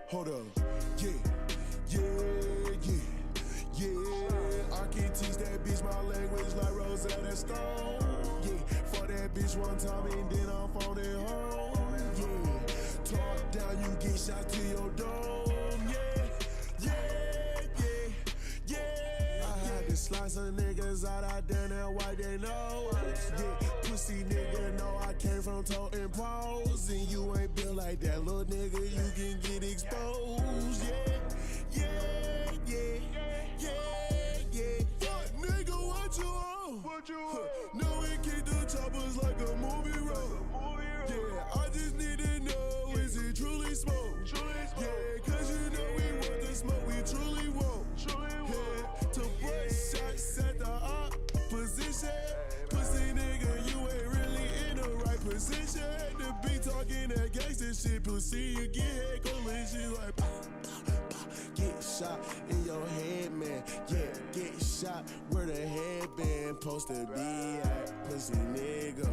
Hold up. Yeah, yeah, yeah, yeah. I can teach that bitch my language like Rosetta Stone. Yeah, for that bitch one time and then I'm phoning home. Yeah, talk down, you get shot to your dome. Yeah, yeah, yeah, yeah. I had to slice some niggas out, I done that white they know. Yeah, pussy nigga know I came from toting paws. And you ain't built like that, little nigga, you can get exposed. Yeah, yeah, yeah, yeah, yeah. Fuck nigga, what you on? What you on? No, we kick the choppers like a movie roll. Yeah, I just need to know, is it truly smoke? Yeah, cause you know we want the smoke, we truly won't. Yeah, to put shots at the opposition. Pussy nigga, you ain't really in the right position. To be talking that gangsta shit, pussy, you get head collision like get shot in your head, man. Yeah, get shot where the headband supposed to be at. Pussy nigga,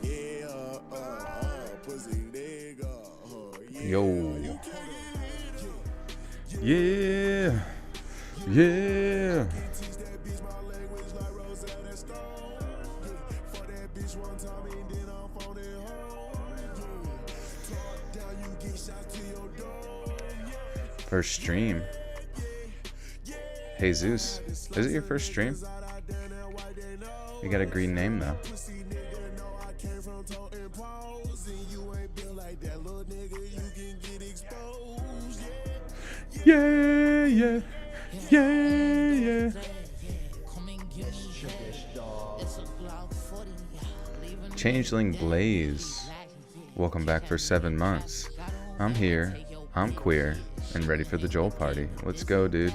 yeah, pussy nigga, yeah. Yo. Yeah. Yeah. First stream. Jesus, is it your first stream? You got a green name though. Yeah, yeah, yeah, yeah. Changeling Blaze, welcome back for 7 months. I'm here, I'm queer, and ready for the Joel party. Let's go, dude.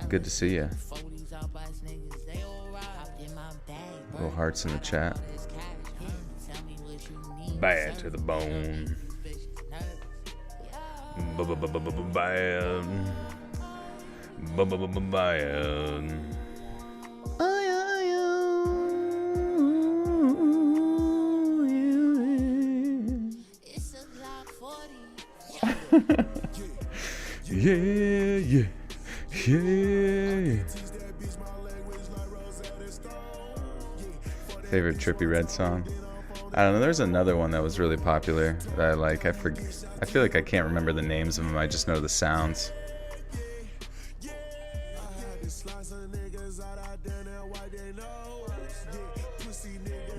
Good to see ya. Little hearts in the chat. Bad to the bone. Bad. Bad. Yeah, yeah, yeah. Favorite Trippie Redd song? I don't know. There's another one that was really popular that I like. I feel like I can't remember the names of them. I just know the sounds.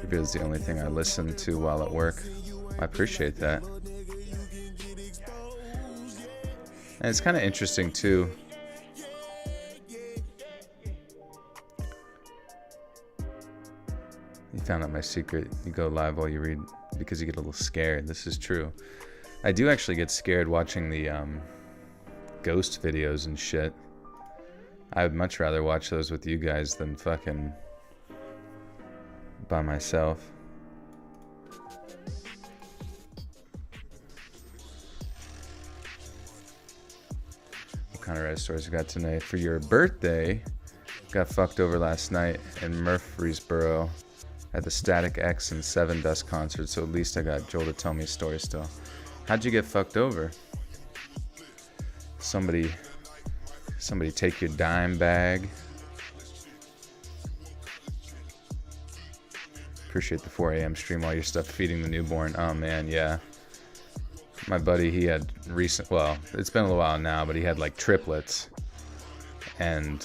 Maybe it's the only thing I listen to while at work. I appreciate that. And it's kind of interesting too. You found out my secret. You go live while you read because you get a little scared. This is true. I do actually get scared watching the ghost videos and shit. I would much rather watch those with you guys than fucking by myself. What kind of red stories you got tonight? For your birthday, got fucked over last night in Murfreesboro at the Static X and Seven Dust concert, so at least I got Joel to tell me a story still. How'd you get fucked over? Somebody take your dime bag. Appreciate the 4 a.m. stream, all your stuff feeding the newborn. Oh man, yeah. My buddy, he had well, it's been a little while now, but he had like triplets. And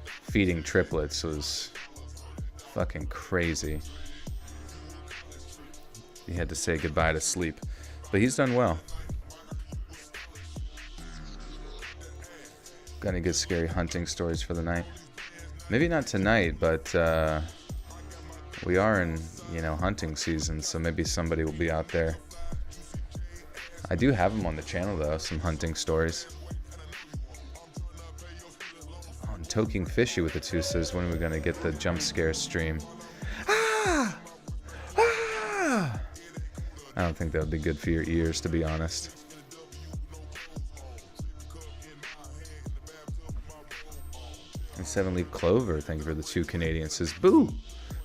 feeding triplets was fucking crazy. He had to say goodbye to sleep. But he's done well. Got any good scary hunting stories for the night? Maybe not tonight, but we are in, hunting season, so maybe somebody will be out there. I do have them on the channel though, some hunting stories. Oh, and Toking Fishy with the 2 says, when are we gonna get the jump scare stream? Ah! Ah! I don't think that would be good for your ears, to be honest. And 7-Leaf Clover, thank you for the 2 Canadians, says boo!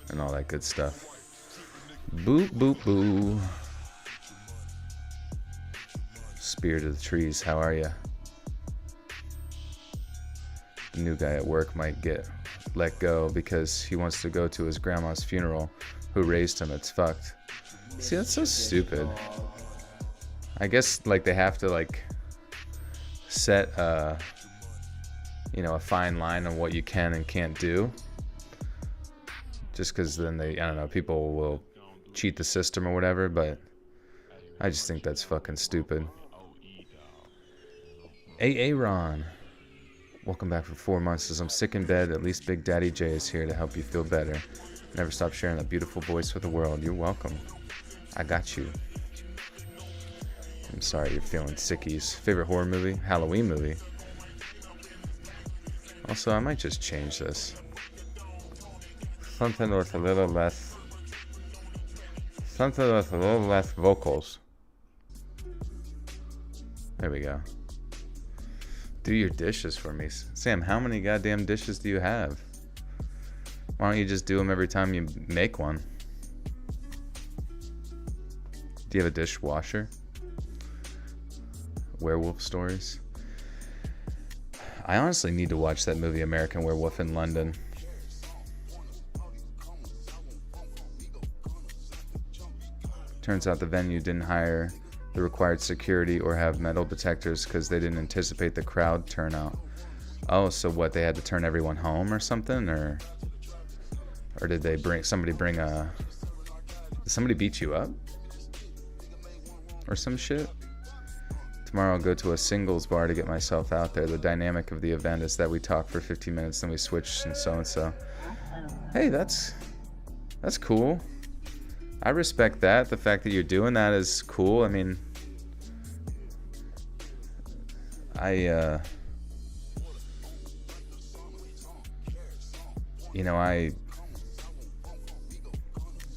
And all that good stuff. Boo, boo, boo. Spirit of the trees, how are ya? The new guy at work might get let go because he wants to go to his grandma's funeral, who raised him. It's fucked. See, that's so stupid. I guess like they have to like set a fine line on what you can and can't do, just because then I don't know, people will cheat the system or whatever. But I just think that's fucking stupid. Ron, welcome back for 4 months. Says, I'm sick in bed. At least Big Daddy J is here to help you feel better. Never stop sharing that beautiful voice with the world. You're welcome. I got you. I'm sorry you're feeling sickies. Favorite horror movie? Halloween movie. Also, I might just change this. Something with a little less vocals. There we go. Do your dishes for me. Sam, how many goddamn dishes do you have? Why don't you just do them every time you make one? Do you have a dishwasher? Werewolf stories? I honestly need to watch that movie American Werewolf in London. Turns out the venue didn't hire the required security or have metal detectors because they didn't anticipate the crowd turnout. Oh, so what, they had to turn everyone home or something? Or did they somebody beat you up? Or some shit? Tomorrow I'll go to a singles bar to get myself out there. The dynamic of the event is that we talk for 15 minutes, then we switch and so. Hey, that's cool. I respect that. The fact that you're doing that is cool. I mean, I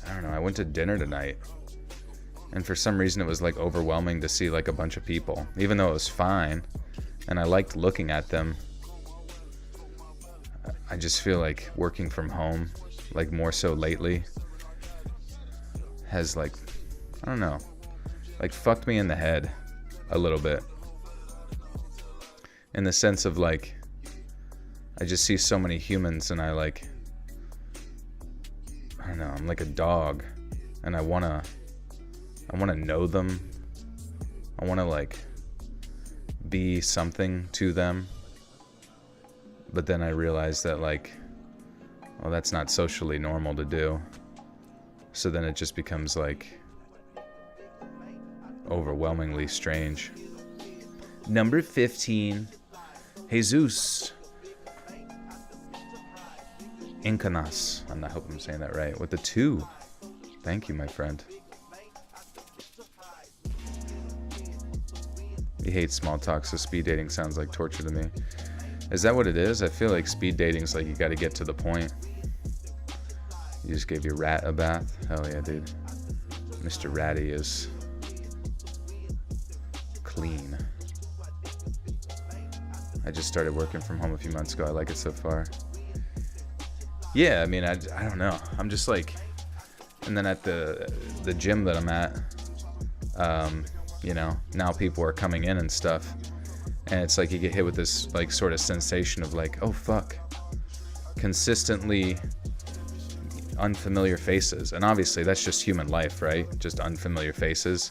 don't know, I went to dinner tonight, and for some reason it was like overwhelming to see like a bunch of people, even though it was fine and I liked looking at them. I just feel like working from home, like more so lately, has like, I don't know, like fucked me in the head a little bit, in the sense of like, I just see so many humans and I don't know, I'm like a dog, and I wanna know them. I wanna like be something to them. But then I realize that like, well, that's not socially normal to do. So then it just becomes like overwhelmingly strange. Number 15, Jesus Incanas. I hope I'm saying that right. With the 2. Thank you, my friend. You hate small talk, so speed dating sounds like torture to me. Is that what it is? I feel like speed dating's like you gotta get to the point. You just gave your rat a bath? Hell yeah, dude. Mr. Ratty is clean. I just started working from home a few months ago. I like it so far. Yeah, I mean, I don't know. I'm just like, and then at the gym that I'm at, now people are coming in and stuff, and it's like you get hit with this like sort of sensation of like, oh fuck, consistently unfamiliar faces. And obviously that's just human life, right? Just unfamiliar faces.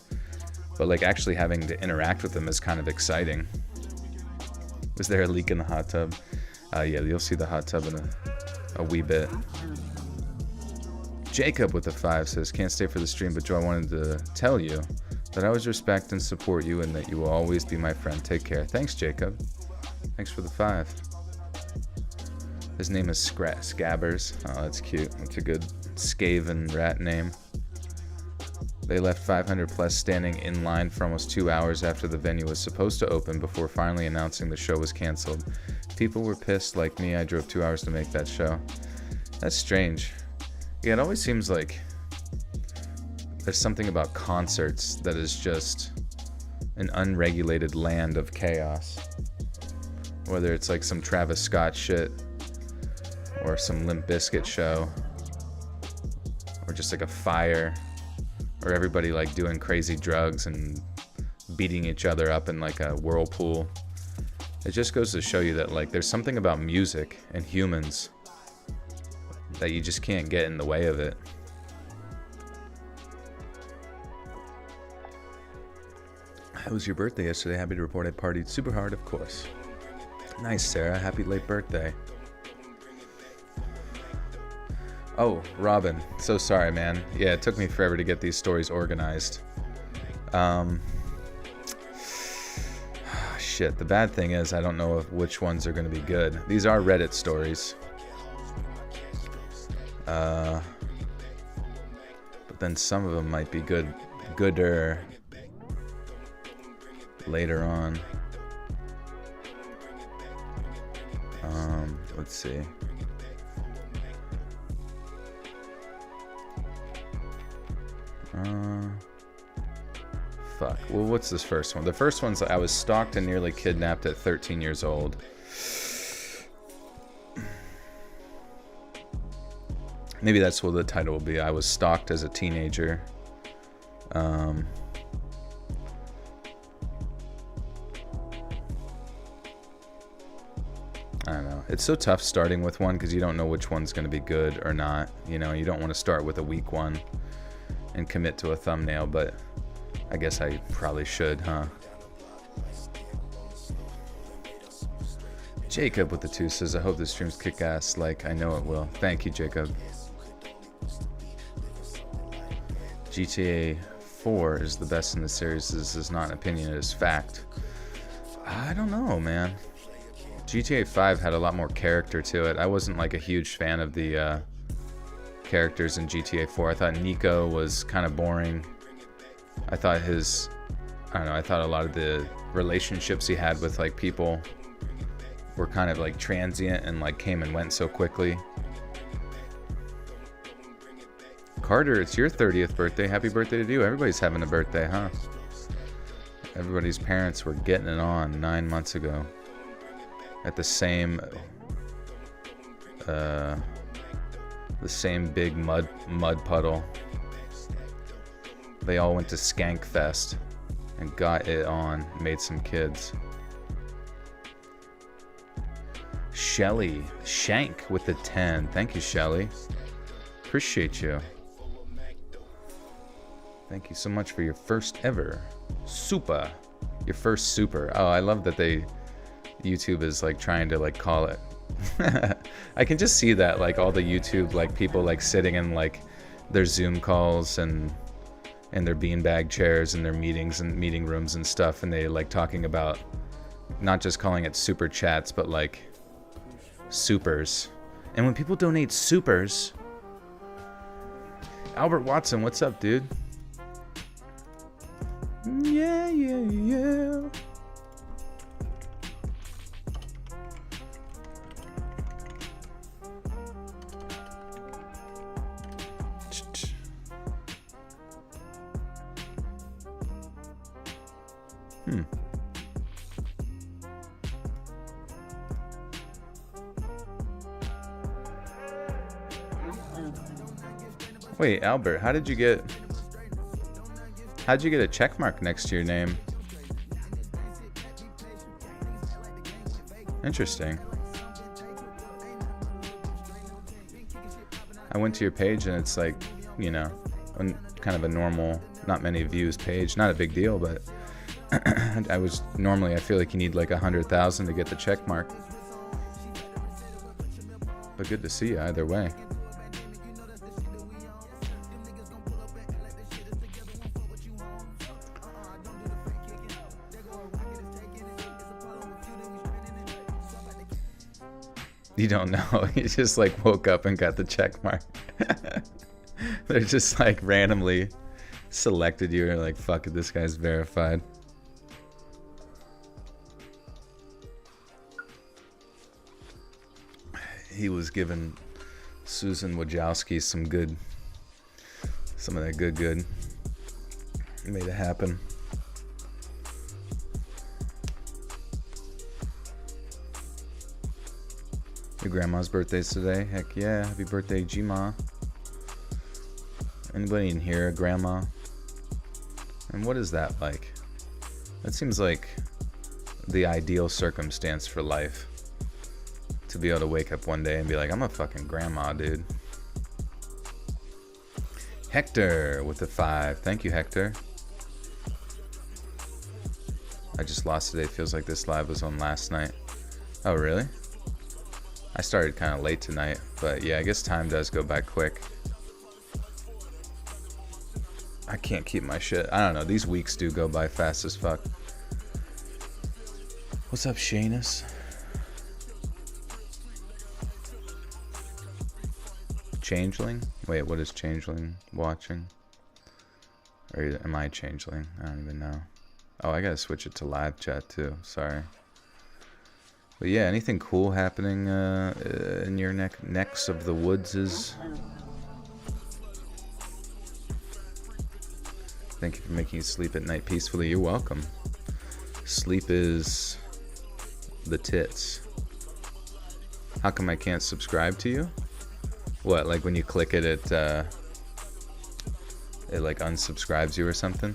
But like actually having to interact with them is kind of exciting. Is there a leak in the hot tub? Yeah, you'll see the hot tub in a wee bit. Jacob with the 5 says, can't stay for the stream, but Joe, I wanted to tell you that I always respect and support you and that you will always be my friend. Take care. Thanks, Jacob. Thanks for the 5. His name is Scabbers. Oh, that's cute. That's a good Skaven rat name. They left 500 plus standing in line for almost 2 hours after the venue was supposed to open before finally announcing the show was canceled. People were pissed like me. I drove 2 hours to make that show. That's strange. Yeah, it always seems like there's something about concerts that is just an unregulated land of chaos. Whether it's like some Travis Scott shit or some Limp Bizkit show or just like a fire or everybody like doing crazy drugs and beating each other up in like a whirlpool. It just goes to show you that like there's something about music and humans that you just can't get in the way of it. It was your birthday yesterday. Happy to report I partied super hard, of course. Nice, Sarah. Happy late birthday. Oh, Robin. So sorry, man. Yeah, it took me forever to get these stories organized. Shit. The bad thing is I don't know which ones are going to be good. These are Reddit stories. But then some of them might be gooder later on. Let's see. Fuck. Well, what's this first one? The first one's I was stalked and nearly kidnapped at 13 years old. Maybe that's what the title will be. I was stalked as a teenager. I don't know. It's so tough starting with one because you don't know which one's going to be good or not. You know, you don't want to start with a weak one and commit to a thumbnail, but I guess I probably should, huh? Jacob with the 2 says, I hope this stream's kick ass like I know it will. Thank you, Jacob. GTA 4 is the best in the series. This is not an opinion, it is fact. I don't know, man. GTA 5 had a lot more character to it. I wasn't like a huge fan of the characters in GTA 4. I thought Nico was kind of boring. I thought I thought a lot of the relationships he had with like people were kind of like transient and like came and went so quickly. Carter, it's your 30th birthday. Happy birthday to you. Everybody's having a birthday, huh? Everybody's parents were getting it on 9 months ago. At the same big mud puddle. They all went to Skank Fest and got it on, made some kids. Shelly, Shank with the 10. Thank you, Shelly. Appreciate you. Thank you so much for your first ever super. Your first super. Oh, I love that YouTube is like trying to like call it. I can just see that, like all the YouTube like people like sitting in like their Zoom calls and their beanbag chairs and their meetings and meeting rooms and stuff, and they like talking about not just calling it super chats but like supers. And when people donate supers, Albert Watson, what's up, dude? Yeah. Wait, Albert, how'd you get a check mark next to your name? Interesting. I went to your page and it's like, you know, kind of a normal, not many views page. Not a big deal, but I feel like you need like 100,000 to get the check mark. But good to see you either way. You don't know. You just like woke up and got the check mark. They're just like randomly selected you. You're like, fuck it, this guy's verified. He was giving Susan Wojcicki some of that good. He made it happen. Your grandma's birthday's today. Heck yeah. Happy birthday, G-Ma. Anybody in here, a grandma? And what is that like? That seems like the ideal circumstance for life. To be able to wake up one day and be like, I'm a fucking grandma, dude. Hector with the 5. Thank you, Hector. I just lost today. Feels like this live was on last night. Oh, really? I started kind of late tonight, but yeah, I guess time does go by quick. I can't keep my shit. I don't know. These weeks do go by fast as fuck. What's up, Shanus? Changeling? Wait, what is Changeling watching? Or am I Changeling? I don't even know. Oh, I gotta switch it to live chat too. Sorry. But yeah, anything cool happening in your necks of the woods is... Thank you for making you sleep at night peacefully. You're welcome. Sleep is the tits. How come I can't subscribe to you? What, like when you click it, it like unsubscribes you or something?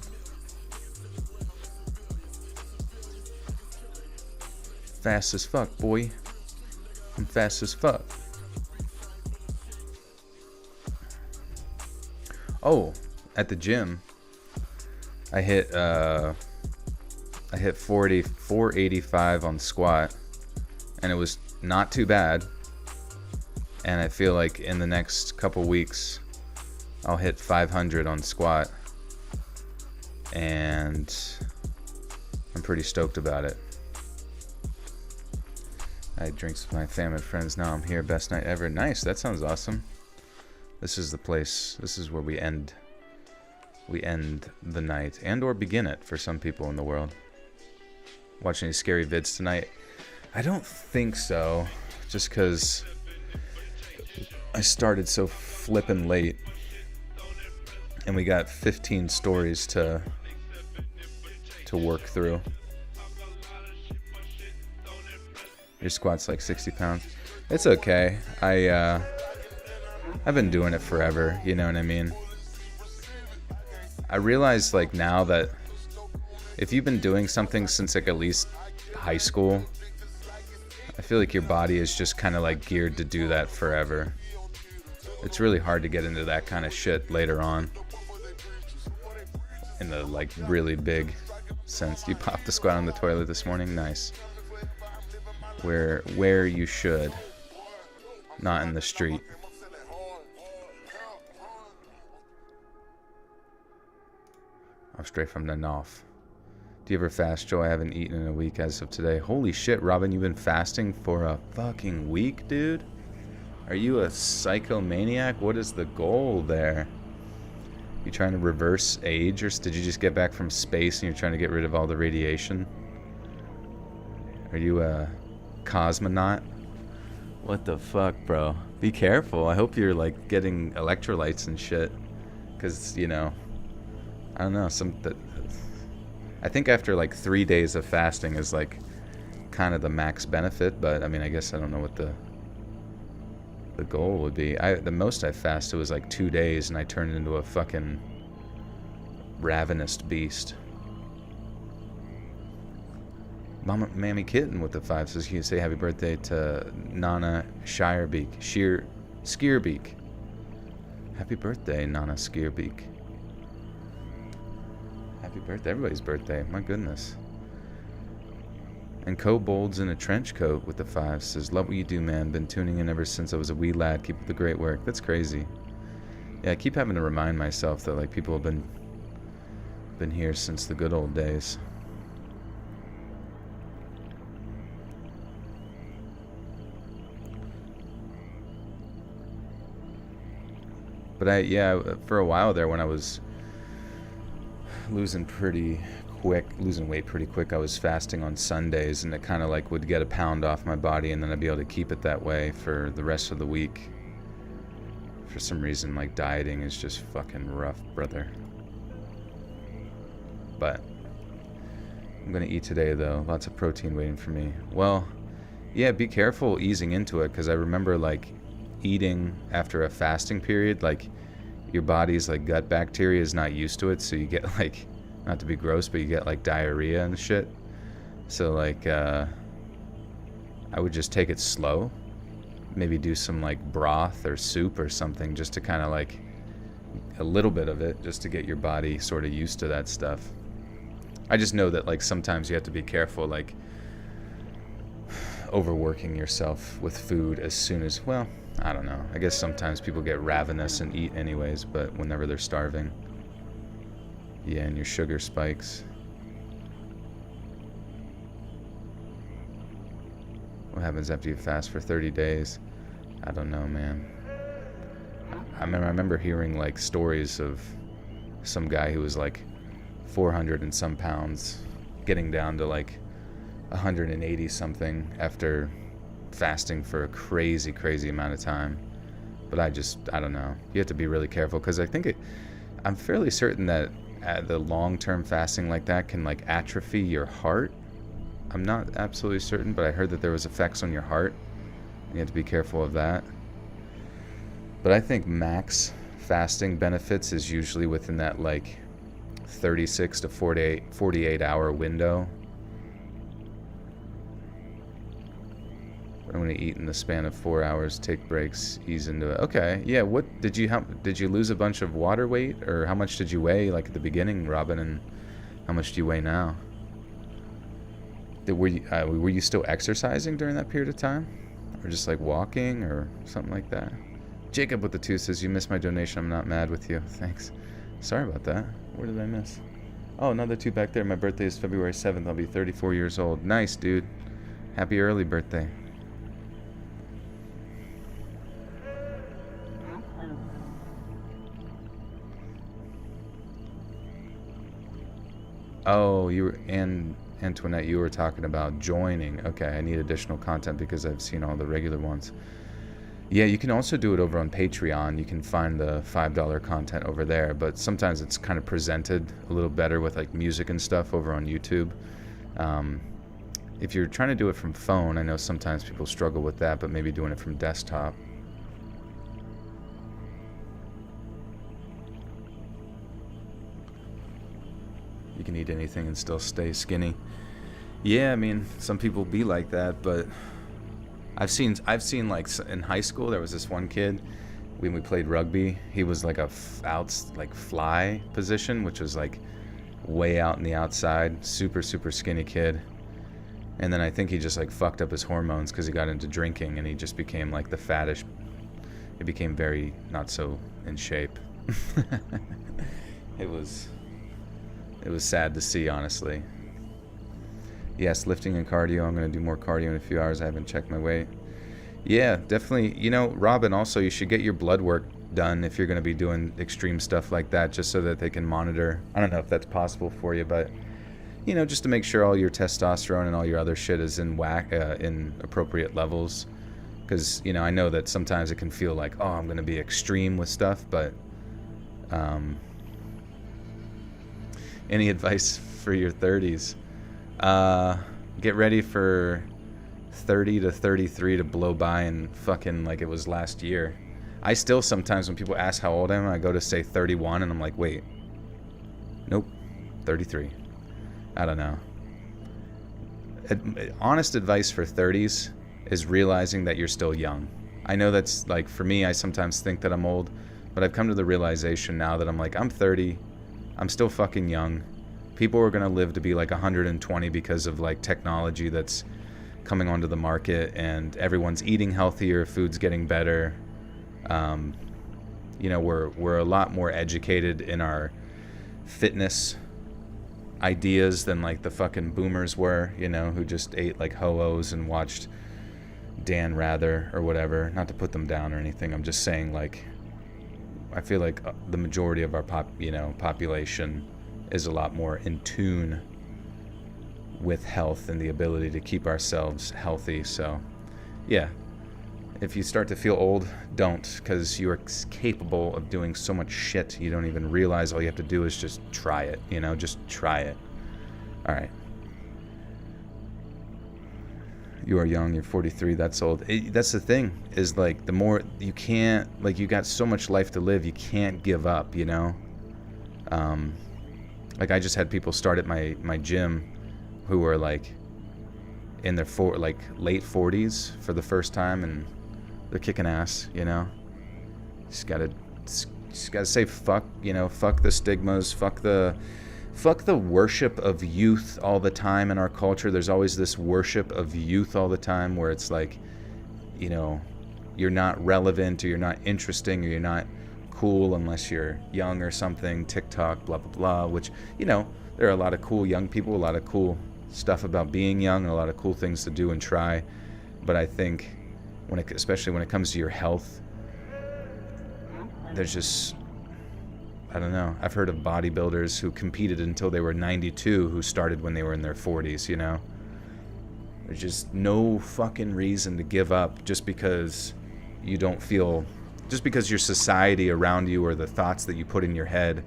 Fast as fuck, boy. I'm fast as fuck. Oh, at the gym, I hit 485 on squat, and it was not too bad. And I feel like in the next couple weeks, I'll hit 500 on squat, and I'm pretty stoked about it. I had drinks with my family and friends. Now I'm here. Best night ever. Nice. That sounds awesome. This is the place. This is where we end. We end the night, and or begin it for some people in the world. Watching any scary vids tonight? I don't think so. Just because I started so flippin' late, and we got 15 stories to work through. Your squat's like 60 pounds. It's okay. I've been doing it forever. You know what I mean? I realize like now that if you've been doing something since like at least high school, I feel like your body is just kind of like geared to do that forever. It's really hard to get into that kind of shit later on. In the like really big sense. You popped the squat on the toilet this morning? Nice. Where you should. Not in the street. I'm straight from the north. Do you ever fast, Joe? I haven't eaten in a week as of today. Holy shit, Robin, you've been fasting for a fucking week, dude? Are you a psychomaniac? What is the goal there? You trying to reverse age, or did you just get back from space and you're trying to get rid of all the radiation? Are you a cosmonaut? What the fuck, bro? Be careful. I hope you're like getting electrolytes and shit, because you know, I don't know, I think after like 3 days of fasting is like kind of the max benefit, but I mean, I guess I don't know what the goal would be. The most I fasted was like 2 days, and I turned into a fucking ravenous beast. Mama Mammy Kitten with the 5 says, you say happy birthday to Nana Skierbeek. Happy birthday, Nana Skierbeek. Happy birthday, everybody's birthday, my goodness. And Kobolds in a trench coat with the 5 says, love what you do, man. Been tuning in ever since I was a wee lad. Keep up the great work. That's crazy. Yeah, I keep having to remind myself that like people have been here since the good old days. But for a while there when I was losing weight pretty quick, I was fasting on Sundays, and it kind of like would get a pound off my body, and then I'd be able to keep it that way for the rest of the week. For some reason, like dieting is just fucking rough, brother. But I'm gonna eat today though. Lots of protein waiting for me. Well, yeah, be careful easing into it, because I remember like eating after a fasting period, like your body's like gut bacteria is not used to it, so you get like Not to be gross, but you get like diarrhea and shit. So like I would just take it slow. Maybe do some like broth or soup or something, just to kind of like a little bit of it, just to get your body sort of used to that stuff. I just know that like sometimes you have to be careful, like overworking yourself with food as soon as, well, I don't know. I guess sometimes people get ravenous and eat anyways, but whenever they're starving. Yeah, and your sugar spikes. What happens after you fast for 30 days? I don't know, man. I remember hearing like stories of some guy who was like 400 and some pounds getting down to like 180 something after fasting for a crazy amount of time. But I don't know. You have to be really careful, because I think I'm fairly certain that the long-term fasting like that can like atrophy your heart. I'm not absolutely certain, but I heard that there was effects on your heart. You have to be careful of that. But I think max fasting benefits is usually within that like 36 to 48 hour window. I'm going to eat in the span of 4 hours, take breaks, ease into it. Okay, yeah, what did you lose a bunch of water weight, or how much did you weigh like at the beginning, Robin, and how much do you weigh now? Were you still exercising during that period of time? Or just like walking or something like that? Jacob with the 2 says, you missed my donation. I'm not mad with you. Thanks. Sorry about that. Where did I miss? Oh, another 2 back there. My birthday is February 7th. I'll be 34 years old. Nice, dude. Happy early birthday. Oh, Antoinette, you were talking about joining. Okay, I need additional content because I've seen all the regular ones. Yeah, you can also do it over on Patreon. You can find the $5 content over there, but sometimes it's kind of presented a little better with like music and stuff over on YouTube. If you're trying to do it from phone, I know sometimes people struggle with that, but maybe doing it from desktop. You can eat anything and still stay skinny. Yeah, I mean, some people be like that, but I've seen like in high school there was this one kid when we played rugby. He was like fly position, which was like way out in the outside, super skinny kid. And then I think he just like fucked up his hormones because he got into drinking, and he just became like the fattish. He became very not so in shape. It was sad to see, honestly. Yes, lifting and cardio. I'm going to do more cardio in a few hours. I haven't checked my weight. Yeah, definitely. You know, Robin, also, you should get your blood work done if you're going to be doing extreme stuff like that, just so that they can monitor. I don't know if that's possible for you, but, you know, just to make sure all your testosterone and all your other shit is in in appropriate levels. Because, you know, I know that sometimes it can feel like, oh, I'm going to be extreme with stuff, but any advice for your 30s? Get ready for 30 to 33 to blow by and fucking like it was last year. I still sometimes when people ask how old I am, I go to say 31 and I'm like, wait, nope, 33. I don't know. Honest advice for 30s is realizing that you're still young. I know that's like, for me, I sometimes think that I'm old, but I've come to the realization now that I'm like, I'm 30, I'm still fucking young. People are going to live to be like 120 because of like technology that's coming onto the market, and everyone's eating healthier, food's getting better. You know, we're a lot more educated in our fitness ideas than like the fucking boomers were, you know, who just ate like ho-ohs and watched Dan Rather or whatever. Not to put them down or anything. I'm just saying, like, I feel like the majority of our population is a lot more in tune with health and the ability to keep ourselves healthy. So yeah, if you start to feel old, don't, because you are capable of doing so much shit you don't even realize. All you have to do is just try it, you know, just try it. All right. You are young, you're 43, that's old. That's the thing, is like the more you can't, like, you got so much life to live, you can't give up, you know. Like, I just had people start at my gym who were like in their late 40s for the first time, and they're kicking ass, you know. Just gotta say fuck, you know, fuck the stigmas, fuck the worship of youth all the time in our culture. There's always this worship of youth all the time where it's like, you know, you're not relevant, or you're not interesting, or you're not cool unless you're young or something. TikTok, blah blah blah. Which, you know, there are a lot of cool young people, a lot of cool stuff about being young, and a lot of cool things to do and try. But I think especially when it comes to your health, there's just, I don't know. I've heard of bodybuilders who competed until they were 92 who started when they were in their 40s, you know? There's just no fucking reason to give up just because you don't feel, just because your society around you or the thoughts that you put in your head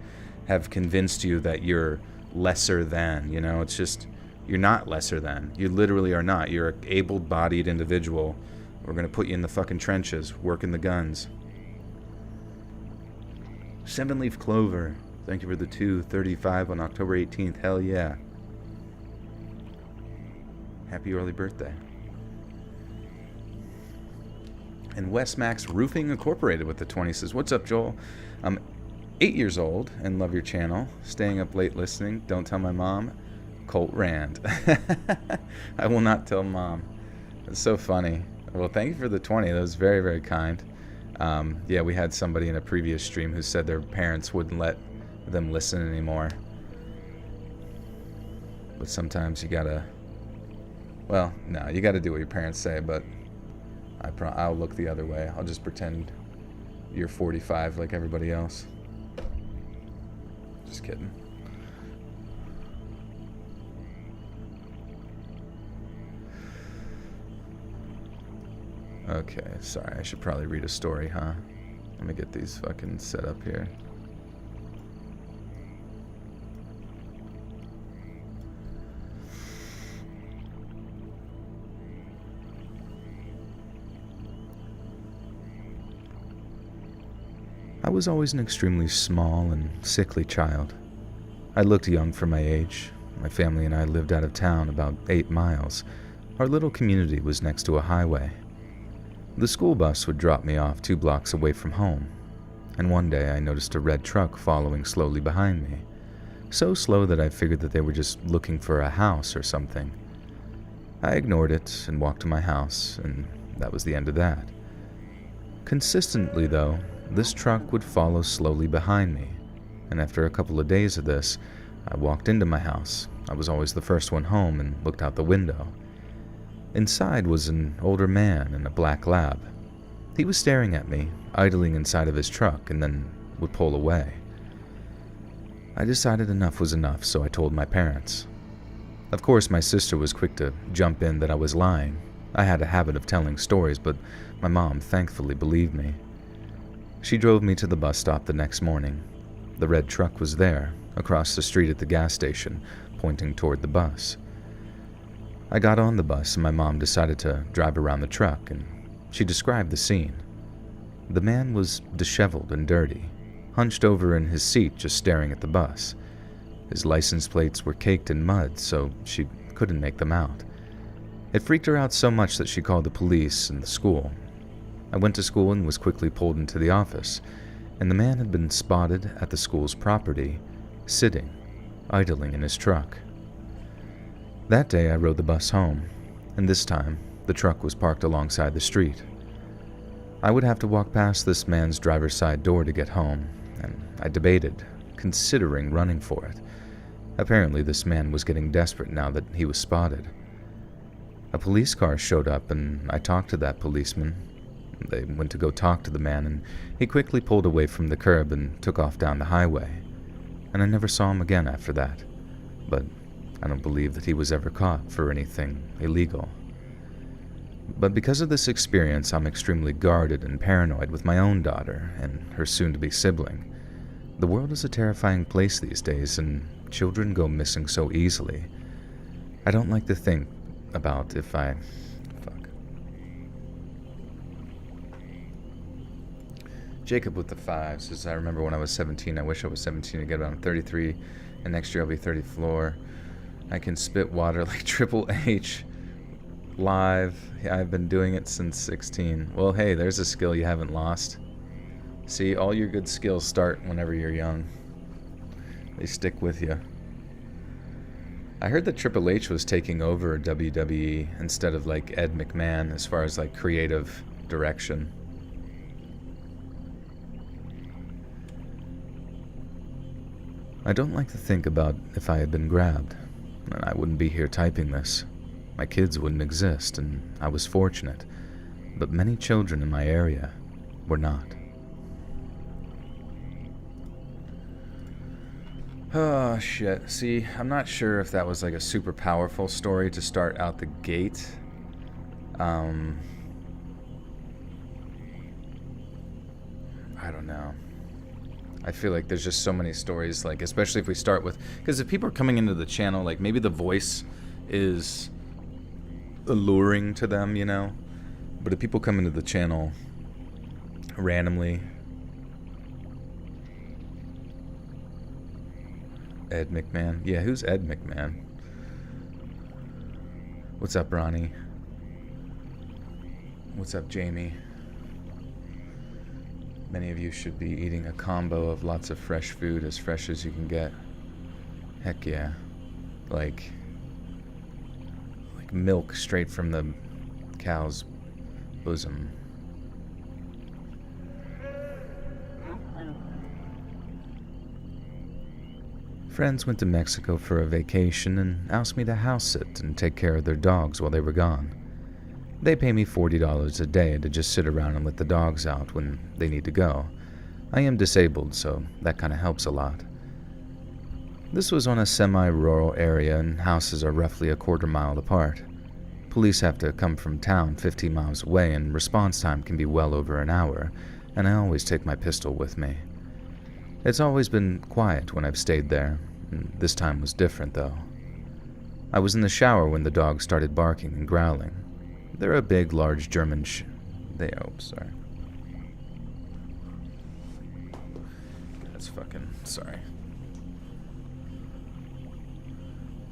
have convinced you that you're lesser than, you know? It's just, you're not lesser than. You literally are not. You're an able-bodied individual. We're going to put you in the fucking trenches, working the guns. 7-Leaf Clover, thank you for the 235 on October 18th. Hell yeah. Happy early birthday. And West Max Roofing Incorporated with the 20 says, what's up, Joel? I'm 8 years old and love your channel. Staying up late listening. Don't tell my mom. Colt Rand. I will not tell mom. It's so funny. Well, thank you for the 20. That was very, very kind. Yeah, we had somebody in a previous stream who said their parents wouldn't let them listen anymore. But sometimes you gotta, well, no, you gotta do what your parents say, but I'll look the other way. I'll just pretend you're 45 like everybody else. Just kidding. Okay, sorry, I should probably read a story, huh? Let me get these fucking set up here. I was always an extremely small and sickly child. I looked young for my age. My family and I lived out of town about 8 miles. Our little community was next to a highway. The school bus would drop me off 2 blocks away from home, and one day I noticed a red truck following slowly behind me, so slow that I figured that they were just looking for a house or something. I ignored it and walked to my house, and that was the end of that. Consistently, though, this truck would follow slowly behind me, and after a couple of days of this, I walked into my house. I was always the first one home and looked out the window. Inside was an older man in a black lab. He was staring at me, idling inside of his truck, and then would pull away. I decided enough was enough, so I told my parents. Of course, my sister was quick to jump in that I was lying. I had a habit of telling stories, but my mom thankfully believed me. She drove me to the bus stop the next morning. The red truck was there, across the street at the gas station, pointing toward the bus. I got on the bus and my mom decided to drive around the truck, and she described the scene. The man was disheveled and dirty, hunched over in his seat just staring at the bus. His license plates were caked in mud, so she couldn't make them out. It freaked her out so much that she called the police and the school. I went to school and was quickly pulled into the office, and the man had been spotted at the school's property, sitting, idling in his truck. That day I rode the bus home, and this time the truck was parked alongside the street. I would have to walk past this man's driver's side door to get home, and I debated, considering running for it. Apparently this man was getting desperate now that he was spotted. A police car showed up, and I talked to that policeman. They went to go talk to the man, and he quickly pulled away from the curb and took off down the highway. And I never saw him again after that. But I don't believe that he was ever caught for anything illegal. But because of this experience, I'm extremely guarded and paranoid with my own daughter and her soon-to-be sibling. The world is a terrifying place these days, and children go missing so easily. I don't like to think about if I... Jacob with the 5 says, I remember when I was 17, I wish I was 17 again, but I'm 33 and next year I'll be 34. I can spit water like Triple H live. Yeah, I've been doing it since 16. Well, hey, there's a skill you haven't lost. See, all your good skills start whenever you're young. They stick with you. I heard that Triple H was taking over WWE instead of like Ed McMahon as far as like creative direction. I don't like to think about if I had been grabbed, and I wouldn't be here typing this. My kids wouldn't exist, and I was fortunate, but many children in my area were not. Oh, shit. See, I'm not sure if that was like a super powerful story to start out the gate. I don't know. I feel like there's just so many stories, like, especially if we start with... Because if people are coming into the channel, like, maybe the voice is alluring to them, you know? But if people come into the channel randomly... Ed McMahon. Yeah, who's Ed McMahon? What's up, Ronnie? What's up, Jamie? Many of you should be eating a combo of lots of fresh food, as fresh as you can get. Heck yeah. Like milk straight from the cow's bosom. Friends went to Mexico for a vacation and asked me to house sit and take care of their dogs while they were gone. They pay me $40 a day to just sit around and let the dogs out when they need to go. I am disabled, so that kind of helps a lot. This was on a semi-rural area and houses are roughly a quarter-mile apart. Police have to come from town 15 miles away and response time can be well over an hour, and I always take my pistol with me. It's always been quiet when I've stayed there, and this time was different though. I was in the shower when the dogs started barking and growling. They're a big, large German sorry. That's fucking... sorry.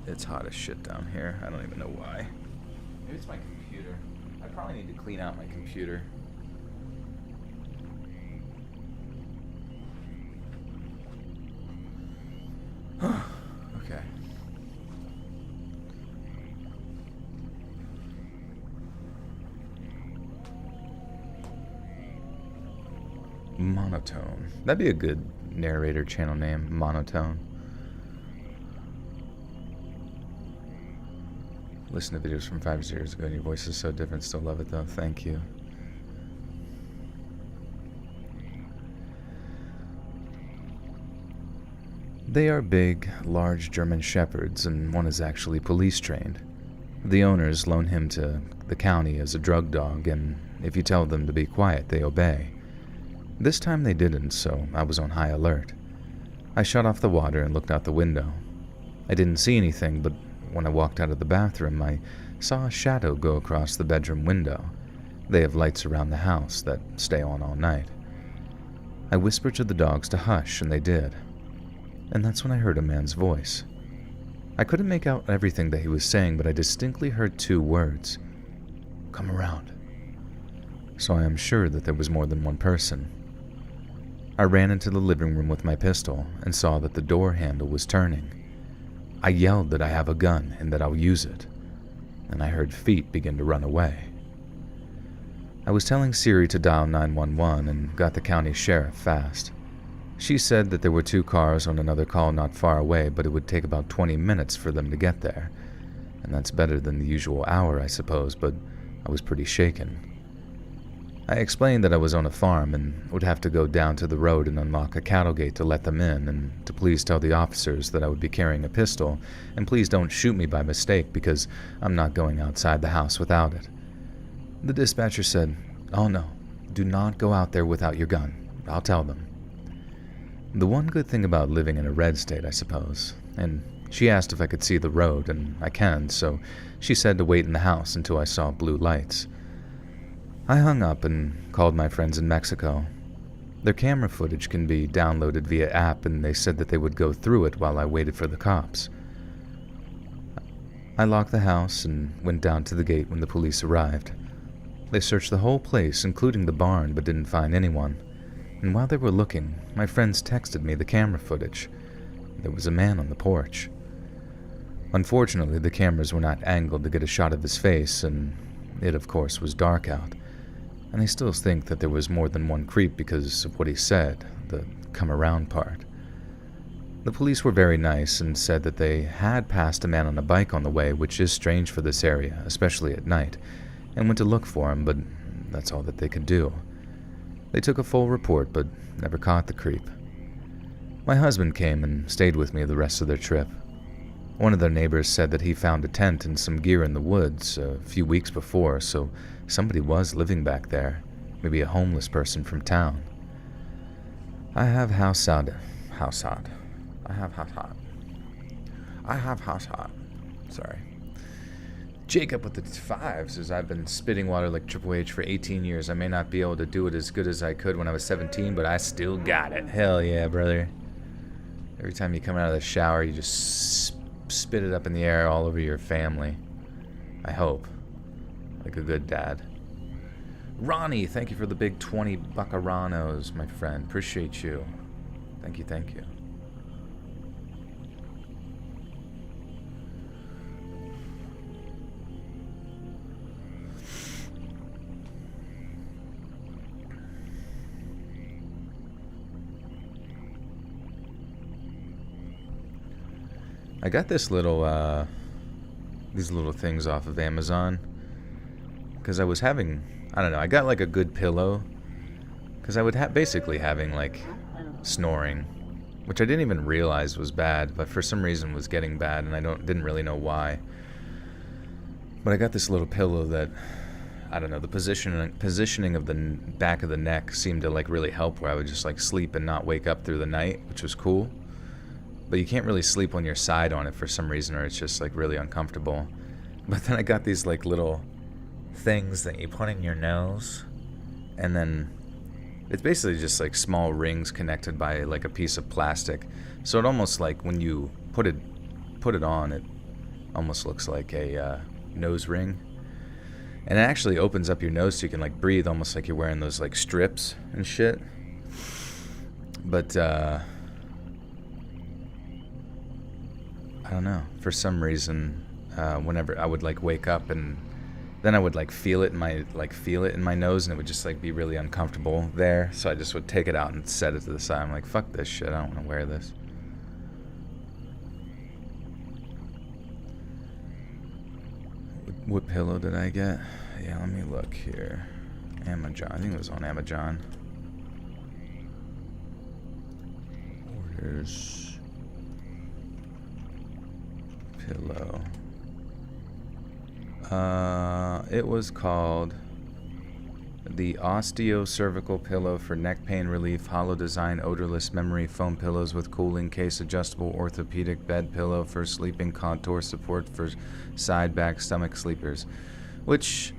It's hot as shit down here. I don't even know why. Maybe it's my computer. I probably need to clean out my computer. Okay. Monotone. That'd be a good narrator channel name, Monotone. Listen to videos from 5 years ago and your voice is so different. Still love it though. Thank you. They are big, large German shepherds, and one is actually police trained. The owners loan him to the county as a drug dog, and if you tell them to be quiet, they obey. This time they didn't, so I was on high alert. I shut off the water and looked out the window. I didn't see anything, but when I walked out of the bathroom, I saw a shadow go across the bedroom window. They have lights around the house that stay on all night. I whispered to the dogs to hush, and they did. And that's when I heard a man's voice. I couldn't make out everything that he was saying, but I distinctly heard 2 words. Come around. So I am sure that there was more than one person. I ran into the living room with my pistol and saw that the door handle was turning. I yelled that I have a gun and that I'll use it, and I heard feet begin to run away. I was telling Siri to dial 911 and got the county sheriff fast. She said that there were 2 cars on another call not far away, but it would take about 20 minutes for them to get there. And that's better than the usual hour, I suppose, but I was pretty shaken. I explained that I was on a farm and would have to go down to the road and unlock a cattle gate to let them in, and to please tell the officers that I would be carrying a pistol, and please don't shoot me by mistake because I'm not going outside the house without it. The dispatcher said, "Oh no, do not go out there without your gun. I'll tell them." The one good thing about living in a red state, I suppose, and she asked if I could see the road, and I can, so she said to wait in the house until I saw blue lights. I hung up and called my friends in Mexico. Their camera footage can be downloaded via app, and they said that they would go through it while I waited for the cops. I locked the house and went down to the gate when the police arrived. They searched the whole place, including the barn, but didn't find anyone. And while they were looking, my friends texted me the camera footage. There was a man on the porch. Unfortunately, the cameras were not angled to get a shot of his face, and it, of course, was dark out. And I still think that there was more than one creep because of what he said, the come around part. The police were very nice and said that they had passed a man on a bike on the way, which is strange for this area, especially at night, and went to look for him, but that's all that they could do. They took a full report, but never caught the creep. My husband came and stayed with me the rest of their trip. One of their neighbors said that he found a tent and some gear in the woods a few weeks before, so somebody was living back there, maybe a homeless person from town. I have house hot. Sorry. Jacob with the 5 says, I've been spitting water like Triple H for 18 years. I may not be able to do it as good as I could when I was 17, but I still got it. Hell yeah, brother. Every time you come out of the shower, you just spit it up in the air all over your family. I hope. Like a good dad. Ronnie, thank you for the big 20 bucaranos, my friend. Appreciate you. Thank you. I got this little, these little things off of Amazon, because I was having, I don't know, I got like a good pillow, because I would basically having like snoring, which I didn't even realize was bad, but for some reason was getting bad, and I didn't really know why. But I got this little pillow that, I don't know, the positioning of the back of the neck seemed to like really help, where I would just like sleep and not wake up through the night, which was cool. But you can't really sleep on your side on it for some reason, or it's just like really uncomfortable. But then I got these like little things that you put in your nose, and then it's basically just like small rings connected by like a piece of plastic. So it almost like when you put it on, it almost looks like a nose ring. And it actually opens up your nose so you can like breathe, almost like you're wearing those like strips and shit. But I don't know, for some reason, whenever I would like wake up, and then I would like feel it in my nose, and it would just like be really uncomfortable there. So I just would take it out and set it to the side. I'm like, fuck this shit, I don't want to wear this. What pillow did I get? Yeah, let me look here. Amazon, I think it was on Amazon. Orders. Pillow. It was called the Osteocervical Pillow for Neck Pain Relief, Hollow Design, Odorless Memory Foam Pillows with Cooling Case, Adjustable Orthopedic Bed Pillow for Sleeping, Contour Support for Side, Back, Stomach Sleepers. Which,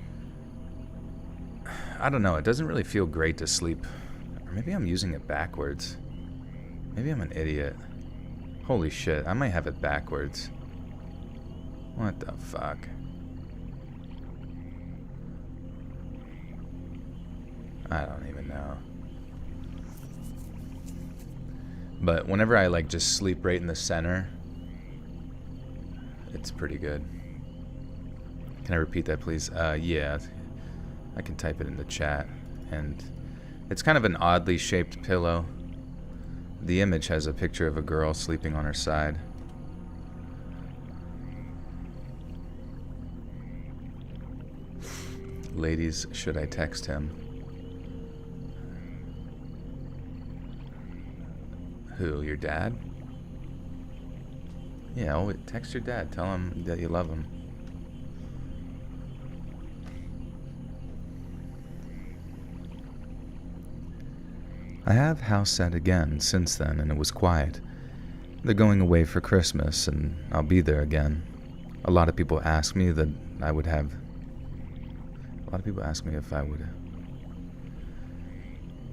I don't know, it doesn't really feel great to sleep. Or maybe I'm using it backwards. Maybe I'm an idiot. Holy shit, I might have it backwards. What the fuck? I don't even know. But whenever I like just sleep right in the center, it's pretty good. Can I repeat that, please? Yeah. I can type it in the chat. And it's kind of an oddly shaped pillow. The image has a picture of a girl sleeping on her side. Ladies, should I text him? Who, your dad? Yeah, text your dad. Tell him that you love him. I have house sat again since then, and it was quiet. They're going away for Christmas, and I'll be there again. A lot of people ask me that I would have... A lot of people ask me if I would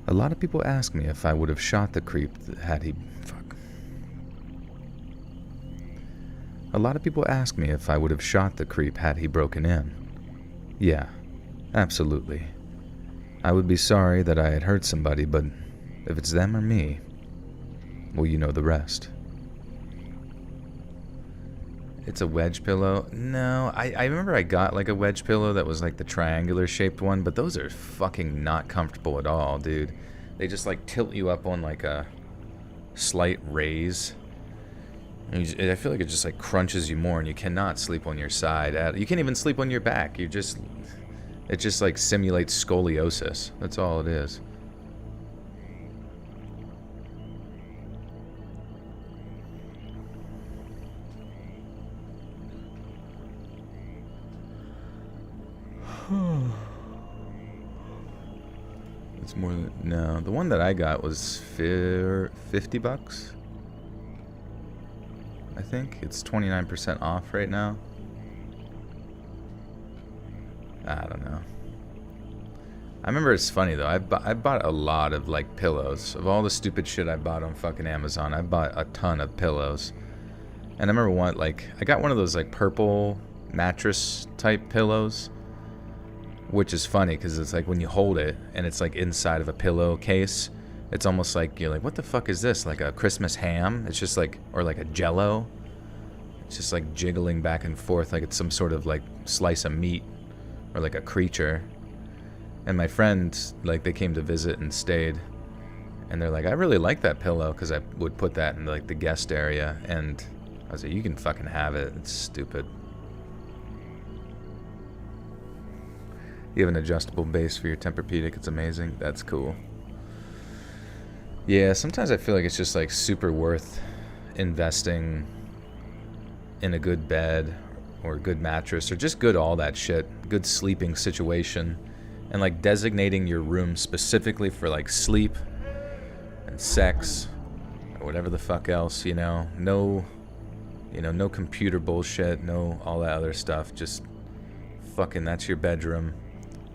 A lot of people ask me if I would have shot the creep had he... Fuck. A lot of people ask me if I would have shot the creep had he broken in. Yeah, absolutely. I would be sorry that I had hurt somebody, but if it's them or me, well, you know the rest. It's a wedge pillow? No, I remember I got like a wedge pillow that was like the triangular shaped one, but those are fucking not comfortable at all, dude. They just like tilt you up on like a slight raise. And I feel like it just like crunches you more, and you cannot sleep on your side. You can't even sleep on your back. It just like simulates scoliosis. That's all it is. It's more than... No, the one that I got was $50. I think it's 29% off right now. I don't know. I remember it's funny though. I bought a lot of like pillows. Of all the stupid shit I bought on fucking Amazon, I bought a ton of pillows. And I remember one, like, I got one of those like purple mattress type pillows, which is funny because it's like when you hold it and it's like inside of a pillowcase, it's almost like you're like, what the fuck is this? Like a Christmas ham? It's just like, or like a Jello. It's just like jiggling back and forth like it's some sort of like slice of meat or like a creature. And my friends, like, they came to visit and stayed, and they're like, I really like that pillow, because I would put that in like the guest area, and I was like, you can fucking have it. It's stupid. You have an adjustable base for your Tempur-Pedic. It's amazing. That's cool. Yeah, sometimes I feel like it's just like super worth investing in a good bed or a good mattress or just good all that shit, good sleeping situation, and like designating your room specifically for like sleep and sex or whatever the fuck else, you know. No computer bullshit, no all that other stuff. Just fucking, that's your bedroom,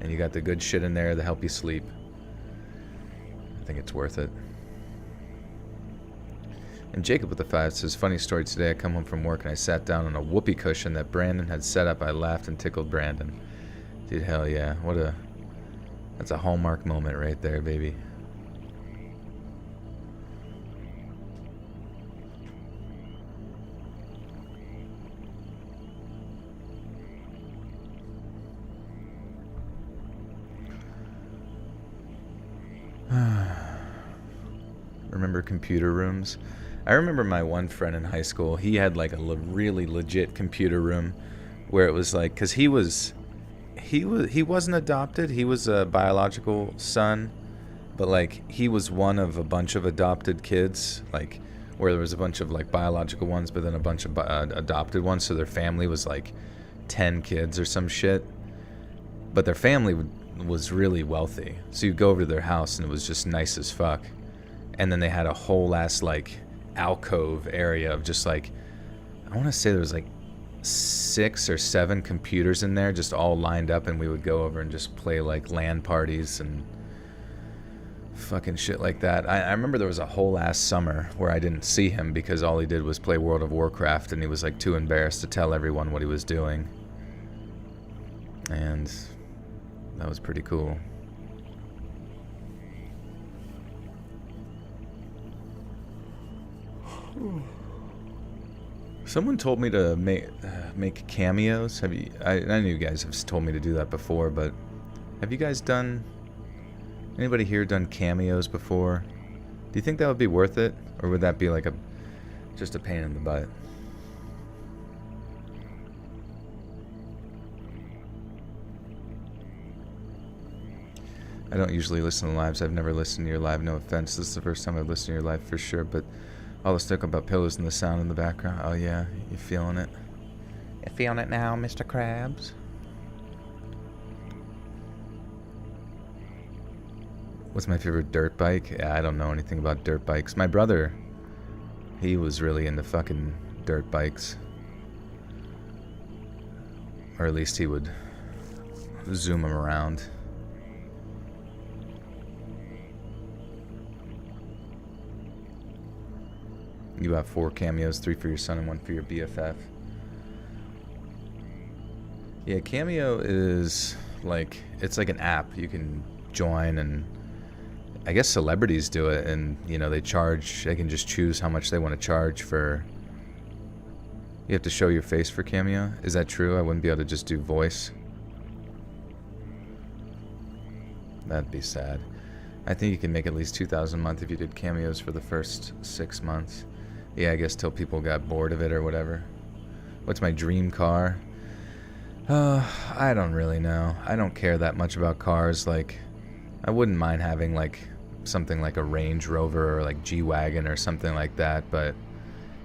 and you got the good shit in there to help you sleep. I think it's worth it. And Jacob with the 5 says, funny story today. I come home from work and I sat down on a whoopee cushion that Brandon had set up. I laughed and tickled Brandon. Dude, hell yeah. That's a hallmark moment right there, baby. Remember computer rooms? I remember my one friend in high school, he had like a really legit computer room where it was like, because he wasn't adopted, he was a biological son, but like he was one of a bunch of adopted kids, like where there was a bunch of like biological ones, but then a bunch of adopted ones, so their family was like 10 kids or some shit, but their family was really wealthy, so you'd go over to their house and it was just nice as fuck. And then they had a whole ass like alcove area of just like, I want to say there was like 6 or 7 computers in there just all lined up, and we would go over and just play like LAN parties and fucking shit like that. I remember there was a whole ass summer where I didn't see him because all he did was play World of Warcraft, and he was like too embarrassed to tell everyone what he was doing. And that was pretty cool. Someone told me to make cameos. Have you? I know you guys have told me to do that before, but have you guys done? Anybody here done cameos before? Do you think that would be worth it, or would that be like just a pain in the butt? I don't usually listen to lives. I've never listened to your live. No offense. This is the first time I've listened to your live for sure, but all the stuff about pillows and the sound in the background. Oh yeah, you feeling it? You feeling it now, Mr. Krabs? What's my favorite dirt bike? Yeah, I don't know anything about dirt bikes. My brother, he was really into fucking dirt bikes. Or at least he would zoom them around. You have 4 cameos, 3 for your son and 1 for your BFF. Yeah, Cameo is like, it's like an app you can join, and I guess celebrities do it, and you know, they can just choose how much they want to charge for. You have to show your face for Cameo. Is that true? I wouldn't be able to just do voice. That'd be sad. I think you can make at least $2,000 a month if you did cameos for the first 6 months. Yeah, I guess till people got bored of it or whatever. What's my dream car? I don't really know. I don't care that much about cars. Like, I wouldn't mind having like something like a Range Rover or like G-Wagon or something like that, but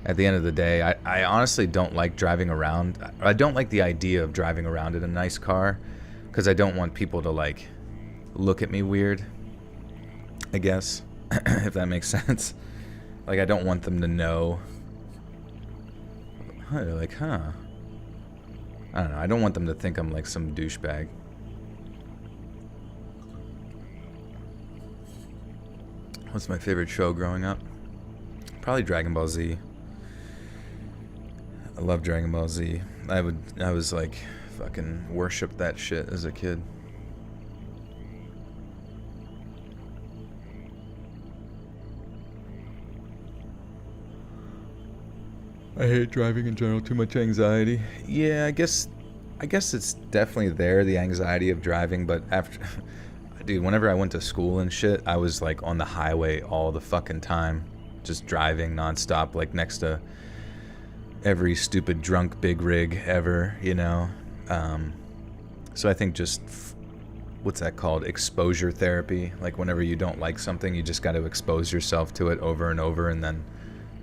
at the end of the day, I honestly don't like driving around. I don't like the idea of driving around in a nice car, because I don't want people to like look at me weird, I guess, if that makes sense. Like, I don't want them to know. They're like, huh. I don't know. I don't want them to think I'm like some douchebag. What's my favorite show growing up? Probably Dragon Ball Z. I love Dragon Ball Z. I was like, fucking worship that shit as a kid. I hate driving in general, too much anxiety. Yeah, I guess it's definitely there, the anxiety of driving, but after, dude, whenever I went to school and shit, I was like on the highway all the fucking time, just driving nonstop, like next to every stupid drunk big rig ever, you know? So I think just, what's that called? Exposure therapy. Like, whenever you don't like something, you just got to expose yourself to it over and over, and then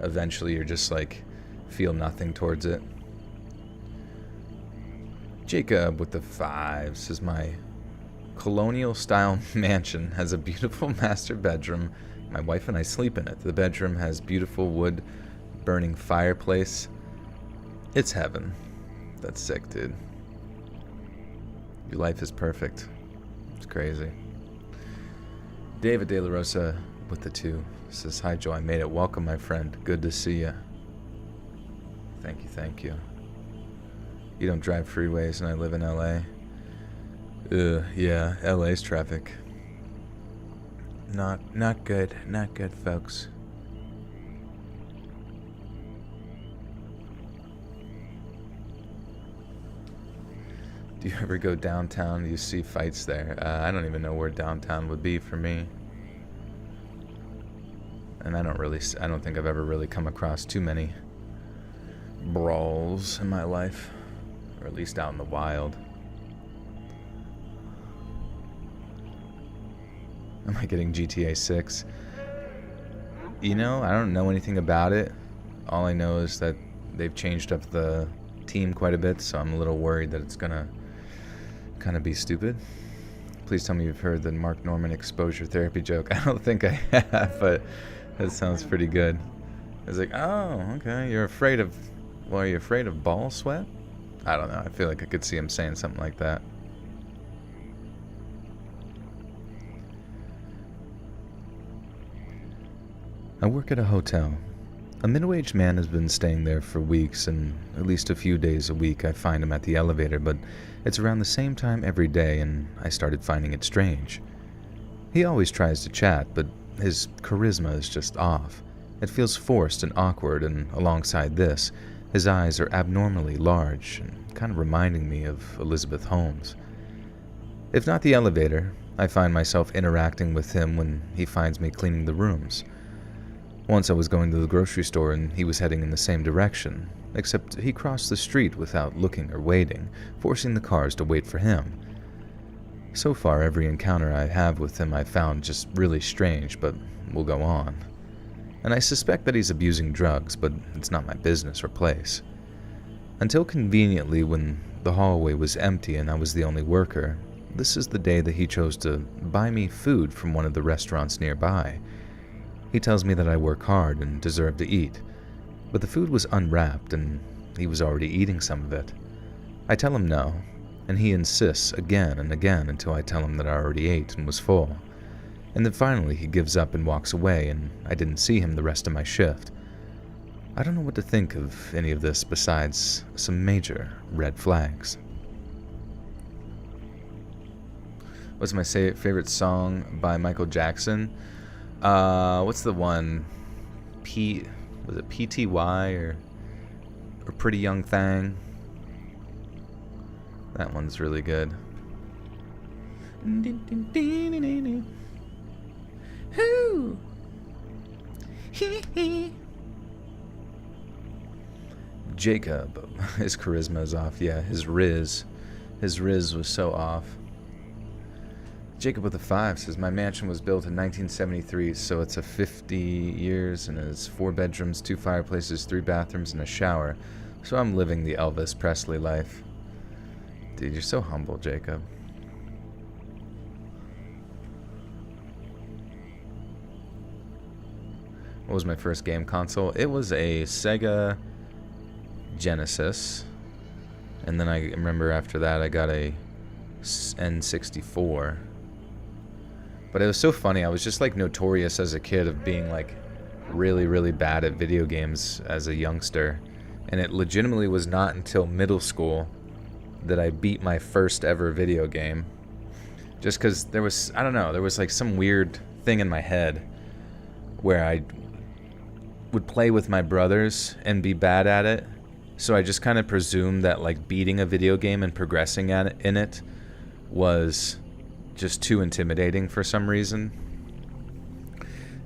eventually you're just like, feel nothing towards it. Jacob with the 5 says, my colonial style mansion has a beautiful master bedroom. My wife and I sleep in it. The bedroom has beautiful wood burning fireplace. It's heaven. That's sick, dude. Your life is perfect. It's crazy. David De La Rosa with the 2 says, hi Joe, I made it. Welcome, my friend. Good to see you. Thank you. You don't drive freeways, and I live in LA. Yeah, LA's traffic. Not good, folks. Do you ever go downtown? Do you see fights there? I don't even know where downtown would be for me. And I don't think I've ever really come across too many brawls in my life, or at least out in the wild. Am I getting GTA 6? You know, I don't know anything about it. All I know is that they've changed up the team quite a bit, so I'm a little worried that it's gonna kind of be stupid. Please tell me you've heard the Mark Norman exposure therapy joke. I don't think I have, but that sounds pretty good. It's like, oh, okay, are you afraid of ball sweat? I don't know. I feel like I could see him saying something like that. I work at a hotel. A middle-aged man has been staying there for weeks, and at least a few days a week I find him at the elevator, but it's around the same time every day, and I started finding it strange. He always tries to chat, but his charisma is just off. It feels forced and awkward, and alongside this, his eyes are abnormally large and kind of reminding me of Elizabeth Holmes. If not the elevator, I find myself interacting with him when he finds me cleaning the rooms. Once I was going to the grocery store and he was heading in the same direction, except he crossed the street without looking or waiting, forcing the cars to wait for him. So far, every encounter I have with him I found just really strange, but we'll go on. And I suspect that he's abusing drugs, but it's not my business or place. Until conveniently, when the hallway was empty and I was the only worker, this is the day that he chose to buy me food from one of the restaurants nearby. He tells me that I work hard and deserve to eat, but the food was unwrapped and he was already eating some of it. I tell him no, and he insists again and again until I tell him that I already ate and was full. And then finally he gives up and walks away, and I didn't see him the rest of my shift. I don't know what to think of any of this besides some major red flags. What's my favorite song by Michael Jackson? What's the one? Was it PTY or Pretty Young Thing? That one's really good. Jacob, his charisma is off. Yeah, his riz was so off. Jacob with a 5 says, my mansion was built in 1973, so it's a 50 years and has 4 bedrooms, 2 fireplaces, 3 bathrooms, and a shower. So I'm living the Elvis Presley life. Dude, you're so humble, Jacob. What was my first game console? It was a Sega Genesis. And then I remember after that I got a N64. But it was so funny. I was just like notorious as a kid of being like really, really bad at video games as a youngster. And it legitimately was not until middle school that I beat my first ever video game. Just because there was, I don't know, there was like some weird thing in my head where I would play with my brothers and be bad at it. So I just kind of presumed that like beating a video game and progressing at it, in it was just too intimidating for some reason.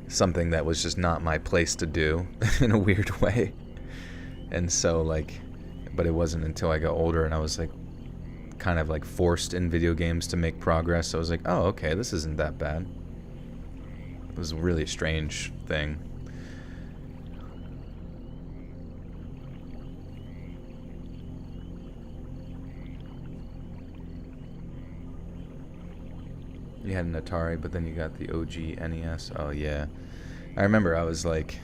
Something that was just not my place to do in a weird way. And so like, but it wasn't until I got older and I was like kind of like forced in video games to make progress. So I was like, oh, okay, this isn't that bad. It was a really strange thing. You had an Atari, but then you got the OG NES. Oh, yeah. I remember I was like...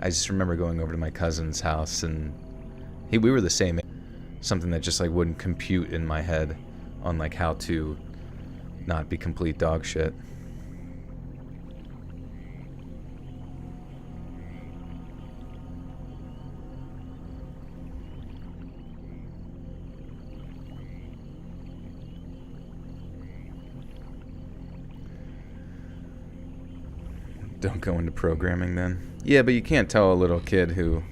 I just remember going over to my cousin's house, and we were the same age. Something that just like wouldn't compute in my head on like how to not be complete dog shit. Don't go into programming then. Yeah, but you can't tell a little kid who...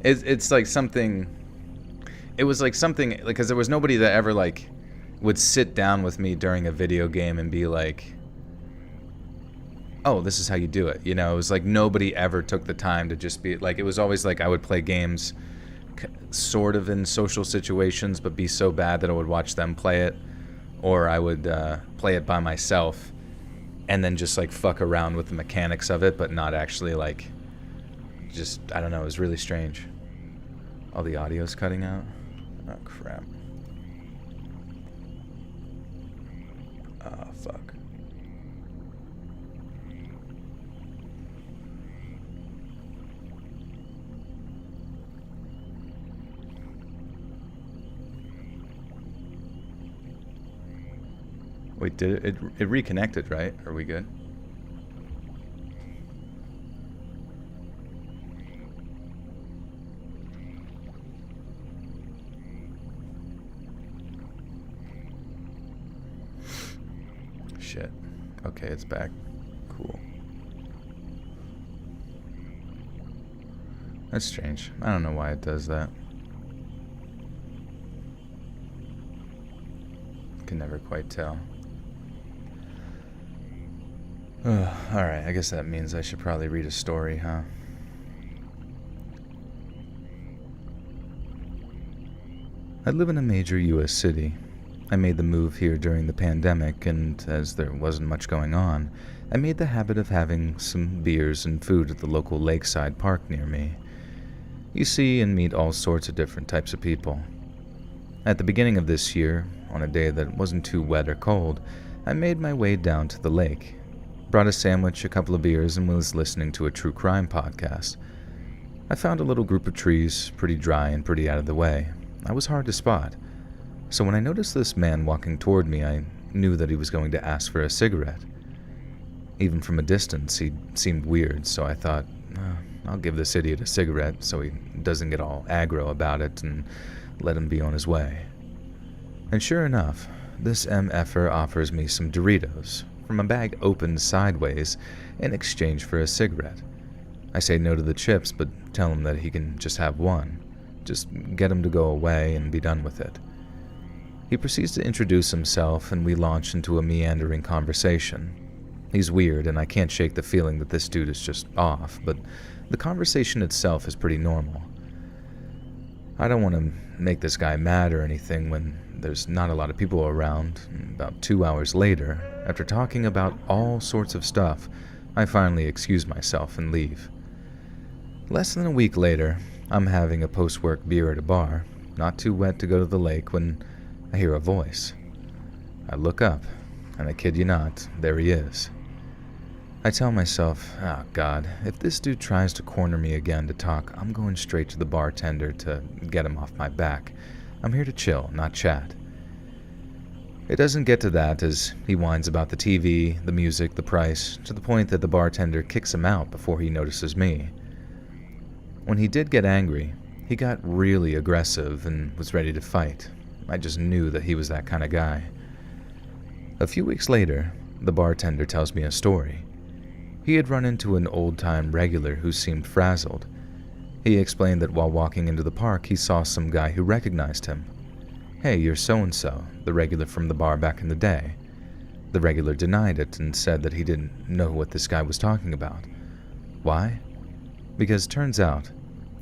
it's like something... It was like something... Because there was nobody that ever like would sit down with me during a video game and be like, oh, this is how you do it. You know, it was like nobody ever took the time to just be... Like, it was always like I would play games sort of in social situations, but be so bad that I would watch them play it. Or I would play it by myself. And then just like fuck around with the mechanics of it, but not actually like, just, I don't know, it was really strange. All the audio's cutting out. Oh crap. Oh fuck. Wait, did it reconnected, right? Are we good? Shit. Okay, it's back. Cool. That's strange. I don't know why it does that. Can never quite tell. Alright, I guess that means I should probably read a story, huh? I live in a major U.S. city. I made the move here during the pandemic, and as there wasn't much going on, I made the habit of having some beers and food at the local lakeside park near me. You see and meet all sorts of different types of people. At the beginning of this year, on a day that wasn't too wet or cold, I made my way down to the lake. Brought a sandwich, a couple of beers, and was listening to a true crime podcast. I found a little group of trees, pretty dry and pretty out of the way. I was hard to spot. So when I noticed this man walking toward me, I knew that he was going to ask for a cigarette. Even from a distance, he seemed weird, so I thought, I'll give this idiot a cigarette so he doesn't get all aggro about it and let him be on his way. And sure enough, this MFer offers me some Doritos from a bag opened sideways in exchange for a cigarette. I say no to the chips, but tell him that he can just have one. Just get him to go away and be done with it. He proceeds to introduce himself, and we launch into a meandering conversation. He's weird, and I can't shake the feeling that this dude is just off, but the conversation itself is pretty normal. I don't want to make this guy mad or anything when there's not a lot of people around. About 2 hours later, after talking about all sorts of stuff, I finally excuse myself and leave. Less than a week later, I'm having a post-work beer at a bar, not too wet to go to the lake, when I hear a voice. I look up, and I kid you not, there he is. I tell myself, oh God, if this dude tries to corner me again to talk, I'm going straight to the bartender to get him off my back. I'm here to chill, not chat. It doesn't get to that as he whines about the TV, the music, the price, to the point that the bartender kicks him out before he notices me. When he did get angry, he got really aggressive and was ready to fight. I just knew that he was that kind of guy. A few weeks later, the bartender tells me a story. He had run into an old-time regular who seemed frazzled. He explained that while walking into the park, he saw some guy who recognized him. "Hey, you're so-and-so, the regular from the bar back in the day." The regular denied it and said that he didn't know what this guy was talking about. Why? Because turns out,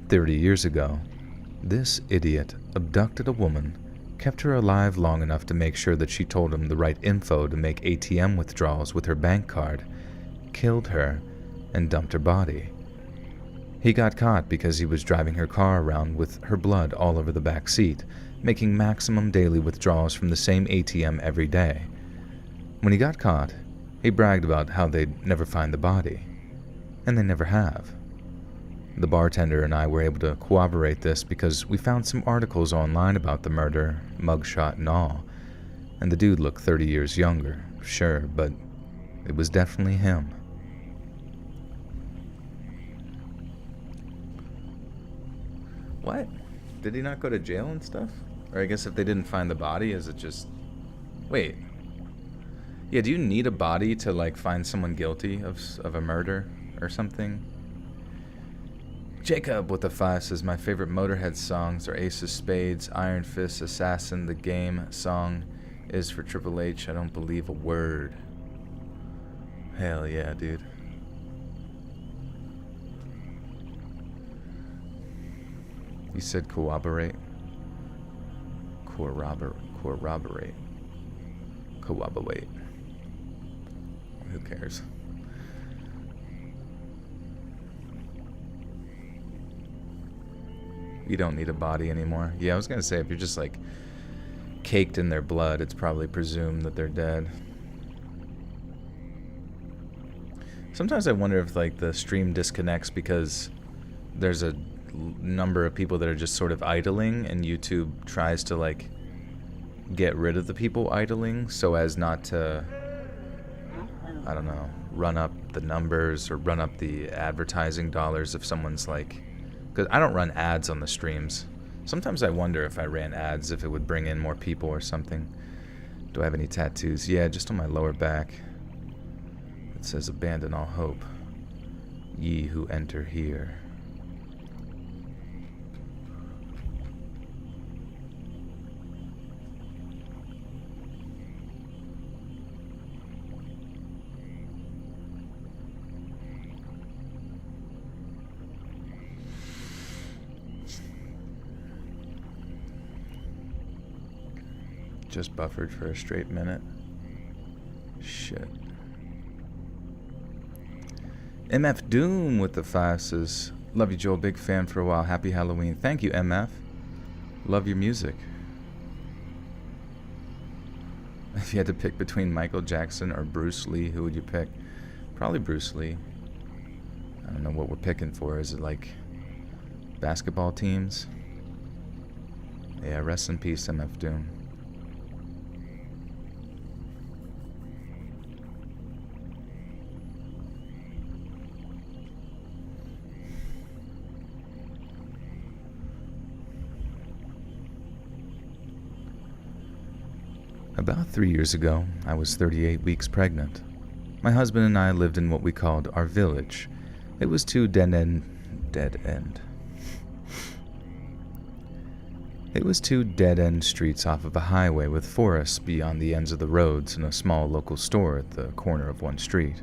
30 years ago, this idiot abducted a woman, kept her alive long enough to make sure that she told him the right info to make ATM withdrawals with her bank card, killed her, and dumped her body. He got caught because he was driving her car around with her blood all over the back seat, making maximum daily withdrawals from the same ATM every day. When he got caught, he bragged about how they'd never find the body. And they never have. The bartender and I were able to corroborate this because we found some articles online about the murder, mugshot and all, and the dude looked 30 years younger, sure, but it was definitely him. What? Did he not go to jail and stuff? Or I guess if they didn't find the body, is it just... Wait. Yeah, do you need a body to, like, find someone guilty of a murder or something? Jacob with the 5 says, my favorite Motorhead songs are Ace of Spades, Iron Fist, Assassin, The Game song is for Triple H, I don't believe a word. Hell yeah, dude. You said corroborate? Corroborate. Who cares? You don't need a body anymore. Yeah, I was gonna say, if you're just like caked in their blood, it's probably presumed that they're dead. Sometimes I wonder if like the stream disconnects because there's a number of people that are just sort of idling, and YouTube tries to like get rid of the people idling so as not to, I don't know, run up the numbers or run up the advertising dollars if someone's like, because I don't run ads on the streams. Sometimes I wonder if I ran ads if it would bring in more people or something. Do I have any tattoos? Yeah, just on my lower back. It says abandon all hope, ye who enter here. Just buffered for a straight minute. Shit. MF Doom with the 5 says, love you, Joel. Big fan for a while. Happy Halloween. Thank you, MF. Love your music. If you had to pick between Michael Jackson or Bruce Lee, who would you pick? Probably Bruce Lee. I don't know what we're picking for. Is it like basketball teams? Yeah, rest in peace, MF Doom. About 3 years ago, I was 38 weeks pregnant. My husband and I lived in what we called our village. It was two dead-end streets off of a highway with forests beyond the ends of the roads and a small local store at the corner of one street.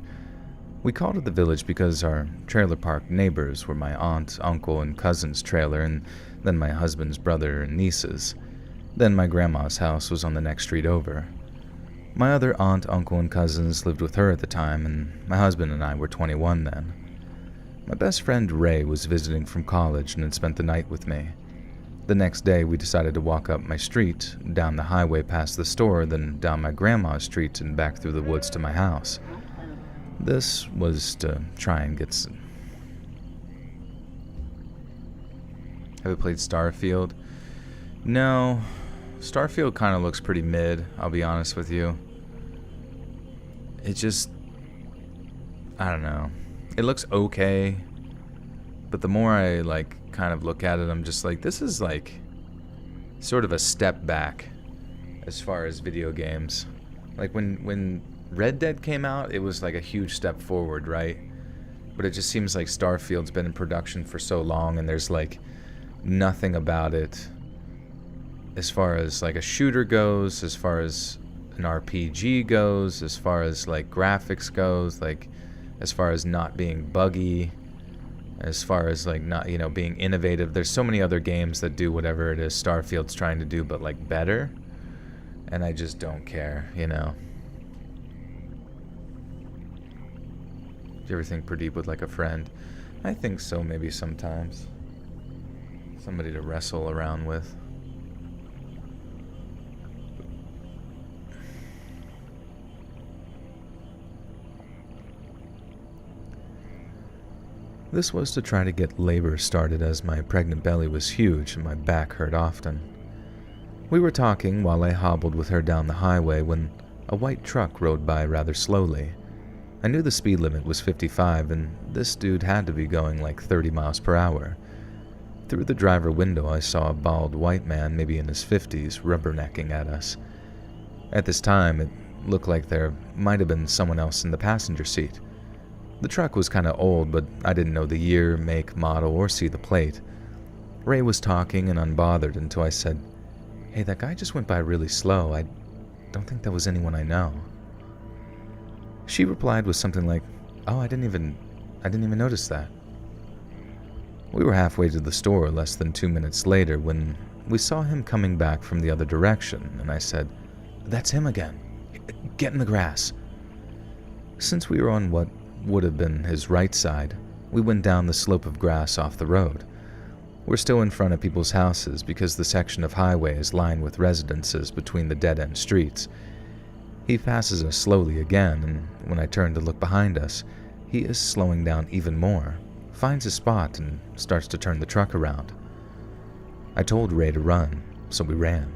We called it the village because our trailer park neighbors were my aunt, uncle, and cousin's trailer, and then my husband's brother and nieces. Then my grandma's house was on the next street over. My other aunt, uncle, and cousins lived with her at the time, and my husband and I were 21 then. My best friend Ray was visiting from college and had spent the night with me. The next day, we decided to walk up my street, down the highway past the store, then down my grandma's street and back through the woods to my house. This was to try and get some... Have you played Starfield? No. Starfield kind of looks pretty mid, I'll be honest with you. It just... I don't know. It looks okay, but the more I, kind of look at it, I'm just like, this is, sort of a step back as far as video games. When Red Dead came out, it was, a huge step forward, right? But it just seems like Starfield's been in production for so long, and there's, nothing about it as far as, a shooter goes, as far as an RPG goes, as far as, graphics goes, as far as not being buggy, as far as not being innovative. There's so many other games that do whatever it is Starfield's trying to do, but better, and I just don't care. Do you ever think Pradeep would like a friend? I think so, maybe sometimes. Somebody to wrestle around with. This was to try to get labor started, as my pregnant belly was huge and my back hurt often. We were talking while I hobbled with her down the highway when a white truck rode by rather slowly. I knew the speed limit was 55, and this dude had to be going 30 miles per hour. Through the driver window, I saw a bald white man, maybe in his 50s, rubbernecking at us. At this time, it looked like there might have been someone else in the passenger seat. The truck was kind of old, but I didn't know the year, make, model, or see the plate. Ray was talking and unbothered until I said, "Hey, that guy just went by really slow. I don't think that was anyone I know." She replied with something like, "Oh, I didn't even notice that." We were halfway to the store less than 2 minutes later when we saw him coming back from the other direction, and I said, "That's him again. Get in the grass." Since we were on what would have been his right side, we went down the slope of grass off the road. We're still in front of people's houses because the section of highway is lined with residences between the dead-end streets. He passes us slowly again, and when I turn to look behind us, he is slowing down even more, finds a spot, and starts to turn the truck around. I told Ray to run, so we ran.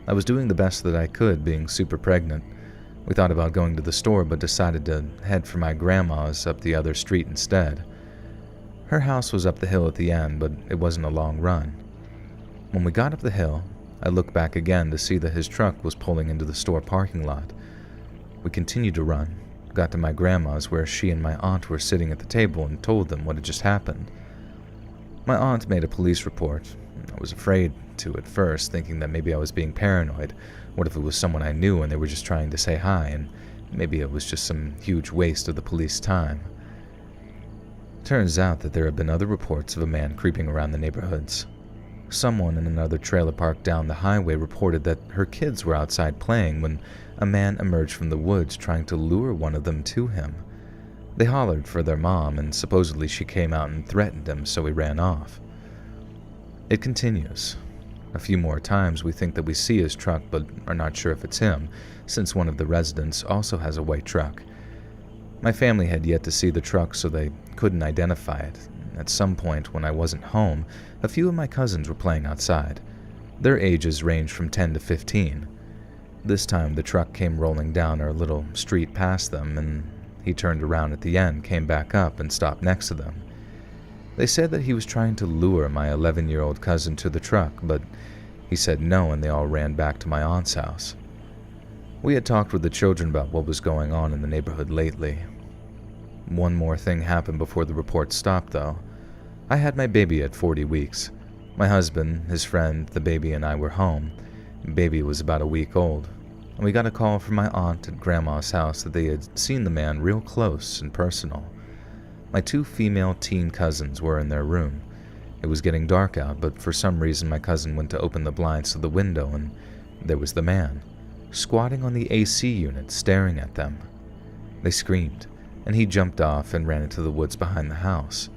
I was doing the best that I could, being super pregnant. We thought about going to the store, but decided to head for my grandma's up the other street instead. Her house was up the hill at the end, but it wasn't a long run. When we got up the hill, I looked back again to see that his truck was pulling into the store parking lot. We continued to run, got to my grandma's where she and my aunt were sitting at the table, and told them what had just happened. My aunt made a police report. I was afraid to at first, thinking that maybe I was being paranoid. What if it was someone I knew and they were just trying to say hi, and maybe it was just some huge waste of the police time? Turns out that there had been other reports of a man creeping around the neighborhoods. Someone in another trailer park down the highway reported that her kids were outside playing when a man emerged from the woods trying to lure one of them to him. They hollered for their mom, and supposedly she came out and threatened him, so he ran off. It continues. A few more times we think that we see his truck, but are not sure if it's him, since one of the residents also has a white truck. My family had yet to see the truck, so they couldn't identify it. At some point, when I wasn't home, a few of my cousins were playing outside. Their ages ranged from 10 to 15. This time, the truck came rolling down our little street past them, and he turned around at the end, came back up, and stopped next to them. They said that he was trying to lure my 11-year-old cousin to the truck, but he said no, and they all ran back to my aunt's house. We had talked with the children about what was going on in the neighborhood lately. One more thing happened before the report stopped, though. I had my baby at 40 weeks. My husband, his friend, the baby, and I were home. Baby was about a week old, and we got a call from my aunt at Grandma's house that they had seen the man real close and personal. My 2 female teen cousins were in their room. It was getting dark out, but for some reason my cousin went to open the blinds to the window, and there was the man, squatting on the AC unit, staring at them. They screamed, and he jumped off and ran into the woods behind the house.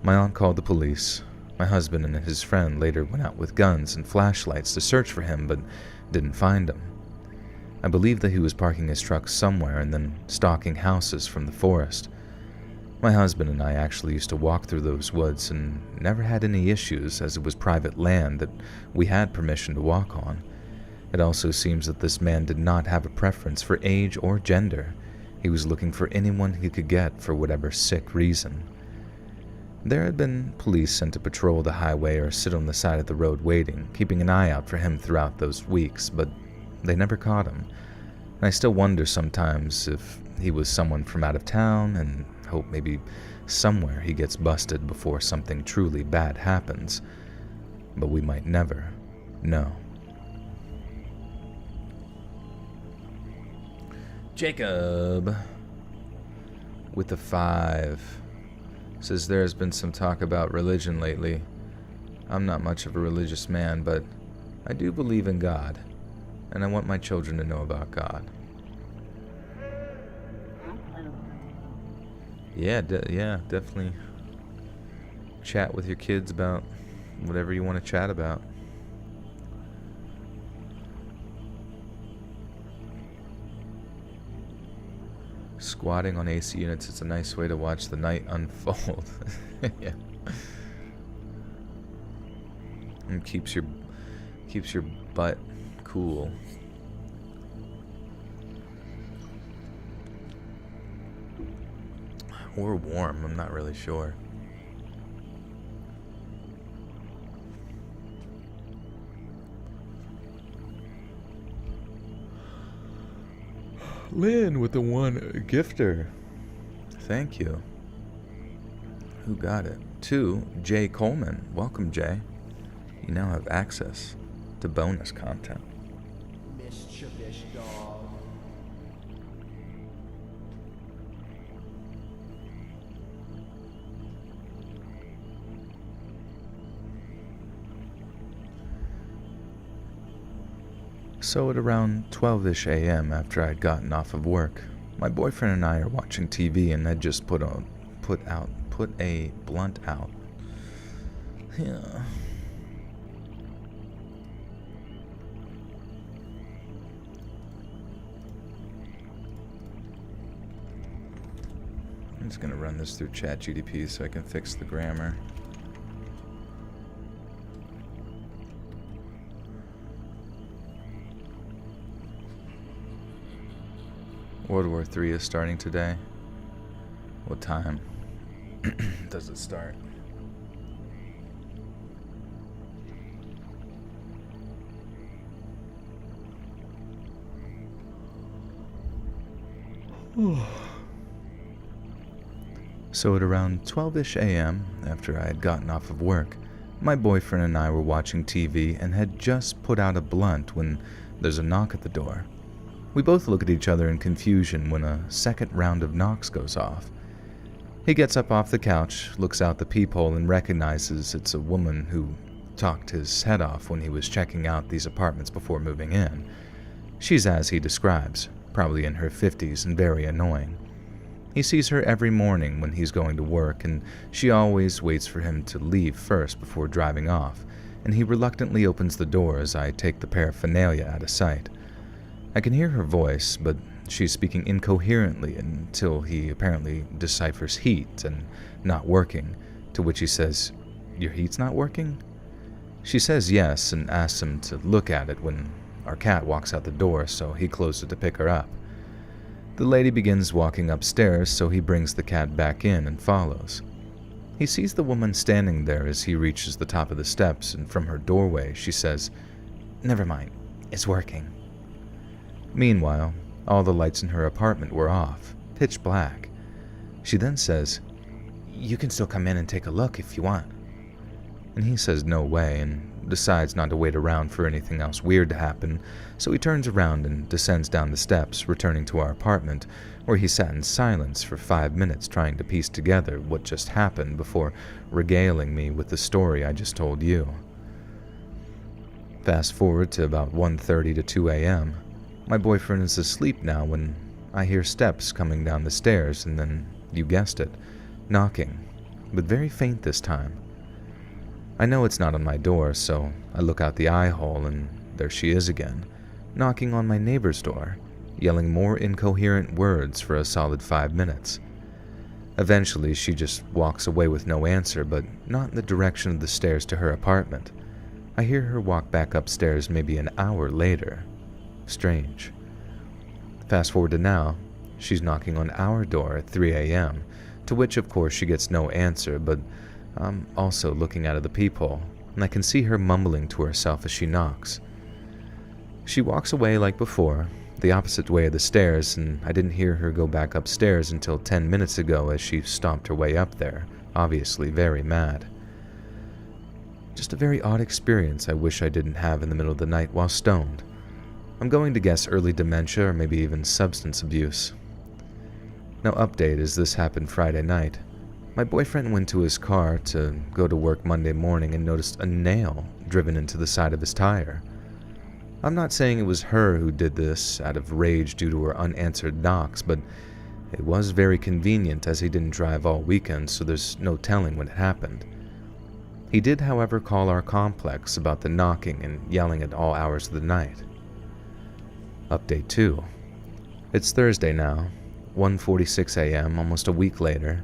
My aunt called the police. My husband and his friend later went out with guns and flashlights to search for him, but didn't find him. I believe that he was parking his truck somewhere and then stalking houses from the forest. My husband and I actually used to walk through those woods and never had any issues, as it was private land that we had permission to walk on. It also seems that this man did not have a preference for age or gender. He was looking for anyone he could get for whatever sick reason. There had been police sent to patrol the highway or sit on the side of the road waiting, keeping an eye out for him throughout those weeks, but they never caught him. And I still wonder sometimes if he was someone from out of town, and hope maybe somewhere he gets busted before something truly bad happens. But we might never know. Jacob with the 5 says there has been some talk about religion lately. I'm not much of a religious man, but I do believe in God, and I want my children to know about God. Yeah, definitely chat with your kids about whatever you want to chat about. Squatting on AC units, it's a nice way to watch the night unfold. Yeah. And keeps your butt cool. Or warm, I'm not really sure. Lynn with the 1 gifter. Thank you. Who got it? 2, Jay Coleman. Welcome, Jay. You now have access to bonus content. Mischievous dog. So at around 12-ish a.m. after I'd gotten off of work, my boyfriend and I are watching TV and had just put a blunt out. Yeah. I'm just gonna run this through ChatGPT so I can fix the grammar. World War III is starting today. What time does it start? So at around 12-ish a.m., after I had gotten off of work, my boyfriend and I were watching TV and had just put out a blunt when there's a knock at the door. We both look at each other in confusion when a second round of knocks goes off. He gets up off the couch, looks out the peephole, and recognizes it's a woman who talked his head off when he was checking out these apartments before moving in. She's as he describes, probably in her 50s and very annoying. He sees her every morning when he's going to work, and she always waits for him to leave first before driving off, and he reluctantly opens the door as I take the paraphernalia out of sight. I can hear her voice, but she's speaking incoherently until he apparently deciphers heat and not working, to which he says, "Your heat's not working?" She says yes and asks him to look at it when our cat walks out the door, so he closes it to pick her up. The lady begins walking upstairs, so he brings the cat back in and follows. He sees the woman standing there as he reaches the top of the steps, and from her doorway she says, "Never mind, it's working." Meanwhile, all the lights in her apartment were off, pitch black. She then says, "You can still come in and take a look if you want." And he says no way and decides not to wait around for anything else weird to happen, so he turns around and descends down the steps, returning to our apartment, where he sat in silence for 5 minutes trying to piece together what just happened before regaling me with the story I just told you. Fast forward to about 1:30 to 2 a.m. My boyfriend is asleep now when I hear steps coming down the stairs and then, you guessed it, knocking, but very faint this time. I know it's not on my door, so I look out the eye hole and there she is again, knocking on my neighbor's door, yelling more incoherent words for a solid 5 minutes. Eventually, she just walks away with no answer, but not in the direction of the stairs to her apartment. I hear her walk back upstairs maybe an hour later. Strange. Fast forward to now, she's knocking on our door at 3 a.m., to which of course she gets no answer, but I'm also looking out of the peephole, and I can see her mumbling to herself as she knocks. She walks away like before, the opposite way of the stairs, and I didn't hear her go back upstairs until 10 minutes ago as she stomped her way up there, obviously very mad. Just a very odd experience I wish I didn't have in the middle of the night while stoned. I'm going to guess early dementia or maybe even substance abuse. Now update as this happened Friday night. My boyfriend went to his car to go to work Monday morning and noticed a nail driven into the side of his tire. I'm not saying it was her who did this out of rage due to her unanswered knocks, but it was very convenient as he didn't drive all weekend, so there's no telling when it happened. He did, however, call our complex about the knocking and yelling at all hours of the night. Update 2. It's Thursday now, 1:46 a.m., almost a week later.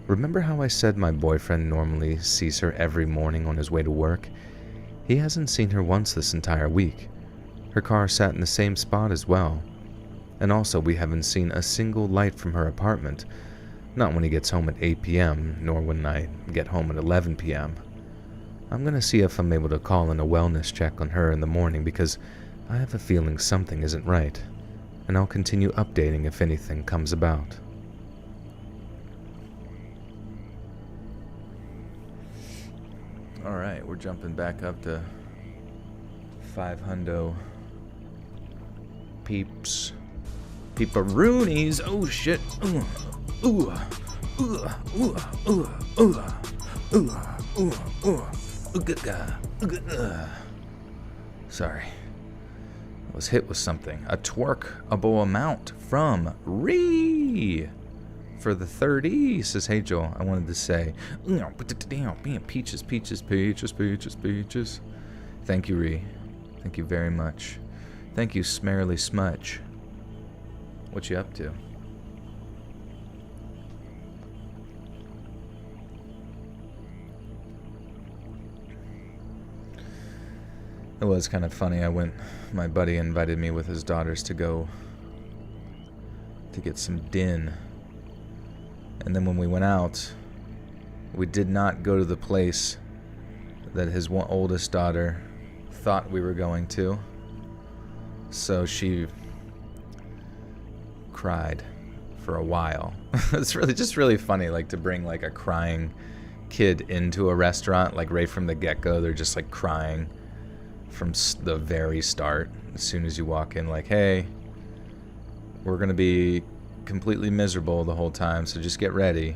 Remember how I said my boyfriend normally sees her every morning on his way to work? He hasn't seen her once this entire week. Her car sat in the same spot as well. And also we haven't seen a single light from her apartment, not when he gets home at 8 p.m., nor when I get home at 11 p.m. I'm going to see if I'm able to call in a wellness check on her in the morning because I have a feeling something isn't right, and I'll continue updating if anything comes about. Alright, we're jumping back up to 500 peeps. Peeparoonies! Oh shit! Sorry. I was hit with something. A twerkable amount from Ree! For the 30, says, "Hey Joel, I wanted to say, peaches, peaches, peaches, peaches, peaches." Thank you, Ree. Thank you very much. Thank you, Smerly Smudge. What you up to? It was kind of funny. My buddy invited me with his daughters to go to get some din. And then when we went out, we did not go to the place that his oldest daughter thought we were going to. So she cried for a while. It's really funny, like, to bring like a crying kid into a restaurant, like right from the get-go. They're just like crying from the very start. As soon as you walk in, like, hey, we're gonna be completely miserable the whole time, so just get ready.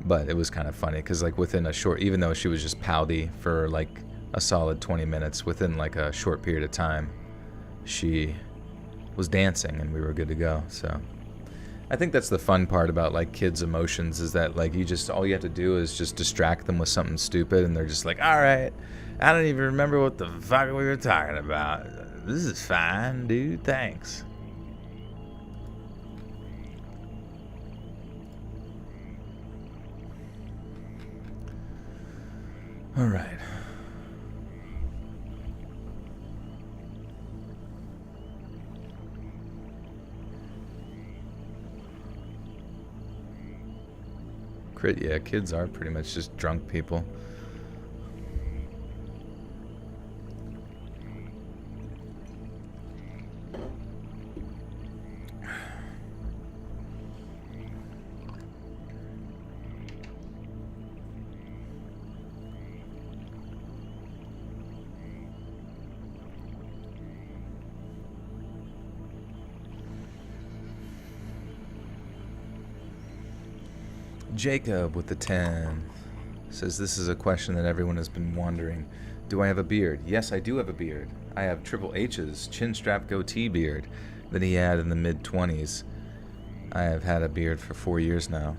But it was kind of funny because, like, within a short, even though she was just pouty for like a solid 20 minutes, within like a short period of time, she was dancing and we were good to go. So I think that's the fun part about like kids' emotions, is that like all you have to do is just distract them with something stupid and they're just like, all right, I don't even remember what the fuck we were talking about. This is fine, dude, thanks. All right. Crit, yeah, kids are pretty much just drunk people. Jacob with the 10 says, this is a question that everyone has been wondering. Do I have a beard? Yes, I do have a beard. I have Triple H's chin strap goatee beard that he had in the mid-20s. I have had a beard for 4 years now.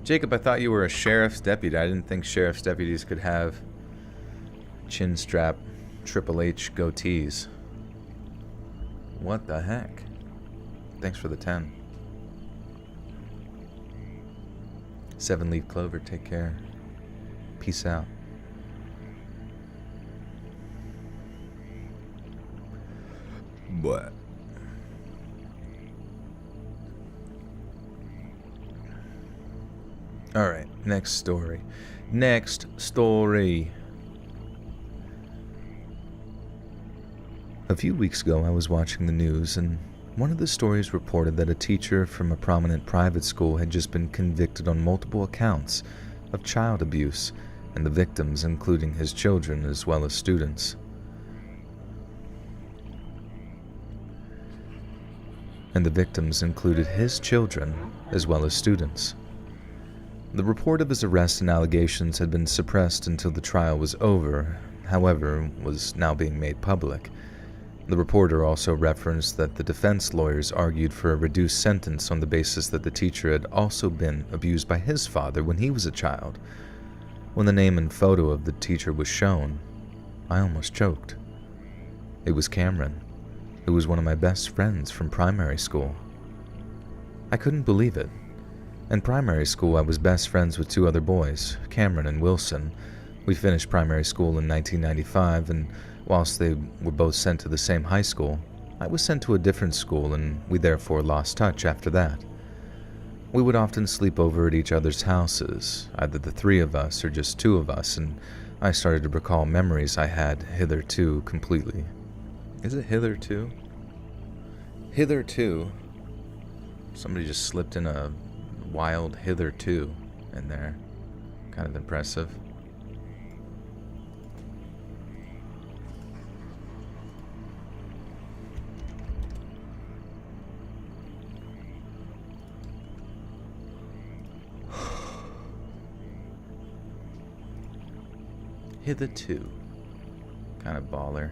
Jacob, I thought you were a sheriff's deputy. I didn't think sheriff's deputies could have chin strap Triple H goatees. What the heck? Thanks for the 10. 7-leaf clover, take care. Peace out. What? Alright, next story. Next story. A few weeks ago, I was watching the news, and one of the stories reported that a teacher from a prominent private school had just been convicted on multiple accounts of child abuse, and the victims, including his children as well as students. And the victims included his children as well as students. The report of his arrest and allegations had been suppressed until the trial was over, however, was now being made public. The reporter also referenced that the defense lawyers argued for a reduced sentence on the basis that the teacher had also been abused by his father when he was a child. When the name and photo of the teacher was shown, I almost choked. It was Cameron, who was one of my best friends from primary school. I couldn't believe it. In primary school, I was best friends with 2 other boys, Cameron and Wilson. We finished primary school in 1995, and whilst they were both sent to the same high school, I was sent to a different school, and we therefore lost touch after that. We would often sleep over at each other's houses, either the 3 of us or just 2 of us, and I started to recall memories I had hitherto completely. Is it hitherto? Hitherto. Somebody just slipped in a wild hitherto in there. Kind of impressive. Hitherto. Kind of baller.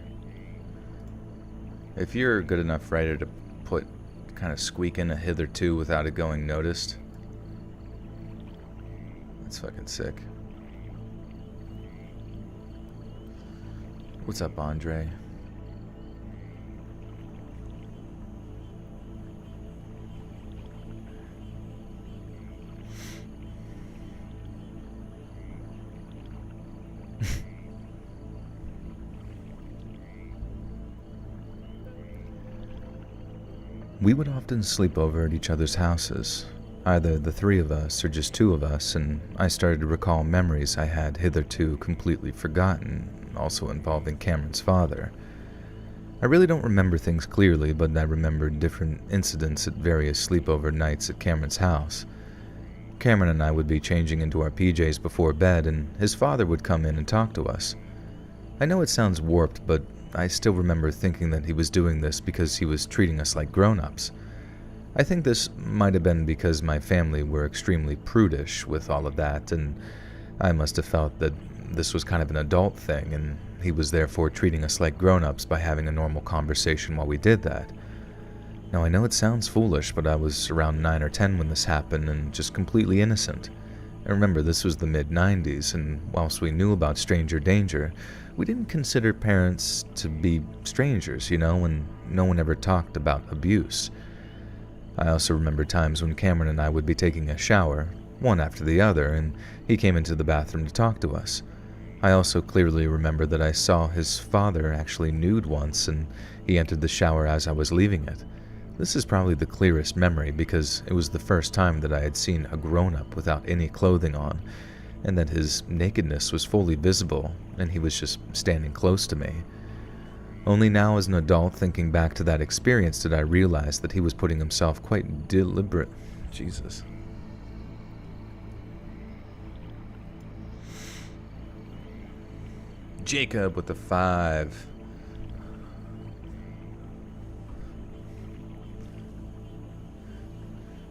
If you're a good enough writer to put kind of squeak in a hitherto without it going noticed, that's fucking sick. What's up, Andre? We would often sleep over at each other's houses, either the 3 of us or just 2 of us, and I started to recall memories I had hitherto completely forgotten, also involving Cameron's father. I really don't remember things clearly, but I remembered different incidents at various sleepover nights at Cameron's house. Cameron and I would be changing into our PJs before bed, and his father would come in and talk to us. I know it sounds warped, but I still remember thinking that he was doing this because he was treating us like grown-ups. I think this might have been because my family were extremely prudish with all of that, and I must have felt that this was kind of an adult thing, and he was therefore treating us like grown-ups by having a normal conversation while we did that. Now, I know it sounds foolish, but I was around 9 or 10 when this happened and just completely innocent. And remember, this was the mid-90s, and whilst we knew about stranger danger, we didn't consider parents to be strangers, and no one ever talked about abuse. I also remember times when Cameron and I would be taking a shower, one after the other, and he came into the bathroom to talk to us. I also clearly remember that I saw his father actually nude once, and he entered the shower as I was leaving it. This is probably the clearest memory because it was the first time that I had seen a grown-up without any clothing on, and that his nakedness was fully visible, and he was just standing close to me. Only now as an adult, thinking back to that experience, did I realize that he was putting himself quite deliberate. Jesus. Jacob with the 5.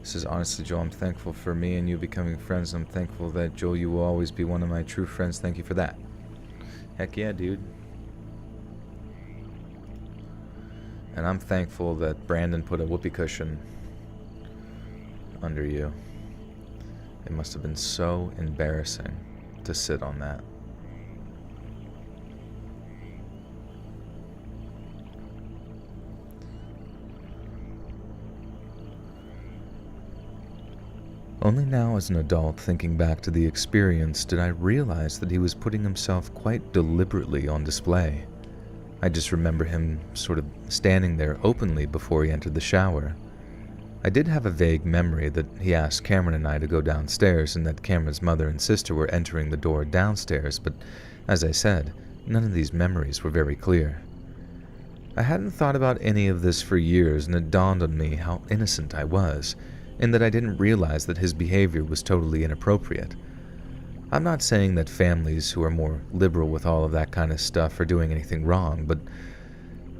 This is honestly, Joel, I'm thankful for me and you becoming friends. I'm thankful that, Joel, you will always be one of my true friends. Thank you for that. Heck yeah, dude. And I'm thankful that Brandon put a whoopee cushion under you. It must have been so embarrassing to sit on that. Only now as an adult, thinking back to the experience, did I realize that he was putting himself quite deliberately on display. I just remember him sort of standing there openly before he entered the shower. I did have a vague memory that he asked Cameron and I to go downstairs and that Cameron's mother and sister were entering the door downstairs, but as I said, none of these memories were very clear. I hadn't thought about any of this for years, and it dawned on me how innocent I was, in that I didn't realize that his behavior was totally inappropriate. I'm not saying that families who are more liberal with all of that kind of stuff are doing anything wrong, but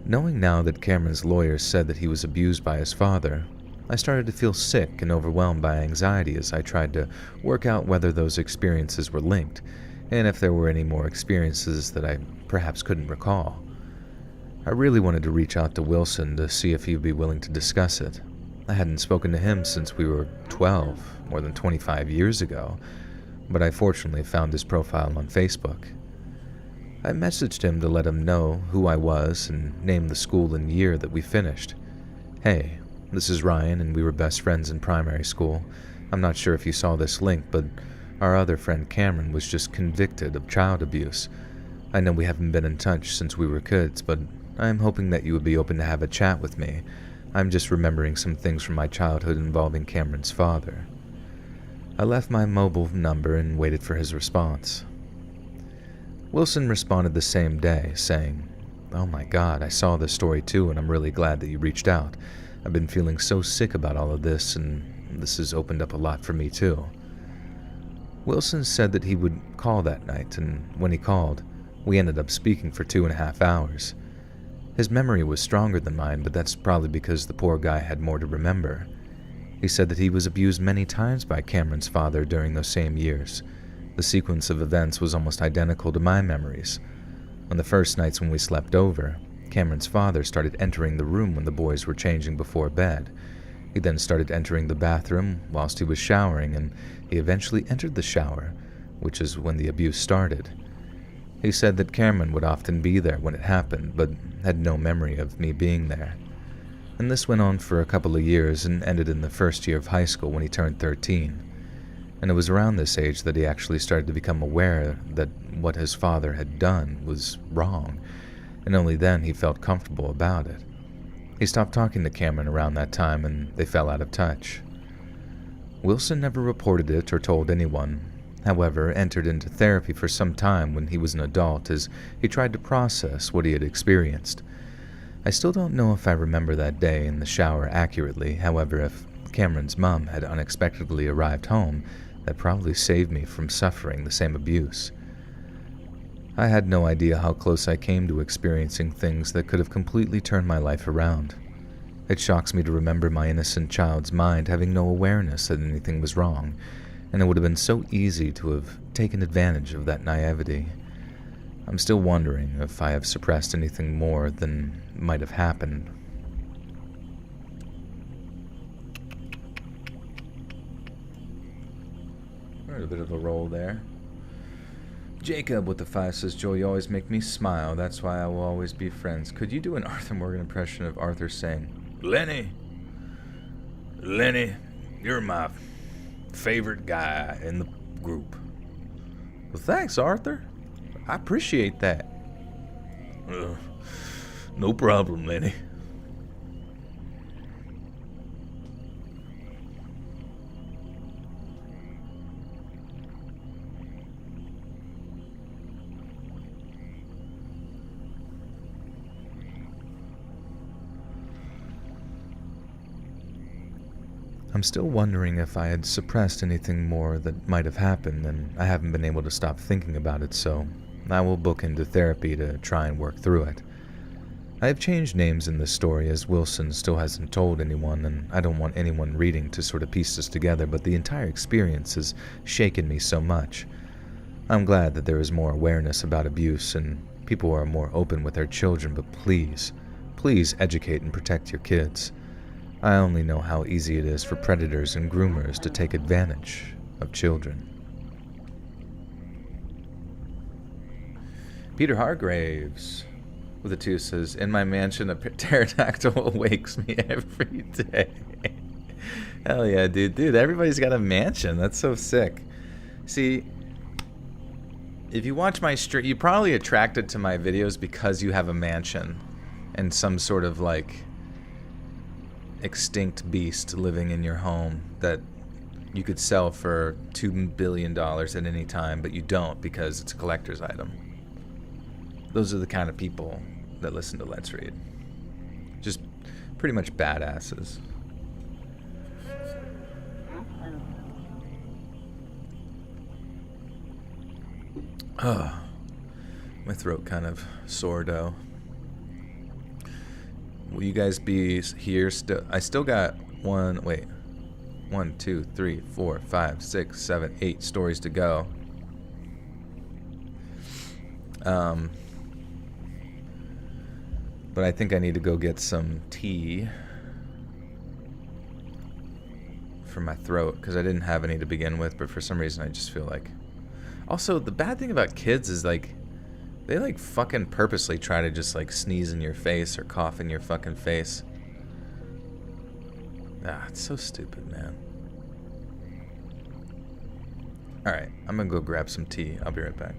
knowing now that Cameron's lawyer said that he was abused by his father, I started to feel sick and overwhelmed by anxiety as I tried to work out whether those experiences were linked, and if there were any more experiences that I perhaps couldn't recall. I really wanted to reach out to Wilson to see if he would be willing to discuss it. I hadn't spoken to him since we were 12, more than 25 years ago, but I fortunately found his profile on Facebook. I messaged him to let him know who I was and name the school and year that we finished. Hey, this is Ryan, and we were best friends in primary school. I'm not sure if you saw this link, but our other friend Cameron was just convicted of child abuse. I know we haven't been in touch since we were kids, but I am hoping that you would be open to have a chat with me. I'm just remembering some things from my childhood involving Cameron's father. I left my mobile number and waited for his response. Wilson responded the same day, saying, "Oh my God, I saw this story too, and I'm really glad that you reached out. I've been feeling so sick about all of this, and this has opened up a lot for me too." Wilson said that he would call that night, and when he called, we ended up speaking for 2.5 hours. His memory was stronger than mine, but that's probably because the poor guy had more to remember. He said that he was abused many times by Cameron's father during those same years. The sequence of events was almost identical to my memories. On the first nights when we slept over, Cameron's father started entering the room when the boys were changing before bed. He then started entering the bathroom whilst he was showering, and he eventually entered the shower, which is when the abuse started. He said that Cameron would often be there when it happened, but had no memory of me being there. And this went on for a couple of years and ended in the first year of high school when he turned 13. And it was around this age that he actually started to become aware that what his father had done was wrong, and only then he felt comfortable about it. He stopped talking to Cameron around that time, and they fell out of touch. Wilson never reported it or told anyone, however, entered into therapy for some time when he was an adult as he tried to process what he had experienced. I still don't know if I remember that day in the shower accurately, however, if Cameron's mom had unexpectedly arrived home, that probably saved me from suffering the same abuse. I had no idea how close I came to experiencing things that could have completely turned my life around. It shocks me to remember my innocent child's mind having no awareness that anything was wrong, and it would have been so easy to have taken advantage of that naivety. I'm still wondering if I have suppressed anything more than might have happened. A bit of a roll there. Jacob with the 5 says, "Joel, you always make me smile. That's why I will always be friends." Could you do an Arthur Morgan impression of Arthur saying, Lenny, you're my favorite guy in the group." Well, thanks, Arthur. I appreciate that. No problem, Lenny. I'm still wondering if I had suppressed anything more that might have happened, and I haven't been able to stop thinking about it, so I will book into therapy to try and work through it. I have changed names in this story as Wilson still hasn't told anyone, and I don't want anyone reading to sort of piece this together, but the entire experience has shaken me so much. I'm glad that there is more awareness about abuse and people are more open with their children, but please, please educate and protect your kids. I only know how easy it is for predators and groomers to take advantage of children. Peter Hargraves with a 2 says, in my mansion, a pterodactyl wakes me every day. Hell yeah, dude. Dude, everybody's got a mansion. That's so sick. See, if you watch my stream, you're probably attracted to my videos because you have a mansion and some sort of like extinct beast living in your home that you could sell for $2 billion at any time, but you don't because it's a collector's item. Those are the kind of people that listen to Let's Read. Just pretty much badasses. My throat kind of sore though. Will you guys be here still? I still got 1, 2, 3, 4, 5, 6, 7, 8 stories to go. But I think I need to go get some tea for my throat because I didn't have any to begin with, but for some reason I just feel like... Also, the bad thing about kids is like they like fucking purposely try to just like sneeze in your face or cough in your fucking face. Ah, it's so stupid, man. Alright, I'm gonna go grab some tea. I'll be right back.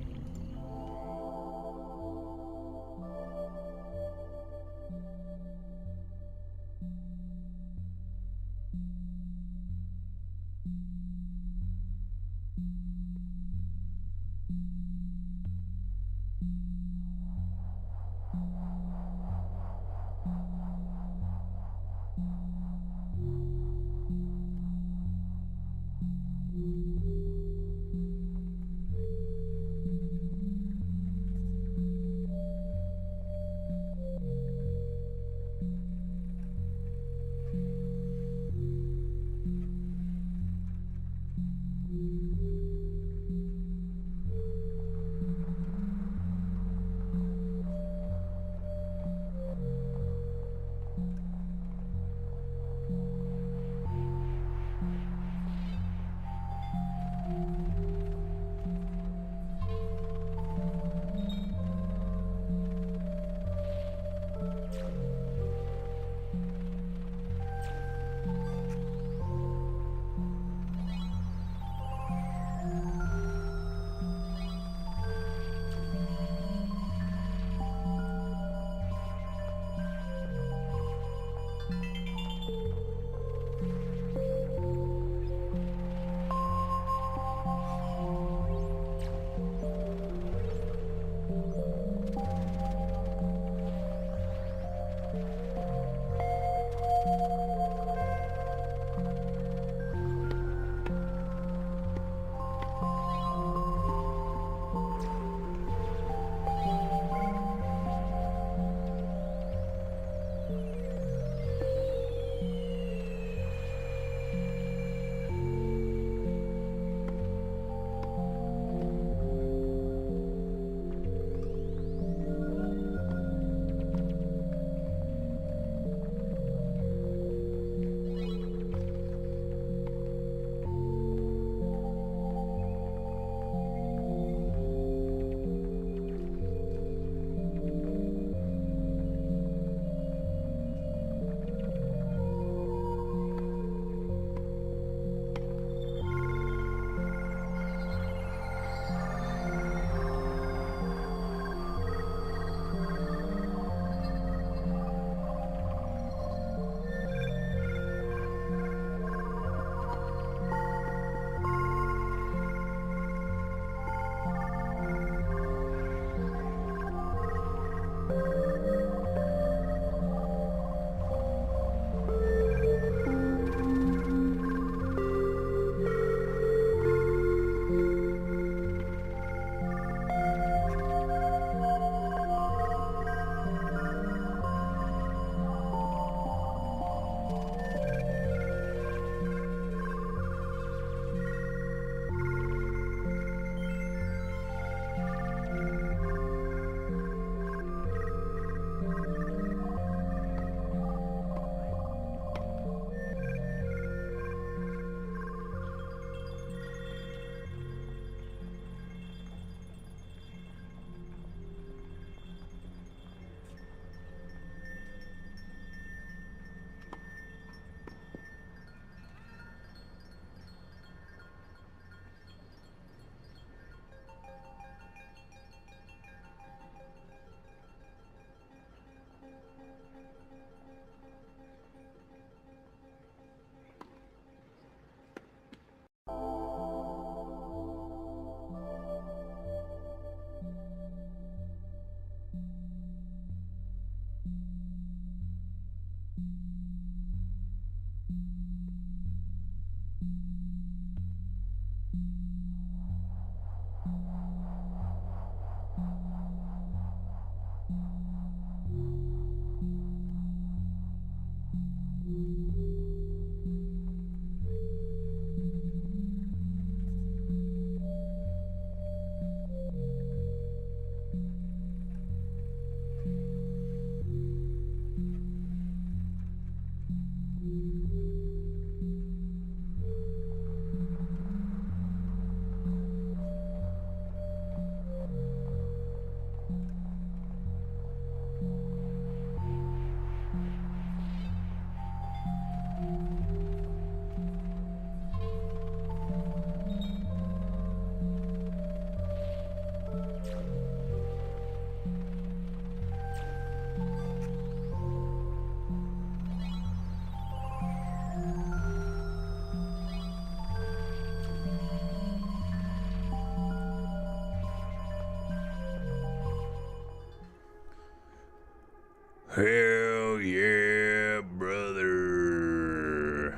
Hell yeah, brother.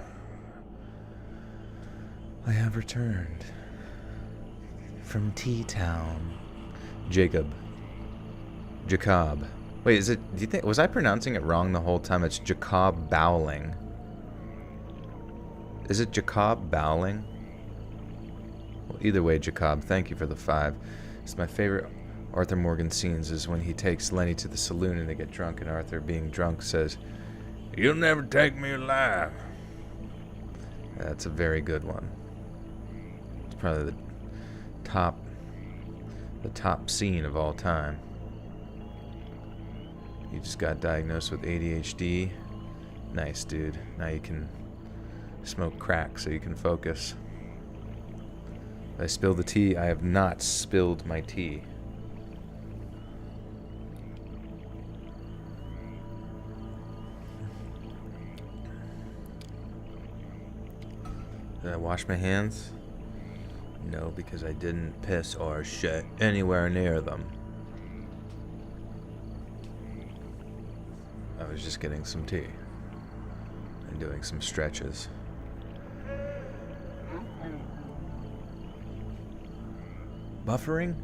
I have returned from T-Town. Jacob. Wait, do you think, was I pronouncing it wrong the whole time? It's Jacob Bowling. Is it Jacob Bowling? Well, either way, Jacob, thank you for the 5. It's my favorite Arthur Morgan scenes is when he takes Lenny to the saloon and they get drunk, and Arthur, being drunk, says, "You'll never take me alive." That's a very good one. It's probably the top scene of all time. You just got diagnosed with ADHD. Nice, dude. Now you can smoke crack so you can focus. Did I spill the tea? I have not spilled my tea. Did I wash my hands? No, because I didn't piss or shit anywhere near them. I was just getting some tea and doing some stretches. Buffering?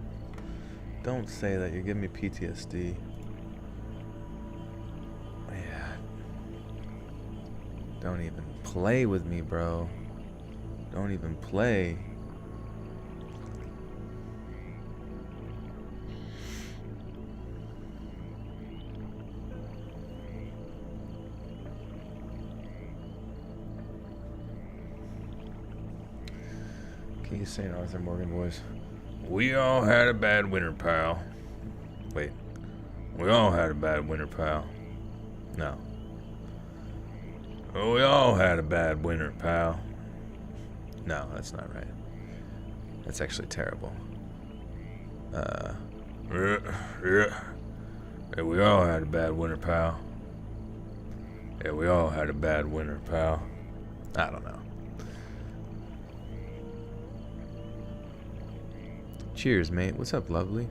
Don't say that, you're giving me PTSD. Yeah. Don't even play with me, bro. Don't even play. Can you say an Arthur Morgan voice? We all had a bad winter, pal. Wait. We all had a bad winter, pal. No. Oh, we all had a bad winter, pal. No, that's not right. That's actually terrible. Yeah, we all had a bad winter, pal. Yeah, we all had a bad winter, pal. I don't know. Cheers, mate. What's up, lovely?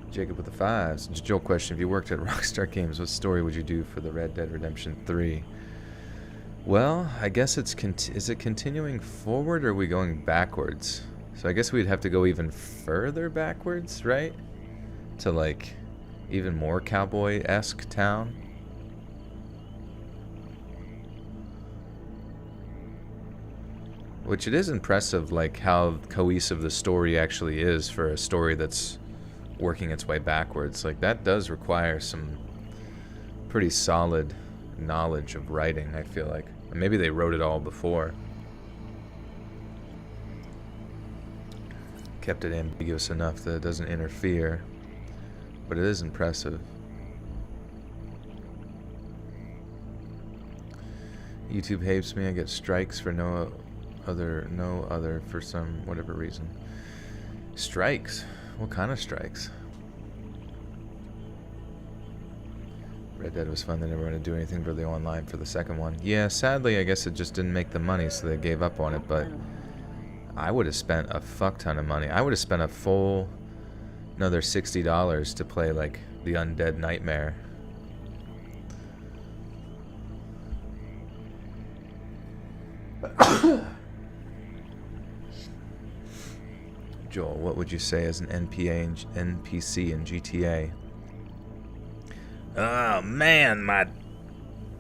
Jacob with the 5s. Just Joel question. If you worked at Rockstar Games, what story would you do for the Red Dead Redemption 3? Well, I guess is it continuing forward or are we going backwards? So I guess we'd have to go even further backwards, right? To like even more cowboy-esque town. Which it is impressive, like how cohesive the story actually is for a story that's working its way backwards. Like that does require some pretty solid knowledge of writing, I feel like. And maybe they wrote it all before. Kept it ambiguous enough that it doesn't interfere. But it is impressive. YouTube hates me. I get strikes for no other for some whatever reason. Strikes? What kind of strikes? Red Dead was fun. They never want to do anything really online for the second one. Yeah, sadly, I guess it just didn't make the money, so they gave up on it. But I would have spent a fuck ton of money. I would have spent a full another $60 to play like the Undead Nightmare. Joel, what would you say as an NPC in GTA? Oh man, my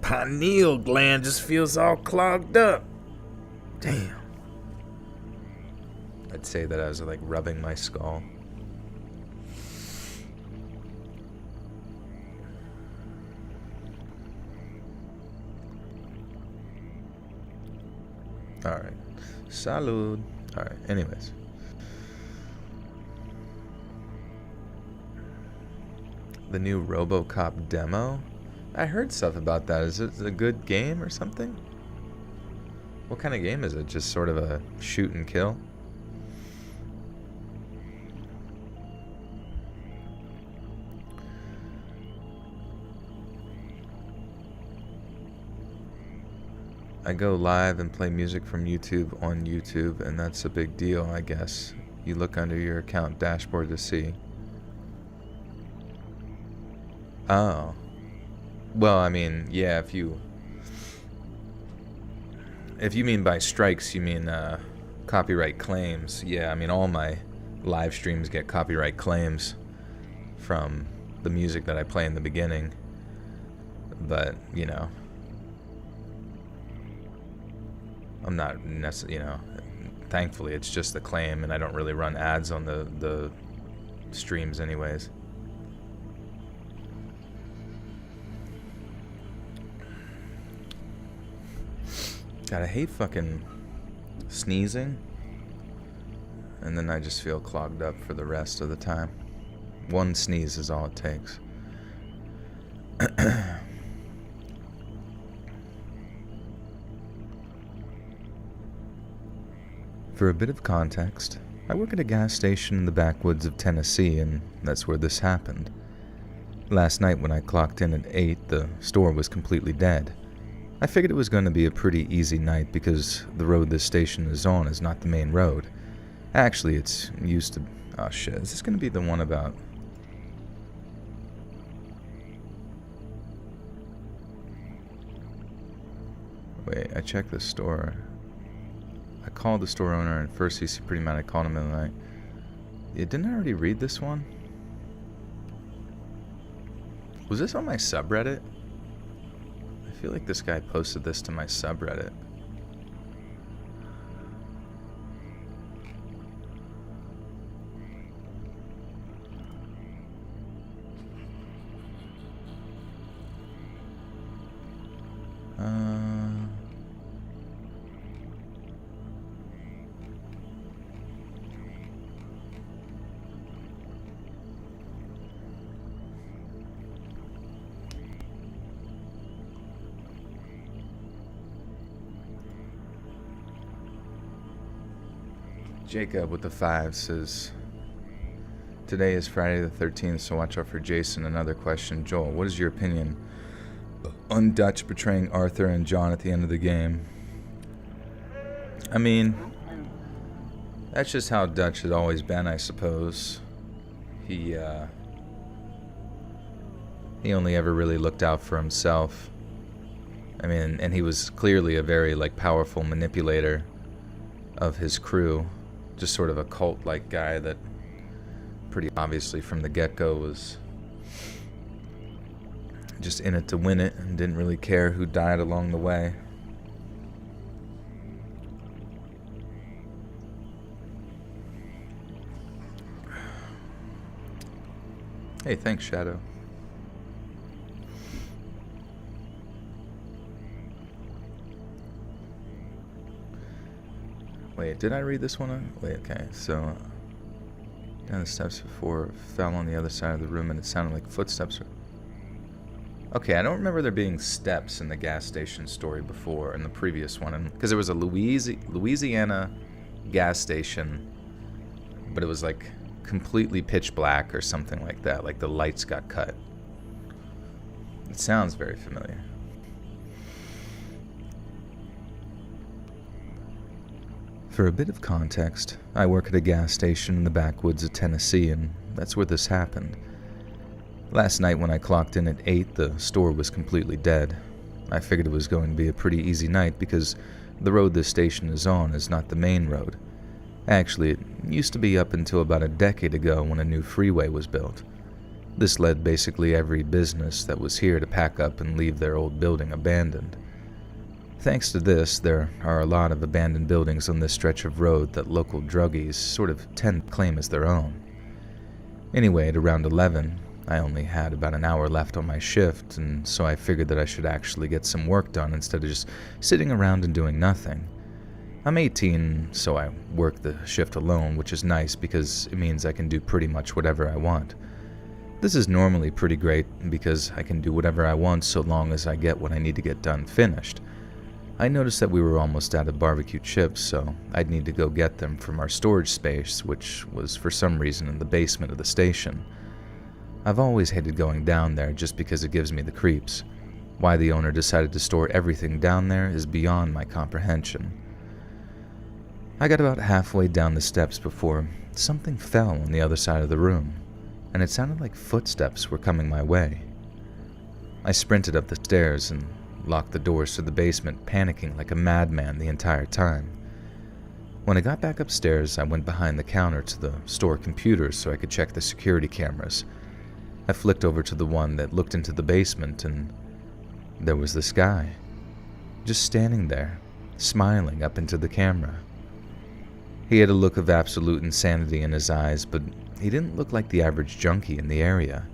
pineal gland just feels all clogged up. Damn. I'd say that I was like rubbing my skull. Alright. Salud. Alright, anyways. The new RoboCop demo? I heard stuff about that. Is it a good game or something? What kind of game is it? Just sort of a shoot and kill? I go live and play music from YouTube on YouTube, and that's a big deal, I guess. You look under your account dashboard to see. Oh. Well, I mean, yeah, if you mean by strikes, you mean copyright claims. Yeah, I mean, all my live streams get copyright claims from the music that I play in the beginning. But, you know, I'm not thankfully it's just the claim, and I don't really run ads on the streams anyways. God, I hate fucking sneezing, and then I just feel clogged up for the rest of the time. One sneeze is all it takes. For a bit of context, I work at a gas station in the backwoods of Tennessee, and that's where this happened. Last night when I clocked in at 8, the store was completely dead. I figured it was going to be a pretty easy night because the road this station is on is not the main road. Actually, it's used to... Oh shit, is this going to be the one about... Wait, I checked the store. I called the store owner, and first he's pretty mad I called him in the night. Yeah, didn't I already read this one? Was this on my subreddit? I feel like this guy posted this to my subreddit. Jacob with the 5 says, today is Friday the 13th, so watch out for Jason. Another question. Joel, what is your opinion on Dutch betraying Arthur and John at the end of the game? I mean, that's just how Dutch has always been, I suppose. He only ever really looked out for himself. I mean, and he was clearly a very, powerful manipulator of his crew. Just sort of a cult-like guy that pretty obviously from the get-go was just in it to win it and didn't really care who died along the way. Hey, thanks, Shadow. Wait, did I read this one? Wait, okay, so... down the steps before, fell on the other side of the room, and it sounded like footsteps. Okay, I don't remember there being steps in the gas station story before, in the previous one, because there was a Louisiana gas station, but it was completely pitch black or something like that, the lights got cut. It sounds very familiar. For a bit of context, I work at a gas station in the backwoods of Tennessee, and that's where this happened. Last night when I clocked in at 8, the store was completely dead. I figured it was going to be a pretty easy night because the road this station is on is not the main road. Actually, it used to be up until about a decade ago when a new freeway was built. This led basically every business that was here to pack up and leave their old building abandoned. Thanks to this, there are a lot of abandoned buildings on this stretch of road that local druggies sort of tend to claim as their own. Anyway, at around 11, I only had about an hour left on my shift, and so I figured that I should actually get some work done instead of just sitting around and doing nothing. I'm 18, so I work the shift alone, which is nice because it means I can do pretty much whatever I want. This is normally pretty great because I can do whatever I want so long as I get what I need to get done finished. I noticed that we were almost out of barbecue chips, so I'd need to go get them from our storage space, which was for some reason in the basement of the station. I've always hated going down there just because it gives me the creeps. Why the owner decided to store everything down there is beyond my comprehension. I got about halfway down the steps before something fell on the other side of the room, and it sounded like footsteps were coming my way. I sprinted up the stairs and locked the doors to the basement, panicking like a madman the entire time. When I got back upstairs, I went behind the counter to the store computer so I could check the security cameras. I flicked over to the one that looked into the basement, and there was this guy, just standing there, smiling up into the camera. He had a look of absolute insanity in his eyes, but he didn't look like the average junkie in the area.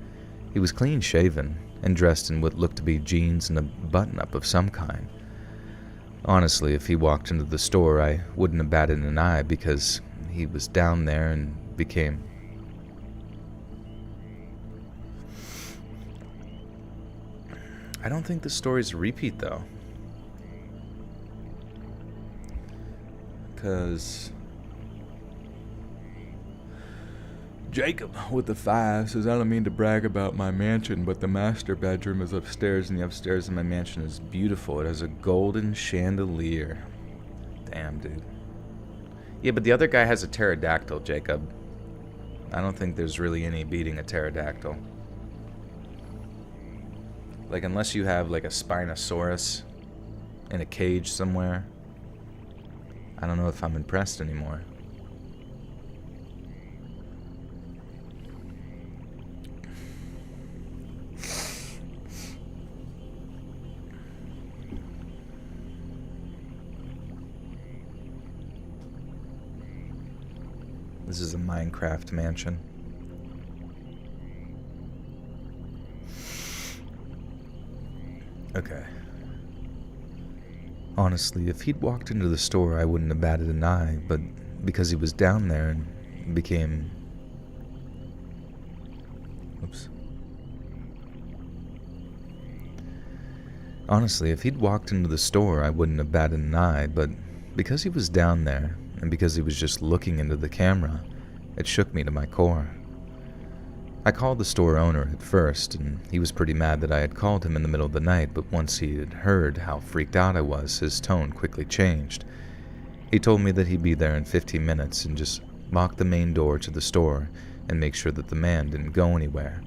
He was clean-shaven and dressed in what looked to be jeans and a button-up of some kind. Honestly, if he walked into the store, I wouldn't have batted an eye because he was down there and became... I don't think the story's a repeat, though. Because... Jacob with the 5 says, I don't mean to brag about my mansion, but the master bedroom is upstairs, and the upstairs in my mansion is beautiful. It has a golden chandelier. Damn, dude. Yeah, but the other guy has a pterodactyl, Jacob. I don't think there's really any beating a pterodactyl. Like, unless you have, like, a Spinosaurus in a cage somewhere, I don't know if I'm impressed anymore. This is a Minecraft mansion. Okay. Honestly, if he'd walked into the store, I wouldn't have batted an eye, but because he was down there and became... Oops. Honestly, if he'd walked into the store, I wouldn't have batted an eye, but because he was down there, and because he was just looking into the camera, it shook me to my core. I called the store owner at first, and he was pretty mad that I had called him in the middle of the night, but once he had heard how freaked out I was, his tone quickly changed. He told me that he'd be there in 15 minutes and just lock the main door to the store and make sure that the man didn't go anywhere.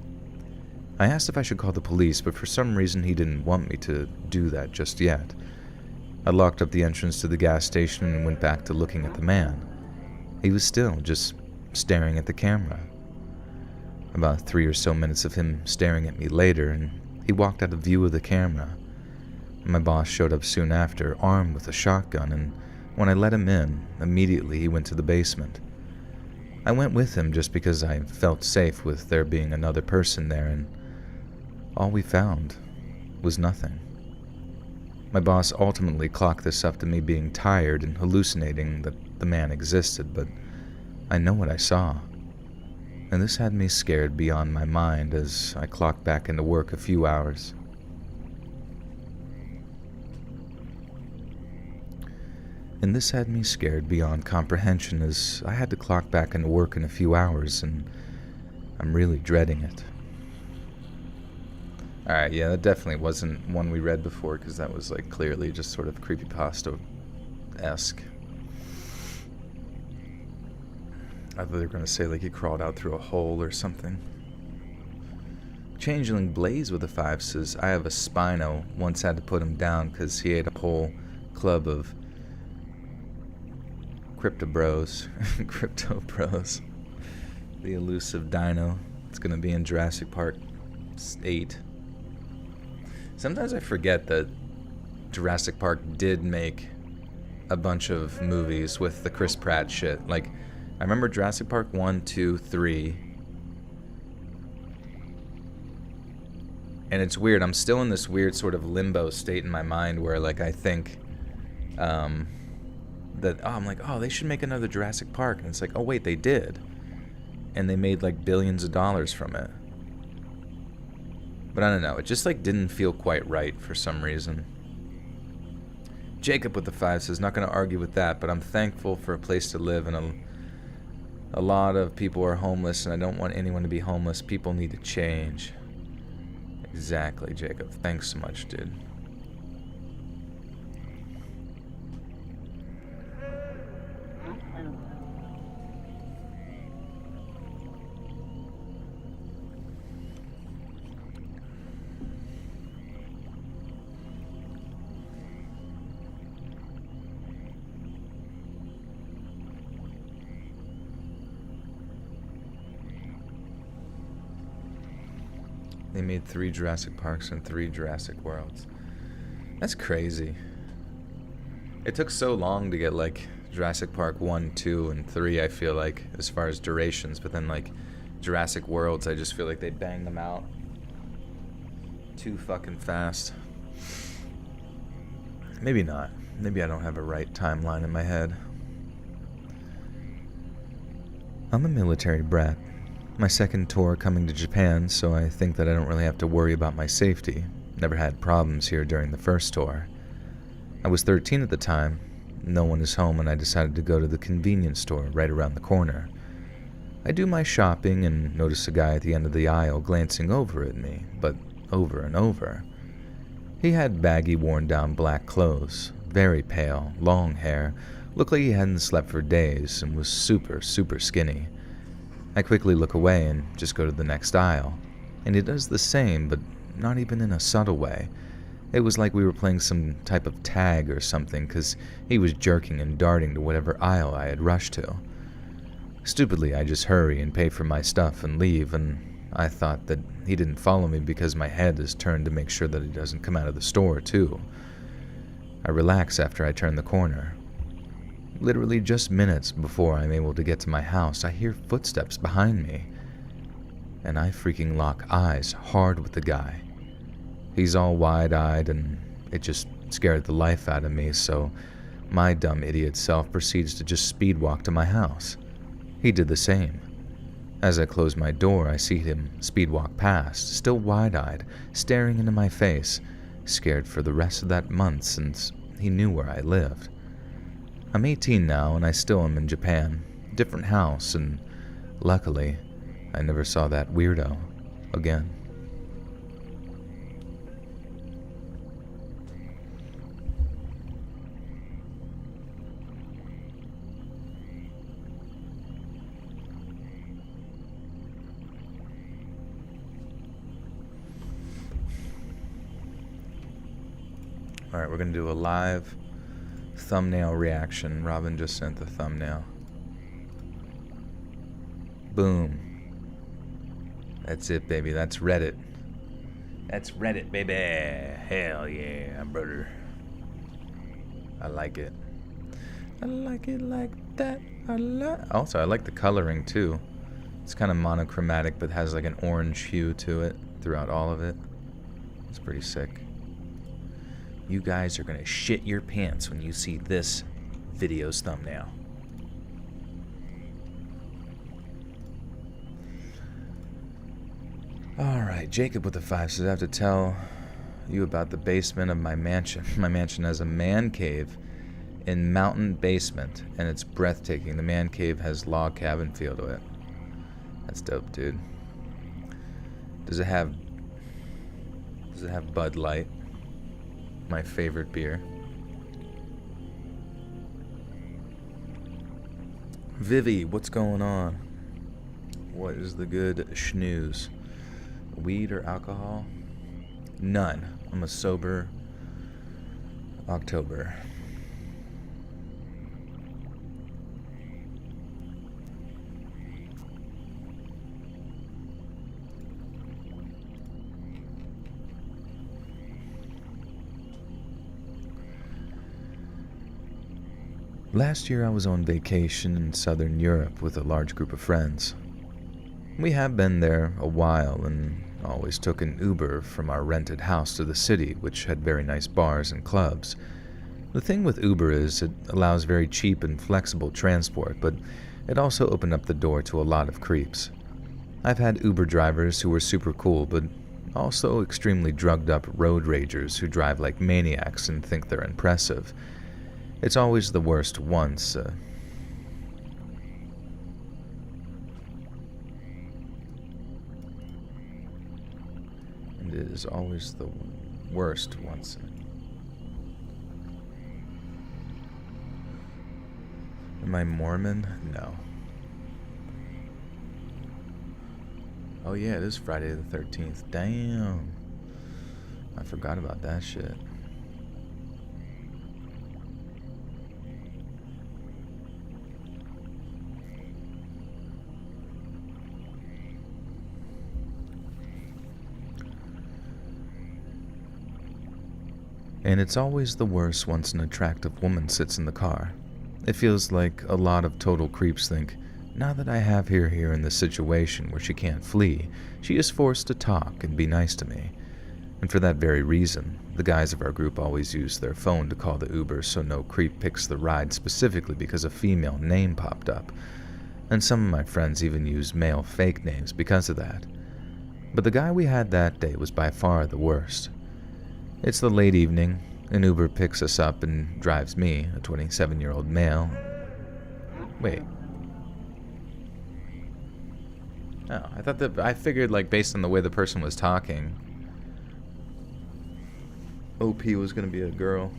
I asked if I should call the police, but for some reason he didn't want me to do that just yet. I locked up the entrance to the gas station and went back to looking at the man. He was still just staring at the camera. About 3 or so minutes of him staring at me later, and he walked out of view of the camera. My boss showed up soon after, armed with a shotgun, and when I let him in, immediately he went to the basement. I went with him just because I felt safe with there being another person there, and all we found was nothing. My boss ultimately clocked this up to me being tired and hallucinating that the man existed, but I know what I saw. And this had me scared beyond my mind as I clocked back into work a few hours. And this had me scared beyond comprehension as I had to clock back into work in a few hours, and I'm really dreading it. Alright, yeah, that definitely wasn't one we read before, because that was, like, clearly just sort of creepypasta-esque. I thought they were going to say, like, he crawled out through a hole or something. Changeling Blaze with a 5 says, I have a Spino, once had to put him down because he ate a whole club of Crypto Bros. Crypto Bros. The elusive dino. It's going to be in Jurassic Park 8. Sometimes I forget that Jurassic Park did make a bunch of movies with the Chris Pratt shit. Like, I remember Jurassic Park 1, 2, 3. And it's weird. I'm still in this weird sort of limbo state in my mind where, like, I think I'm like, oh, they should make another Jurassic Park. And it's like, oh, wait, they did. And they made, like, billions of dollars from it. But I don't know. It just, like, didn't feel quite right for some reason. Jacob with the 5 says, not going to argue with that, but I'm thankful for a place to live, and a lot of people are homeless, and I don't want anyone to be homeless. People need to change. Exactly, Jacob. Thanks so much, dude. They made 3 Jurassic Parks and 3 Jurassic Worlds. That's crazy. It took so long to get, like, Jurassic Park 1, 2, and 3, I feel like, as far as durations. But then, like, Jurassic Worlds, I just feel like they banged them out too fucking fast. Maybe not. Maybe I don't have a right timeline in my head. I'm a military brat. My second tour coming to Japan, so I think that I don't really have to worry about my safety. Never had problems here during the first tour. I was 13 at the time. No one is home, and I decided to go to the convenience store right around the corner. I do my shopping and notice a guy at the end of the aisle glancing over at me, but over and over. He had baggy, worn-down black clothes, very pale, long hair, looked like he hadn't slept for days, and was super, super skinny. I quickly look away and just go to the next aisle, and he does the same, but not even in a subtle way. It was like we were playing some type of tag or something, because he was jerking and darting to whatever aisle I had rushed to. Stupidly, I just hurry and pay for my stuff and leave, and I thought that he didn't follow me because my head is turned to make sure that he doesn't come out of the store, too. I relax after I turn the corner. Literally just minutes before I'm able to get to my house, I hear footsteps behind me, and I freaking lock eyes hard with the guy. He's all wide-eyed, and it just scared the life out of me, so my dumb idiot self proceeds to just speed walk to my house. He did the same. As I close my door, I see him speed walk past, still wide-eyed, staring into my face, scared for the rest of that month since he knew where I lived. I'm 18 now, and I still am in Japan. Different house, and luckily, I never saw that weirdo again. Alright, we're going to do a live thumbnail reaction. Robin just sent the thumbnail. Boom. That's it, baby. That's Reddit. That's Reddit, baby. Hell yeah, brother. I like it. I like it like that. Also, I like the coloring, too. It's kind of monochromatic, but has like an orange hue to it throughout all of it. It's pretty sick. You guys are gonna shit your pants when you see this video's thumbnail. Alright, Jacob with the 5 says, I have to tell you about the basement of my mansion. My mansion has a man cave in mountain basement, and it's breathtaking. The man cave has log cabin feel to it. That's dope, dude. Does it have Bud Light? My favorite beer. Vivi, what's going on? What is the good schnooze? Weed or alcohol? None. I'm a sober October. Last year I was on vacation in southern Europe with a large group of friends. We have been there a while and always took an Uber from our rented house to the city, which had very nice bars and clubs. The thing with Uber is it allows very cheap and flexible transport, but it also opened up the door to a lot of creeps. I've had Uber drivers who were super cool, but also extremely drugged up road ragers who drive like maniacs and think they're impressive. It's always the worst once. It is always the worst once. Am I Mormon? No. Oh yeah, it is Friday the 13th. Damn. I forgot about that shit. And it's always the worst once an attractive woman sits in the car. It feels like a lot of total creeps think, now that I have her here in this situation where she can't flee, she is forced to talk and be nice to me. And for that very reason, the guys of our group always use their phone to call the Uber so no creep picks the ride specifically because a female name popped up. And some of my friends even use male fake names because of that. But the guy we had that day was by far the worst. It's the late evening. An Uber picks us up and drives me, a 27-year-old male. Wait. Oh, I figured like based on the way the person was talking, OP was gonna be a girl.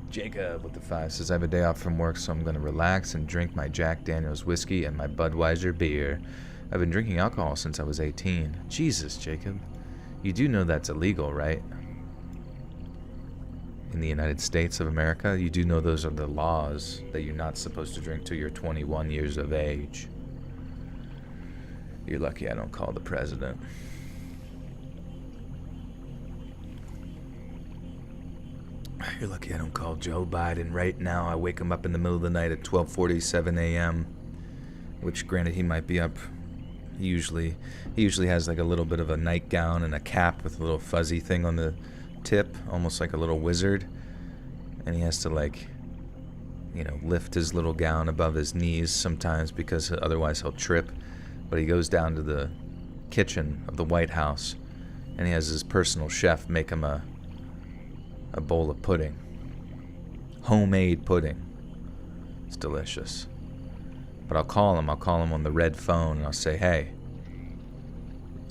Jacob with the 5 says, I have a day off from work, so I'm gonna relax and drink my Jack Daniels whiskey and my Budweiser beer. I've been drinking alcohol since I was 18. Jesus, Jacob. You do know that's illegal, right? In the United States of America, you do know those are the laws that you're not supposed to drink till you're 21 years of age. You're lucky I don't call the president. You're lucky I don't call Joe Biden right now. I wake him up in the middle of the night at 12:47 a.m., which granted he might be up. He usually has like a little bit of a nightgown and a cap with a little fuzzy thing on the tip, almost like a little wizard. And he has to like, lift his little gown above his knees sometimes because otherwise he'll trip. But he goes down to the kitchen of the White House and he has his personal chef make him a bowl of pudding. Homemade pudding. It's delicious. But I'll call him on the red phone and I'll say, hey,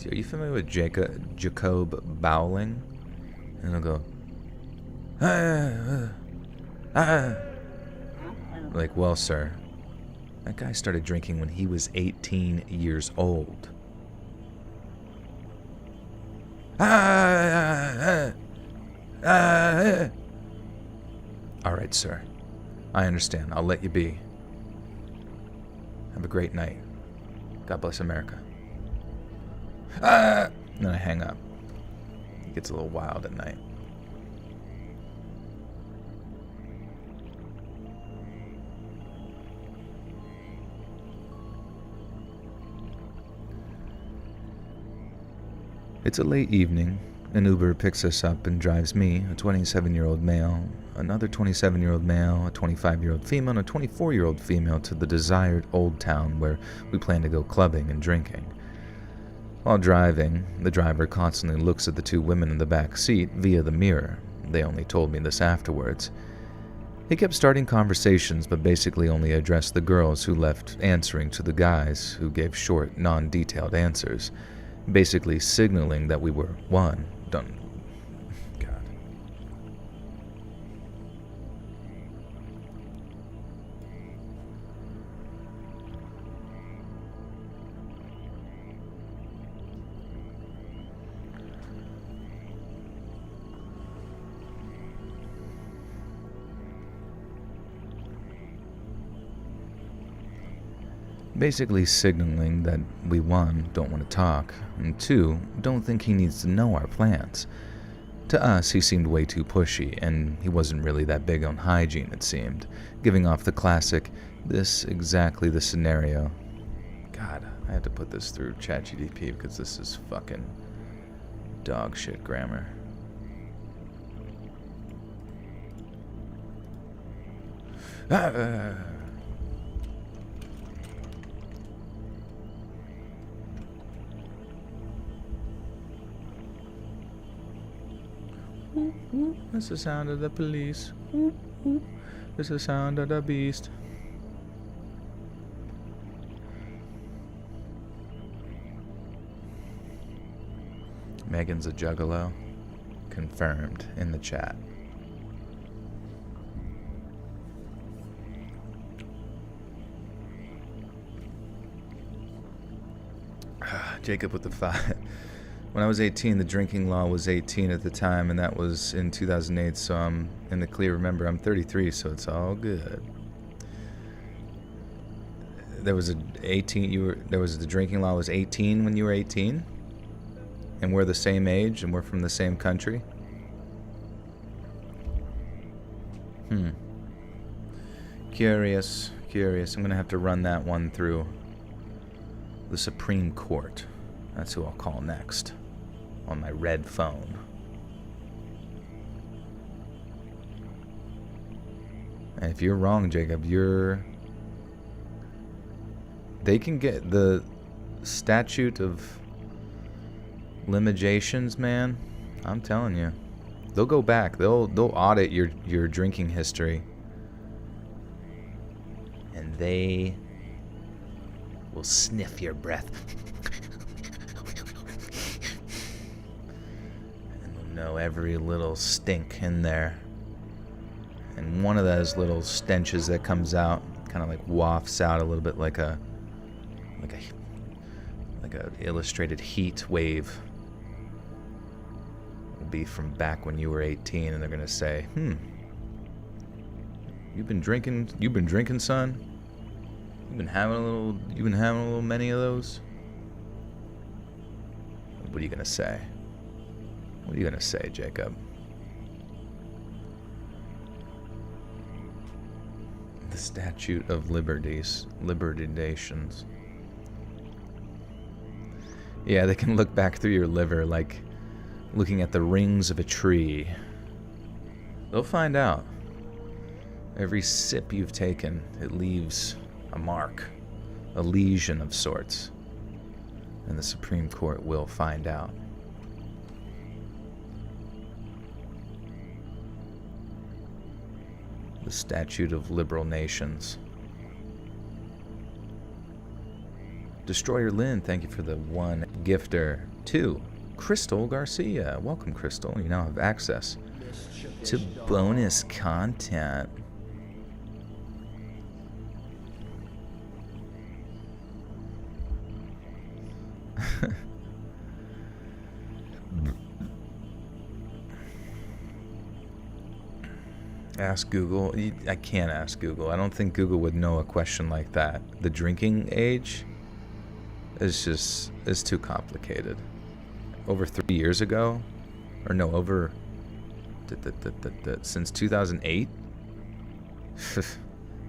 are you familiar with Jacob Bowling? And he'll go, like, well, sir, that guy started drinking when he was 18 years old. All right, sir. I understand. I'll let you be. Have a great night. God bless America. And then I hang up. It gets a little wild at night. It's a late evening. An Uber picks us up and drives me, a 27-year-old male, another 27-year-old male, a 25-year-old female, and a 24-year-old female to the desired old town where we plan to go clubbing and drinking. While driving, the driver constantly looks at the two women in the back seat via the mirror. They only told me this afterwards. He kept starting conversations, but basically only addressed the girls who left answering to the guys who gave short, non-detailed answers, basically signaling that we were, one, done. God. Basically signaling that we, one, don't want to talk, and two, don't think he needs to know our plans. To us, he seemed way too pushy, and he wasn't really that big on hygiene, it seemed, giving off the classic, this exactly the scenario. God, I had to put this through ChatGPT because this is fucking dog shit grammar. That's the sound of the police. It's the sound of the beast. Megan's a juggalo. Confirmed in the chat. Jacob with the 5. When I was 18, the drinking law was 18 at the time, and that was in 2008, so I'm in the clear. Remember, I'm 33, so it's all good. There was the drinking law was 18 when you were 18? And we're the same age, and we're from the same country? Curious. I'm gonna have to run that one through the Supreme Court. That's who I'll call next on my red phone. And if you're wrong, Jacob, they can get the statute of limitations, man. I'm telling you. They'll go back. They'll audit your drinking history. And they will sniff your breath. Know every little stink in there, and one of those little stenches that comes out kind of like wafts out a little bit like a illustrated heat wave. Will be from back when you were 18, and they're gonna say, you've been drinking, son? You've been having a little many of those? What are you gonna say? What are you gonna say, Jacob? The Statute of Limitations. Yeah, they can look back through your liver like looking at the rings of a tree. They'll find out. Every sip you've taken, it leaves a mark, a lesion of sorts. And the Supreme Court will find out. The Statute of Liberal Nations. Destroyer Lynn, thank you for the 1 gifter. 2, Crystal Garcia. Welcome, Crystal. You now have access to bonus content. Ask Google. I can't ask Google. I don't think Google would know a question like that. The drinking age is too complicated. Over 3 years ago, or no, over since 2008.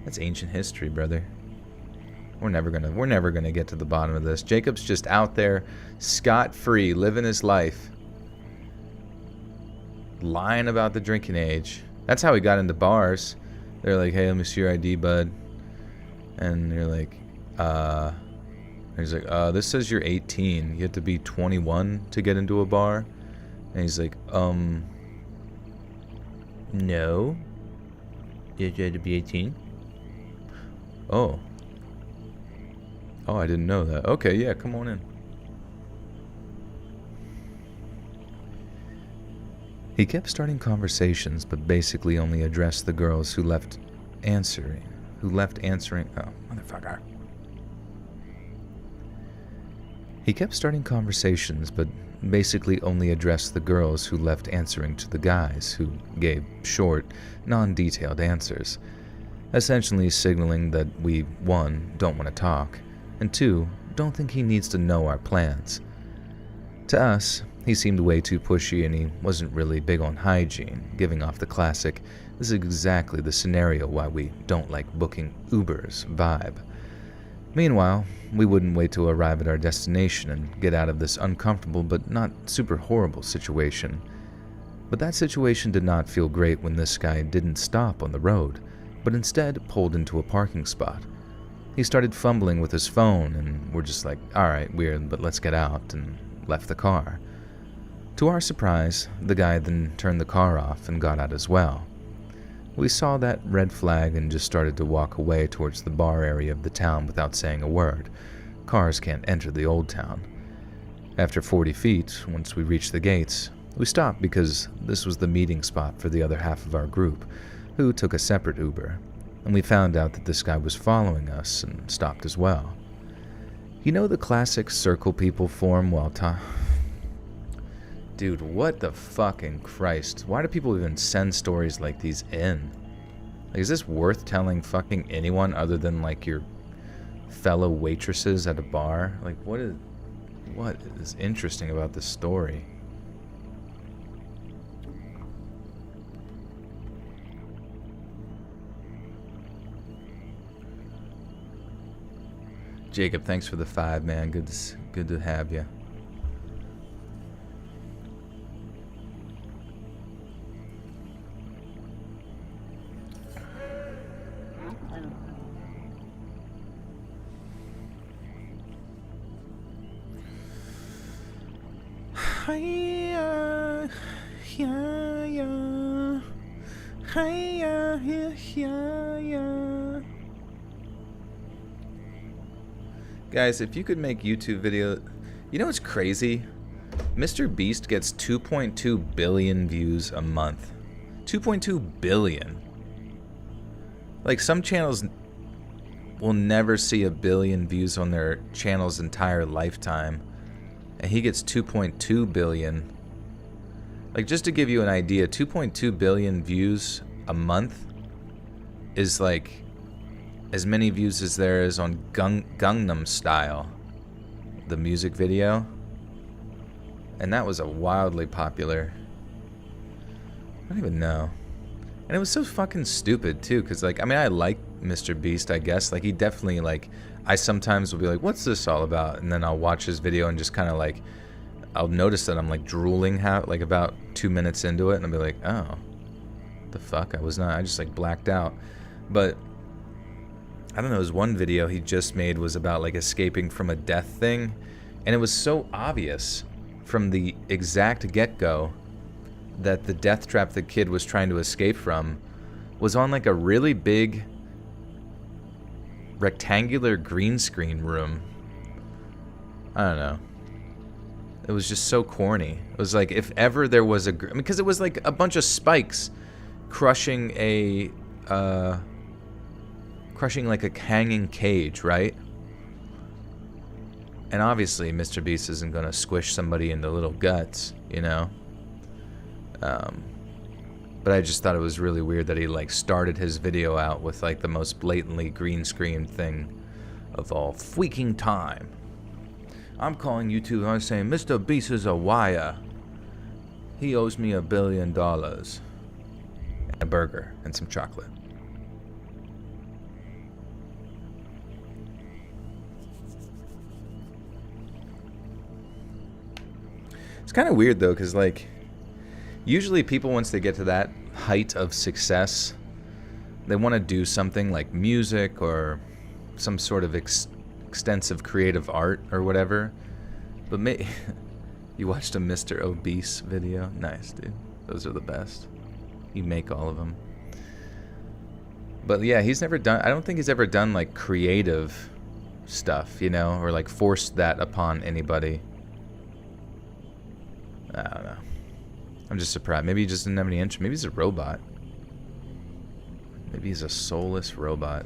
That's ancient history, brother. We're never gonna get to the bottom of this. Jacob's just out there, scot-free, living his life, lying about the drinking age. That's how he got into bars. They're like, hey, let me see your ID, bud. And you're like, he's like, this says you're 18. You have to be 21 to get into a bar. And he's like, no. You had to be 18? Oh, I didn't know that. Okay, yeah, come on in. He kept starting conversations, but basically only addressed the girls who left answering. Oh, motherfucker. He kept starting conversations, but basically only addressed the girls who left answering to the guys who gave short, non-detailed answers, essentially signaling that we, 1, don't want to talk, and 2, don't think he needs to know our plans. To us, He seemed way too pushy and he wasn't really big on hygiene, giving off the classic, "This is exactly the scenario why we don't like booking Ubers" vibe. Meanwhile, we wouldn't wait to arrive at our destination and get out of this uncomfortable but not super horrible situation. But that situation did not feel great when this guy didn't stop on the road, but instead pulled into a parking spot. He started fumbling with his phone, and we're just like, "Alright, weird, but let's get out," and left the car. To our surprise, the guy then turned the car off and got out as well. We saw that red flag and just started to walk away towards the bar area of the town without saying a word. Cars can't enter the old town. After 40 feet, once we reached the gates, we stopped because this was the meeting spot for the other half of our group, who took a separate Uber, and we found out that this guy was following us and stopped as well. You know the classic circle people form while Dude, what the fucking Christ? Why do people even send stories like these in? Like, is this worth telling fucking anyone other than, like, your fellow waitresses at a bar? Like, what is interesting about this story? Jacob, thanks for the 5, man. Good to have you. Guys, if you could make YouTube video, you know what's crazy? Mr. Beast gets 2.2 billion views a month. 2.2 billion. Like, some channels will never see 1 billion views on their channel's entire lifetime, and he gets 2.2 billion. Like, just to give you an idea, 2.2 billion views a month is like as many views as there is on Gangnam Style, the music video. And that was a wildly popular, I don't even know. And it was so fucking stupid too, because, like, I mean, I like Mr. Beast, I guess. Like, he definitely, like, I sometimes will be like, what's this all about? And then I'll watch his video and just kind of, like, I'll notice that I'm, like, drooling like about 2 minutes into it, and I'll be like, oh, the fuck? I just, like, blacked out. But I don't know, his one video he just made was about, like, escaping from a death thing, and it was so obvious from the exact get-go that the death trap the kid was trying to escape from was on, like, a really big rectangular green screen room. I don't know. It was just so corny. It was like, if ever there was because it was like a bunch of spikes crushing like a hanging cage, right? And obviously Mr. Beast isn't gonna squish somebody in the little guts, you know? But I just thought it was really weird that he, like, started his video out with, like, the most blatantly green screen thing of all freaking time. I'm calling YouTube and I'm saying, Mr. Beast is a wire. He owes me $1 billion. And a burger and some chocolate. It's kind of weird, though, because, like, usually people, once they get to that height of success, they want to do something like music or some sort of extensive creative art or whatever. But you watched a Mr. Obese video? Nice, dude. Those are the best. You make all of them. But yeah, I don't think he's ever done, like, creative stuff, you know, or, like, forced that upon anybody. I don't know. I'm just surprised. Maybe he just didn't have any interest. Maybe he's a robot. Maybe he's a soulless robot.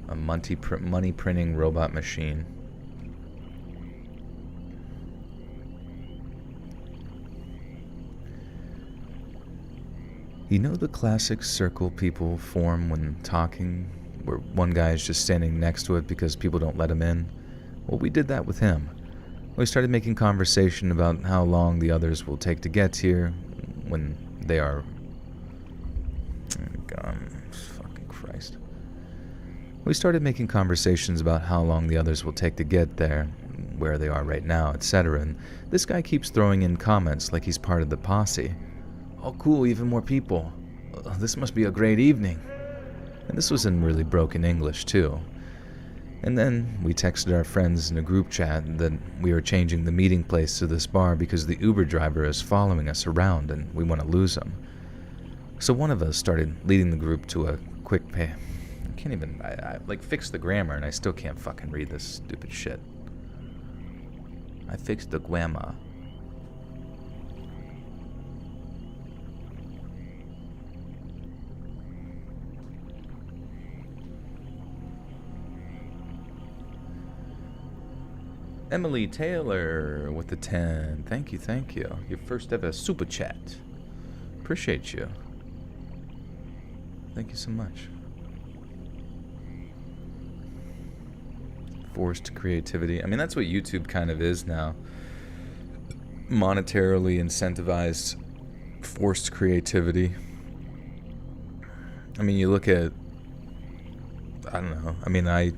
A money printing robot machine. You know the classic circle people form when talking, where one guy is just standing next to it because people don't let him in? Well, we did that with him. We started making conversation about how long the others will take to get here when they are... God, fucking Christ. We started making conversations about how long the others will take to get there, where they are right now, etc. And this guy keeps throwing in comments like he's part of the posse. Oh cool, even more people. This must be a great evening. And this was in really broken English too. And then we texted our friends in a group chat that we are changing the meeting place to this bar because the Uber driver is following us around and we want to lose him. So one of us started leading the group to a quick pay. I can't even, I like fixed the grammar and I still can't fucking read this stupid shit. I fixed the grammar. Emily Taylor with the 10. Thank you, thank you. Your first ever super chat. Appreciate you. Thank you so much. Forced creativity. I mean, that's what YouTube kind of is now. Monetarily incentivized forced creativity. I mean, you look at... I don't know. I mean, I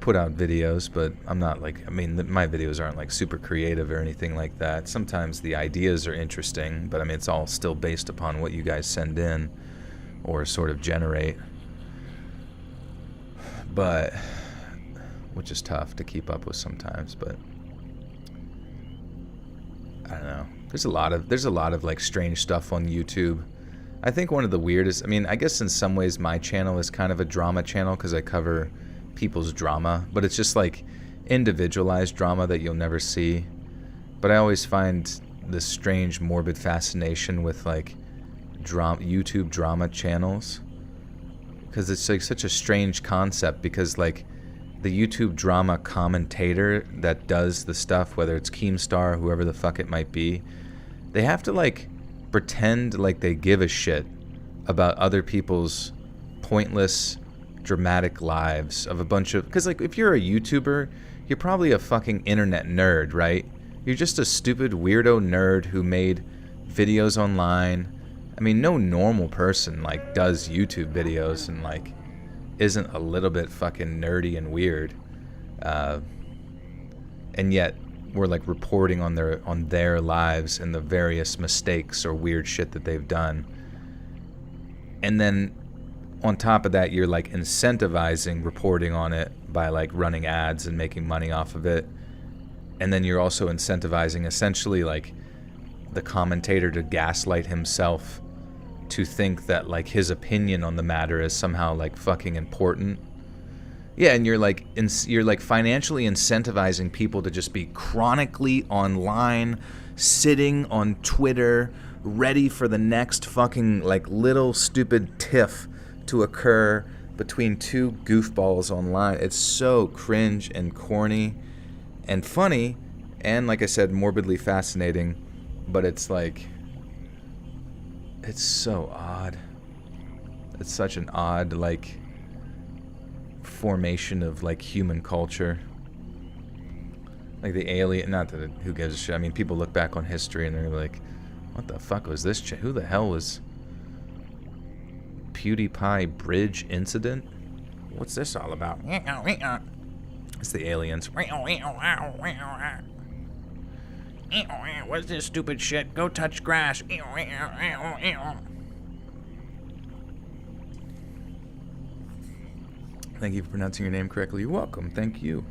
put out videos, but I'm not like... I mean, my videos aren't like super creative or anything like that. Sometimes the ideas are interesting, but I mean, it's all still based upon what you guys send in or sort of generate. But... which is tough to keep up with sometimes, but... I don't know. There's a lot of like strange stuff on YouTube. I think one of the weirdest... I mean, I guess in some ways my channel is kind of a drama channel because I cover people's drama, but it's just like individualized drama that you'll never see. But I always find this strange morbid fascination with like YouTube drama channels, because it's like such a strange concept, because like the YouTube drama commentator that does the stuff, whether it's Keemstar or whoever the fuck it might be, they have to like pretend like they give a shit about other people's pointless dramatic lives of a bunch of... because like if you're a YouTuber, you're probably a fucking internet nerd, right? You're just a stupid weirdo nerd who made videos online. I mean, no normal person like does YouTube videos and like isn't a little bit fucking nerdy and weird, and yet we're like reporting on their lives and the various mistakes or weird shit that they've done. And then on top of that, you're like incentivizing reporting on it by like running ads and making money off of it. And then you're also incentivizing essentially like the commentator to gaslight himself to think that like his opinion on the matter is somehow like fucking important. Yeah, and you're like financially incentivizing people to just be chronically online, sitting on Twitter, ready for the next fucking like little stupid tiff to occur between two goofballs online. It's so cringe and corny and funny and, like I said, morbidly fascinating, but it's like, it's so odd. It's such an odd like formation of like human culture. Like the alien, not that who gives a shit. I mean, people look back on history and they're like, what the fuck was this who the hell was PewDiePie bridge incident? What's this all about? It's the aliens. What's this stupid shit? Go touch grass. Thank you for pronouncing your name correctly. You're welcome. Thank you.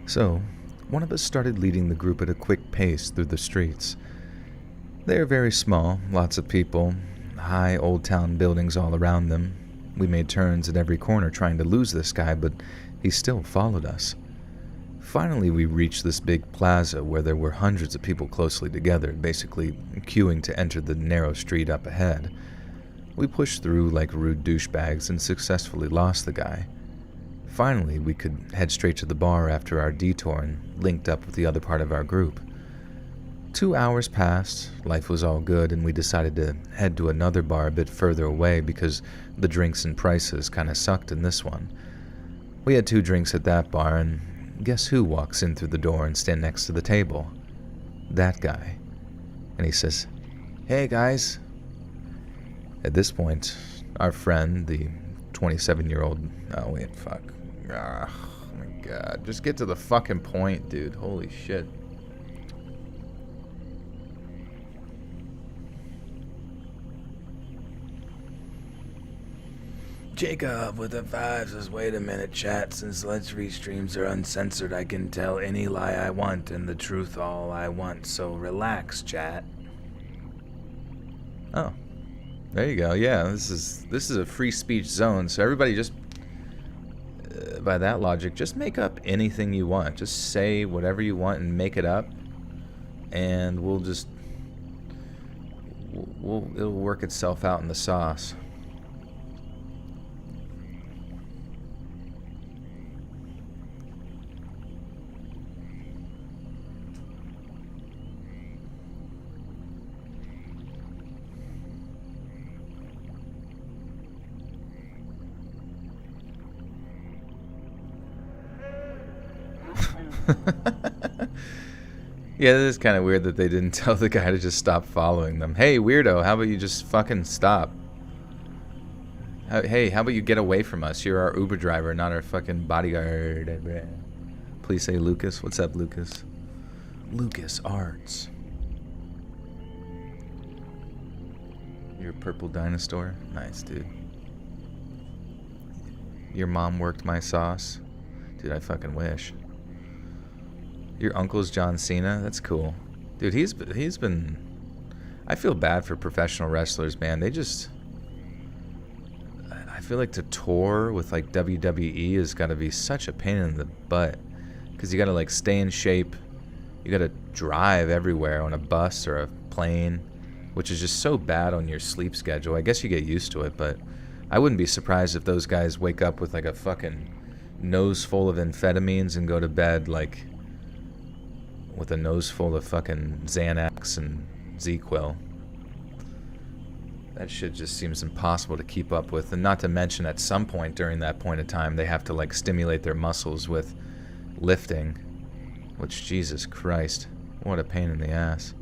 So, one of us started leading the group at a quick pace through the streets. They are very small, lots of people, high old town buildings all around them. We made turns at every corner trying to lose this guy, but he still followed us. Finally, we reached this big plaza where there were hundreds of people closely together, basically queuing to enter the narrow street up ahead. We pushed through like rude douchebags and successfully lost the guy. Finally, we could head straight to the bar after our detour and linked up with the other part of our group. 2 hours passed, life was all good, and we decided to head to another bar a bit further away because the drinks and prices kind of sucked in this one. We had 2 drinks at that bar, and guess who walks in through the door and stands next to the table? That guy. And he says, "Hey guys." At this point, our friend, the 27-year-old... Oh, wait, fuck. Oh my god. Just get to the fucking point, dude. Holy shit. Jacob with the 5 says, "Wait a minute, chat. Since Let's Read streams are uncensored, I can tell any lie I want and the truth all I want. So relax, chat." Oh, there you go. Yeah, this is a free speech zone. So everybody just, by that logic, just make up anything you want. Just say whatever you want and make it up, and it'll work itself out in the sauce. Yeah, it is kind of weird that they didn't tell the guy to just stop following them. Hey, weirdo, how about you just fucking stop? Hey, how about you get away from us? You're our Uber driver, not our fucking bodyguard. Please say Lucas. What's up, Lucas? Lucas Arts. You're a purple dinosaur? Nice, dude. Your mom worked my sauce? Dude, I fucking wish. Your uncle's John Cena? That's cool. Dude, he's been... I feel bad for professional wrestlers, man. They just... I feel like to tour with, like, WWE has got to be such a pain in the butt. Because you got to, like, stay in shape. You got to drive everywhere on a bus or a plane, which is just so bad on your sleep schedule. I guess you get used to it, but I wouldn't be surprised if those guys wake up with, like, a fucking nose full of amphetamines and go to bed, like... with a nose full of fucking Xanax and Z-Quil. That shit just seems impossible to keep up with. And not to mention, at some point during that point of time, they have to, like, stimulate their muscles with lifting. Which, Jesus Christ, what a pain in the ass.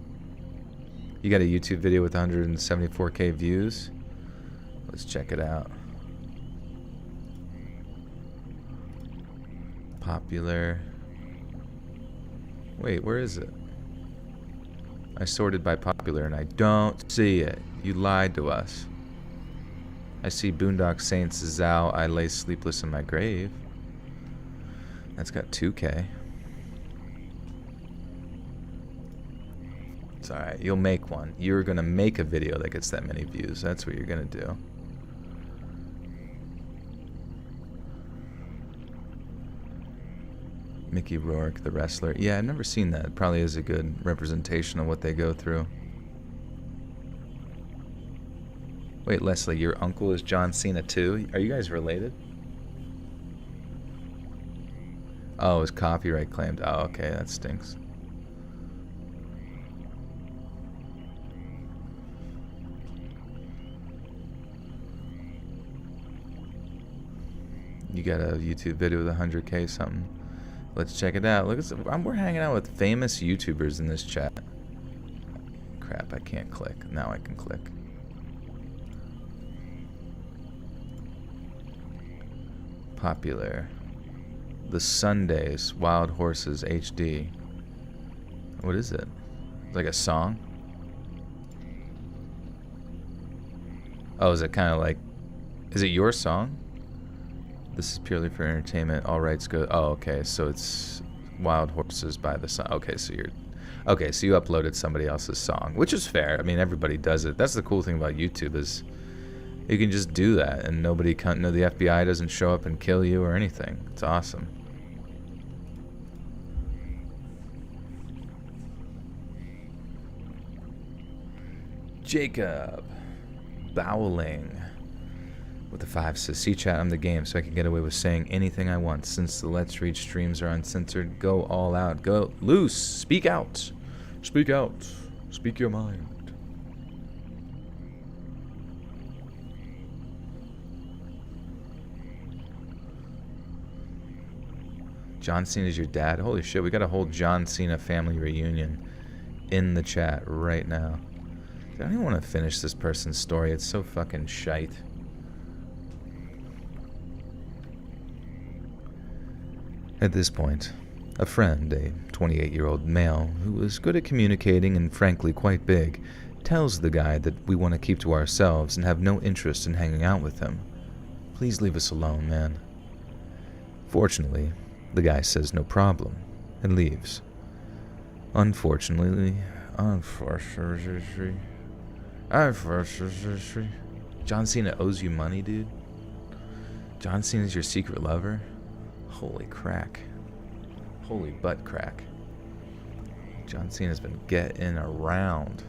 You got a YouTube video with 174k views? Let's check it out. Popular... Wait, where is it? I sorted by popular and I don't see it. You lied to us. I see Boondock Saints Zao, I lay sleepless in my grave. That's got 2k. It's alright, you'll make one. You're gonna make a video that gets that many views. That's what you're gonna do. Mickey Rourke, the wrestler. Yeah, I've never seen that. It probably is a good representation of what they go through. Wait, Leslie, your uncle is John Cena too? Are you guys related? Oh, his copyright claimed. Oh, okay, that stinks. You got a YouTube video with 100k something. Let's check it out. Look at we're hanging out with famous YouTubers in this chat. Crap, I can't click. Now I can click. Popular. The Sundays Wild Horses HD. What is it? Like a song? Oh, is it kind of like... Is it your song? This is purely for entertainment. All rights go... Oh, okay. So it's Wild Horses by the Sun. Okay, so you're... Okay, so you uploaded somebody else's song, which is fair. I mean, everybody does it. That's the cool thing about YouTube is you can just do that and nobody can't... No, the FBI doesn't show up and kill you or anything. It's awesome. Jacob Bowling with the 5 says, "See chat, I'm the game, so I can get away with saying anything I want. Since the Let's Read streams are uncensored, go all out. Go loose. Speak out. Speak out. Speak your mind. John Cena's your dad? Holy shit, we got a whole John Cena family reunion in the chat right now. I don't even want to finish this person's story. It's so fucking shite. At this point, a friend, a 28-year-old male who was good at communicating and frankly quite big, tells the guy that we want to keep to ourselves and have no interest in hanging out with him. Please leave us alone, man. Fortunately, the guy says no problem and leaves. Unfortunately, John Cena owes you money, dude? John Cena's your secret lover? Holy crack. Holy butt crack. John Cena's been getting around.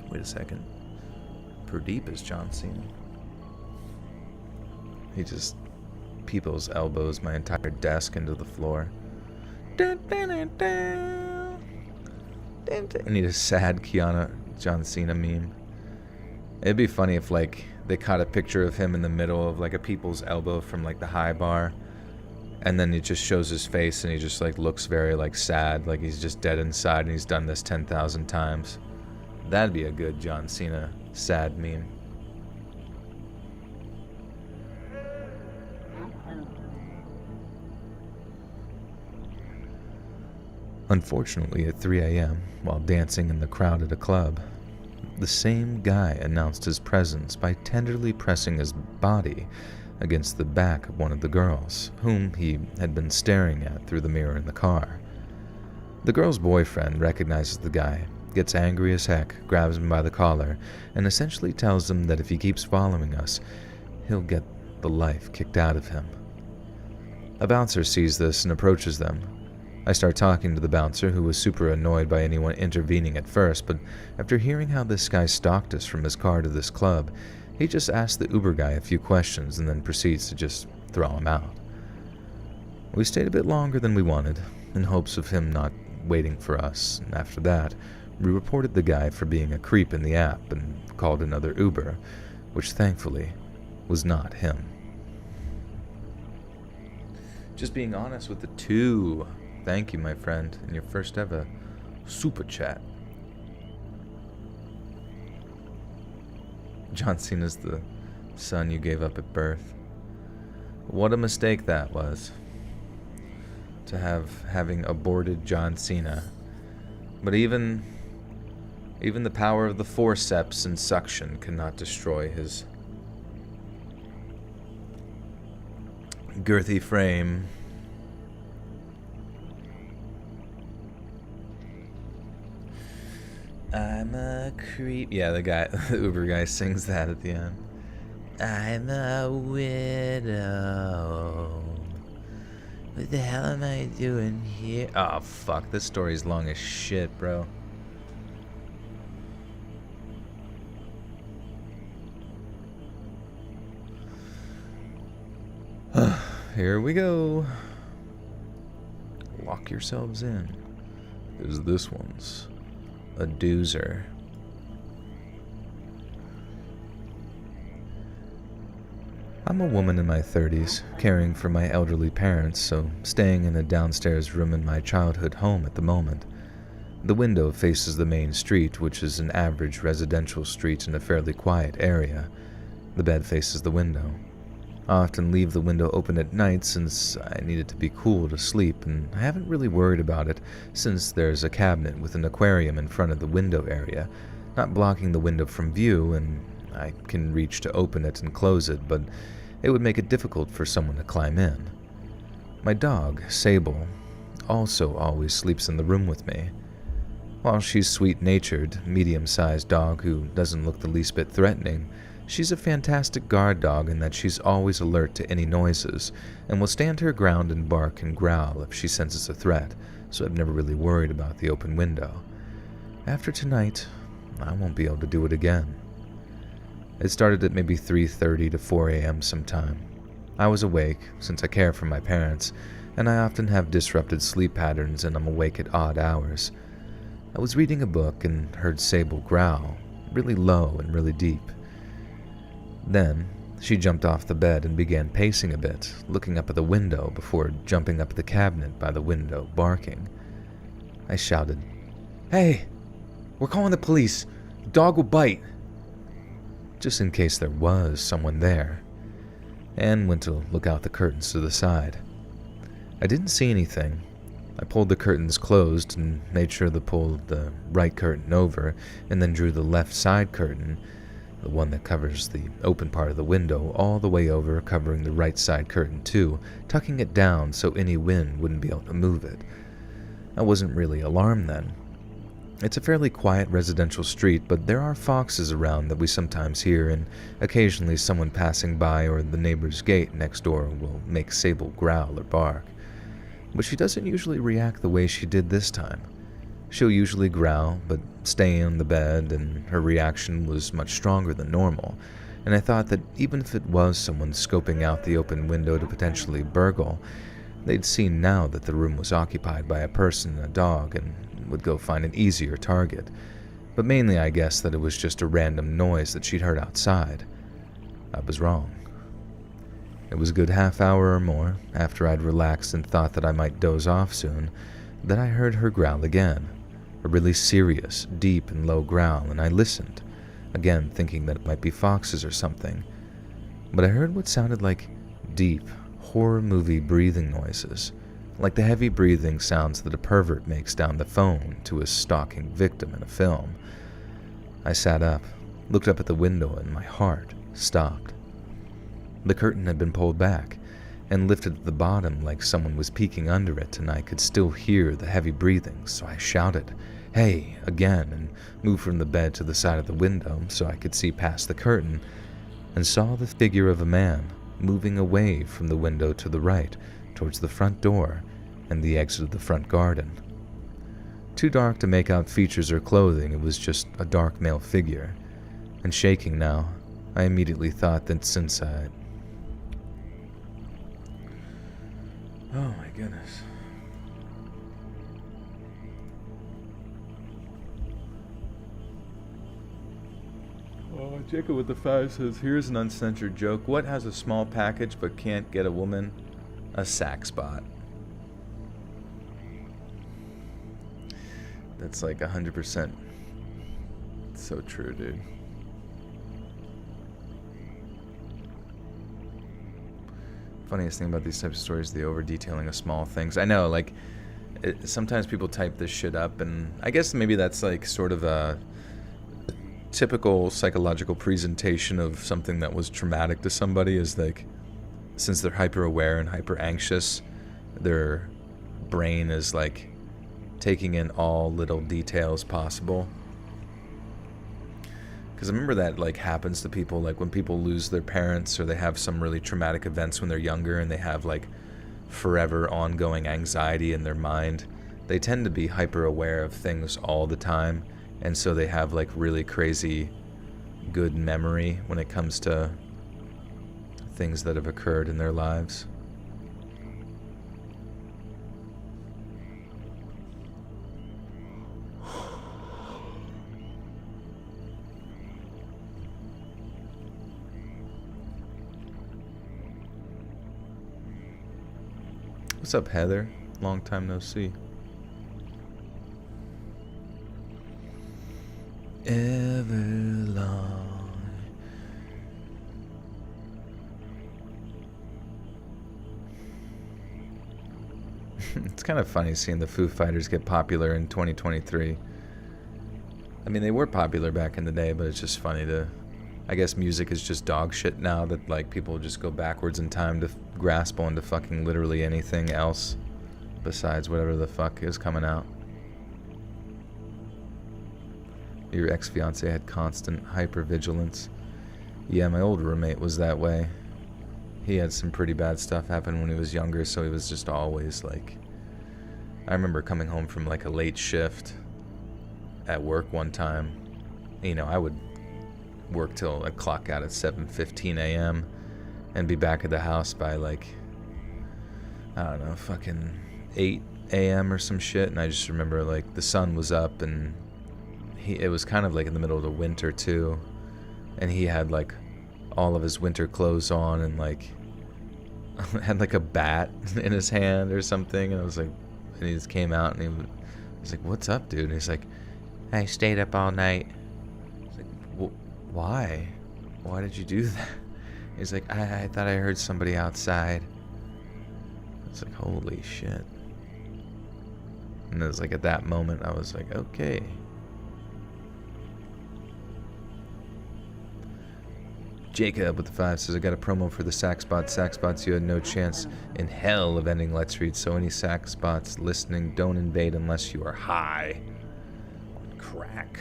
Wait a second. Pradeep is John Cena. He just people's elbows my entire desk into the floor. I need a sad John Cena meme. It'd be funny if, like, they caught a picture of him in the middle of, like, a people's elbow from, like, the high bar, and then it just shows his face, and he just, like, looks very, like, sad, like he's just dead inside, and he's done this 10,000 times. That'd be a good John Cena sad meme. Unfortunately, at 3 a.m., while dancing in the crowd at a club, the same guy announced his presence by tenderly pressing his body against the back of one of the girls, whom he had been staring at through the mirror in the car. The girl's boyfriend recognizes the guy, gets angry as heck, grabs him by the collar, and essentially tells him that if he keeps following us, he'll get the life kicked out of him. A bouncer sees this and approaches them. I start talking to the bouncer, who was super annoyed by anyone intervening at first, but after hearing how this guy stalked us from his car to this club, he just asks the Uber guy a few questions and then proceeds to just throw him out. We stayed a bit longer than we wanted, in hopes of him not waiting for us, and after that, we reported the guy for being a creep in the app and called another Uber, which thankfully was not him. Just being honest with the two. Thank you, my friend, in your first ever super chat. John Cena's the son you gave up at birth. What a mistake that was, to having aborted John Cena. But even the power of the forceps and suction cannot destroy his girthy frame. I'm a creep. Yeah, the Uber guy sings that at the end. I'm a widow. What the hell am I doing here? Oh, fuck. This story's long as shit, bro. Here we go. Lock yourselves in, because this one's a doozer. I'm a woman in my 30s, caring for my elderly parents, so staying in a downstairs room in my childhood home at the moment. The window faces the main street, which is an average residential street in a fairly quiet area. The bed faces the window. I often leave the window open at night since I need it to be cool to sleep, and I haven't really worried about it since there's a cabinet with an aquarium in front of the window area, not blocking the window from view, and I can reach to open it and close it, but it would make it difficult for someone to climb in. My dog, Sable, also always sleeps in the room with me. While she's sweet-natured, medium-sized dog who doesn't look the least bit threatening, she's a fantastic guard dog in that she's always alert to any noises, and will stand her ground and bark and growl if she senses a threat, so I've never really worried about the open window. After tonight, I won't be able to do it again. It started at maybe 3:30 to 4 a.m. sometime. I was awake, since I care for my parents, and I often have disrupted sleep patterns and I'm awake at odd hours. I was reading a book and heard Sable growl, really low and really deep. Then, she jumped off the bed and began pacing a bit, looking up at the window before jumping up the cabinet by the window, barking. I shouted, "Hey, we're calling the police. The dog will bite," just in case there was someone there, and went to look out the curtains to the side. I didn't see anything. I pulled the curtains closed and made sure to pull the right curtain over, and then drew the left side curtain, the one that covers the open part of the window, all the way over, covering the right side curtain too, tucking it down so any wind wouldn't be able to move it. I wasn't really alarmed then. It's a fairly quiet residential street, but there are foxes around that we sometimes hear, and occasionally someone passing by or the neighbor's gate next door will make Sable growl or bark. But she doesn't usually react the way she did this time. She'll usually growl, but stay on the bed, and her reaction was much stronger than normal, and I thought that even if it was someone scoping out the open window to potentially burgle, they'd seen now that the room was occupied by a person and a dog, and would go find an easier target. But mainly I guess that it was just a random noise that she'd heard outside. I was wrong. It was a good half hour or more, after I'd relaxed and thought that I might doze off soon, that I heard her growl again. A really serious, deep and low growl, and I listened, again thinking that it might be foxes or something. But I heard what sounded like deep, horror movie breathing noises, like the heavy breathing sounds that a pervert makes down the phone to his stalking victim in a film. I sat up, looked up at the window, and my heart stopped. The curtain had been pulled back and lifted at the bottom like someone was peeking under it, and I could still hear the heavy breathing, so I shouted, "Hey," again, and moved from the bed to the side of the window so I could see past the curtain, and saw the figure of a man moving away from the window to the right, towards the front door and the exit of the front garden. Too dark to make out features or clothing, it was just a dark male figure, and shaking now, I immediately thought that since Oh my goodness. Oh, Jacob with the 5 says, "Here's an uncensored joke. What has a small package but can't get a woman? A sack spot." That's like 100% so true, dude. Funniest thing about these types of stories, the over-detailing of small things. I know, like, sometimes people type this shit up, and I guess maybe that's like sort of a typical psychological presentation of something that was traumatic to somebody, is like, since they're hyper-aware and hyper-anxious, their brain is like taking in all little details possible. Because I remember that like happens to people, like when people lose their parents or they have some really traumatic events when they're younger and they have like forever ongoing anxiety in their mind. They tend to be hyper aware of things all the time, and so they have like really crazy good memory when it comes to things that have occurred in their lives. What's up, Heather? Long time no see. Ever long. It's kind of funny seeing the Foo Fighters get popular in 2023. I mean, they were popular back in the day, but it's just funny to... I guess music is just dog shit now, that like people just go backwards in time to grasp onto fucking literally anything else besides whatever the fuck is coming out. Your ex-fiance had constant hypervigilance. Yeah, my old roommate was that way. He had some pretty bad stuff happen when he was younger, so he was just always like... I remember coming home from like a late shift at work one time. You know, I would work till I clock out at 7:15 a.m. and be back at the house by like I don't know, fucking 8 a.m. or some shit, and I just remember, like, the sun was up, and it was kind of like in the middle of the winter, too, and he had, like, all of his winter clothes on, and, like, had, like, a bat in his hand or something, and I was like, and he just came out, and he was like, what's up, dude? And he's like, I stayed up all night. I was like, why? Why did you do that? He's like, I thought I heard somebody outside. It's like, holy shit. And it was like, at that moment, I was like, okay. Jacob with the 5 says, I got a promo for the Saxbot. Saxbots, you had no chance in hell of ending Let's Read, so any Saxbots listening, don't invade unless you are high on crack.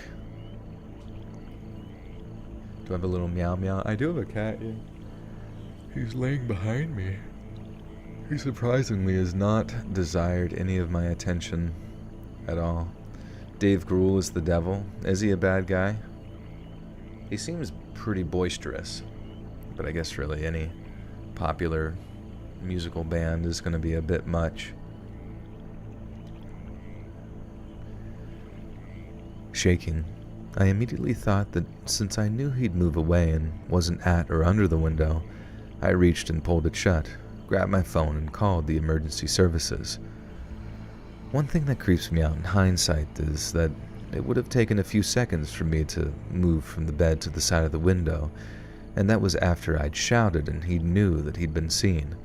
Do I have a little meow meow? I do have a cat, yeah. He's laying behind me. He surprisingly has not desired any of my attention at all. Dave Grohl is the devil. Is he a bad guy? He seems pretty boisterous, but I guess really any popular musical band is going to be a bit much. Shaking, I immediately thought that since I knew he'd move away and wasn't at or under the window, I reached and pulled it shut, grabbed my phone, and called the emergency services. One thing that creeps me out in hindsight is that it would have taken a few seconds for me to move from the bed to the side of the window, and that was after I'd shouted and he knew that he'd been seen.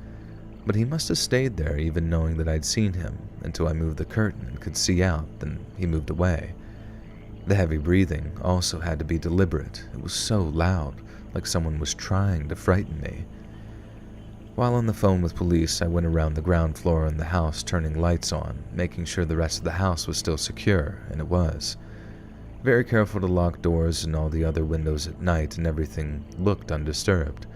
But he must have stayed there even knowing that I'd seen him until I moved the curtain and could see out, then he moved away. The heavy breathing also had to be deliberate. It was so loud, like someone was trying to frighten me. While on the phone with police, I went around the ground floor in the house turning lights on, making sure the rest of the house was still secure, and it was. Very careful to lock doors and all the other windows at night, and everything looked undisturbed.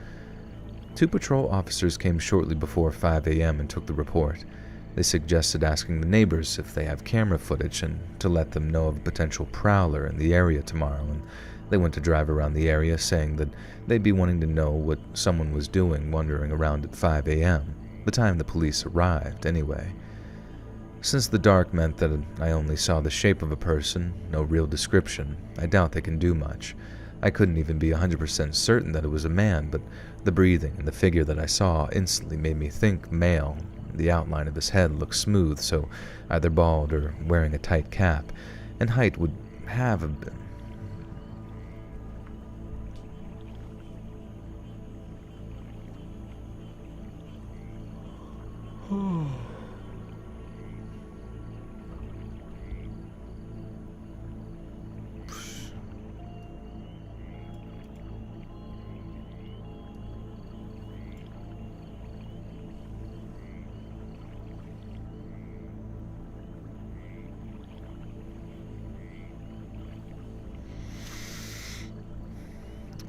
2 patrol officers came shortly before 5 a.m. and took the report. They suggested asking the neighbors if they have camera footage and to let them know of a potential prowler in the area tomorrow, and they went to drive around the area, saying that they'd be wanting to know what someone was doing wandering around at 5 a.m., the time the police arrived, anyway. Since the dark meant that I only saw the shape of a person, no real description, I doubt they can do much. I couldn't even be 100% certain that it was a man, but the breathing and the figure that I saw instantly made me think male. The outline of his head looked smooth, so either bald or wearing a tight cap, and height would have been.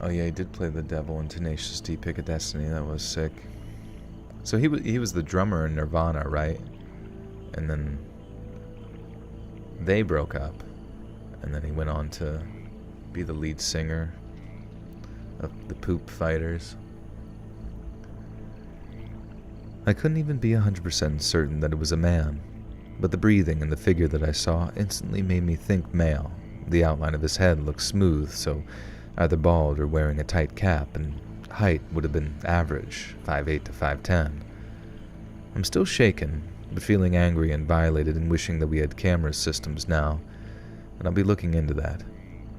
Oh yeah, he did play the devil in Tenacious D, Pick of Destiny. That was sick. So he was the drummer in Nirvana, right? And then they broke up, and then he went on to be the lead singer of the Poop Fighters. I couldn't even be 100% certain that it was a man, but the breathing and the figure that I saw instantly made me think male. The outline of his head looked smooth, so either bald or wearing a tight cap, and height would have been average, 5'8" to 5'10". I'm still shaken, but feeling angry and violated and wishing that we had camera systems now, and I'll be looking into that.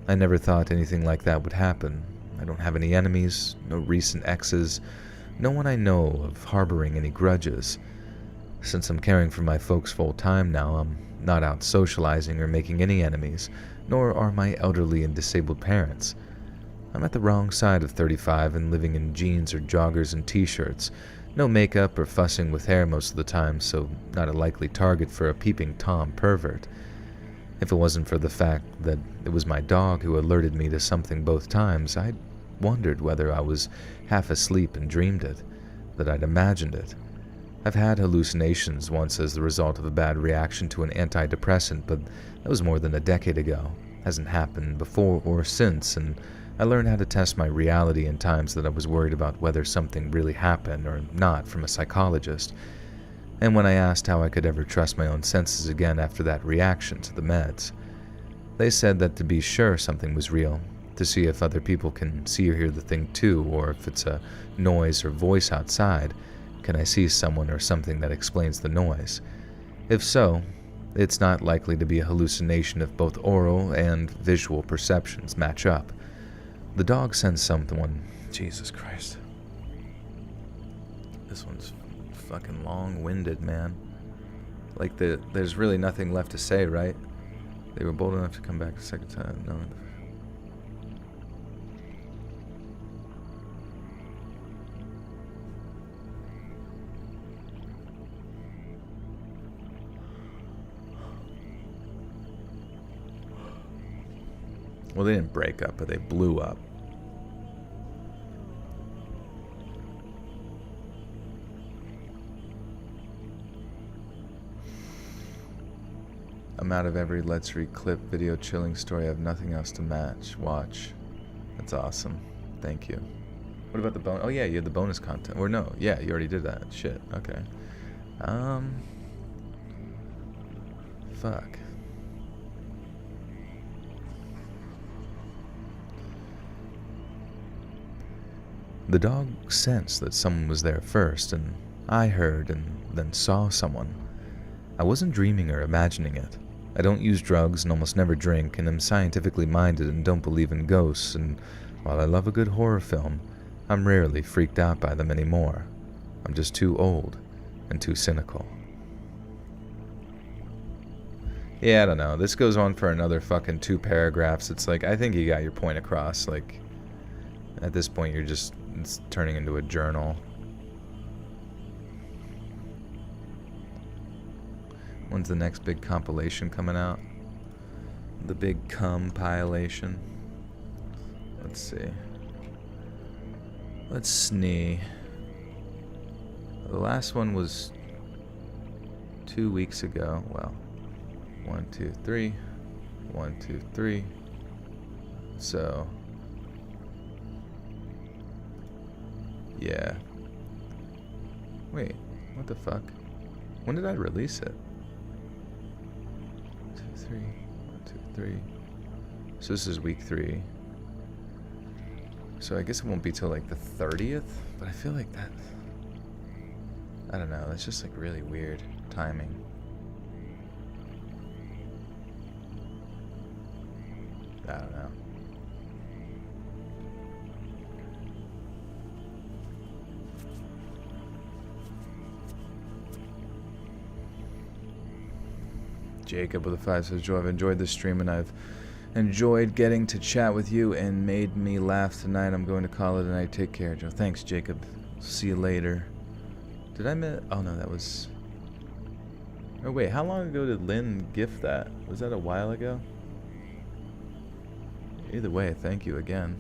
I never thought anything like that would happen. I don't have any enemies, no recent exes, no one I know of harboring any grudges. Since I'm caring for my folks full time now, I'm not out socializing or making any enemies, nor are my elderly and disabled parents. I'm at the wrong side of 35 and living in jeans or joggers and t-shirts. No makeup or fussing with hair most of the time, so not a likely target for a peeping Tom pervert. If it wasn't for the fact that it was my dog who alerted me to something both times, I'd wondered whether I was half asleep and dreamed it, that I'd imagined it. I've had hallucinations once as the result of a bad reaction to an antidepressant, but that was more than a decade ago. Hasn't happened before or since, and I learned how to test my reality in times that I was worried about whether something really happened or not from a psychologist. And when I asked how I could ever trust my own senses again after that reaction to the meds, they said that to be sure something was real, to see if other people can see or hear the thing too, or if it's a noise or voice outside, can I see someone or something that explains the noise? If so, it's not likely to be a hallucination if both oral and visual perceptions match up. The dog sends someone... Jesus Christ. This one's fucking long-winded, man. Like, there's really nothing left to say, right? They were bold enough to come back a second time. No. Well, they didn't break up, but they blew up. I'm out of every Let's Read clip, video, chilling story. I have nothing else to watch. That's awesome. Thank you. What about the bonus? Oh yeah, you had the bonus content. Or no, yeah, you already did that. Shit, okay. Fuck. The dog sensed that someone was there first, and I heard and then saw someone. I wasn't dreaming or imagining it. I don't use drugs and almost never drink, and am scientifically minded and don't believe in ghosts, and while I love a good horror film, I'm rarely freaked out by them anymore. I'm just too old and too cynical. Yeah, I don't know. This goes on for another fucking 2 paragraphs. It's like, I think you got your point across. Like, at this point, it's turning into a journal. When's the next big compilation coming out? The big compilation. Let's see. Let's snee. The last one was 2 weeks ago. Well, 1, 2, 3. 1, 2, 3. So, yeah. Wait, what the fuck? When did I release it? 2, 3. 1, 2, 3. So this is week 3. So I guess it won't be till like the 30th, but I feel like that, I don't know, that's just like really weird timing. I don't know. Jacob with a 5 says, Joe, I've enjoyed this stream and I've enjoyed getting to chat with you and made me laugh tonight. I'm going to call it a night. Take care, Joe. Thanks, Jacob. See you later. Did I miss? Oh, no, that was... Oh, wait. How long ago did Lynn gift that? Was that a while ago? Either way, thank you again.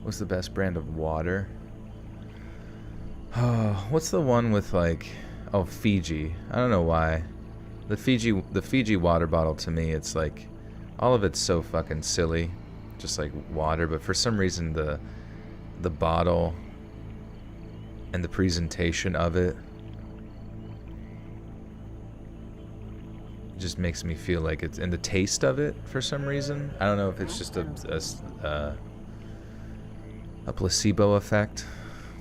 What's the best brand of water? Oh, what's the one with like... Oh, Fiji. I don't know why. The Fiji water bottle, to me, it's like... All of it's so fucking silly. Just like water. But for some reason, the bottle and the presentation of it just makes me feel like it's... And the taste of it, for some reason. I don't know if it's just a placebo effect.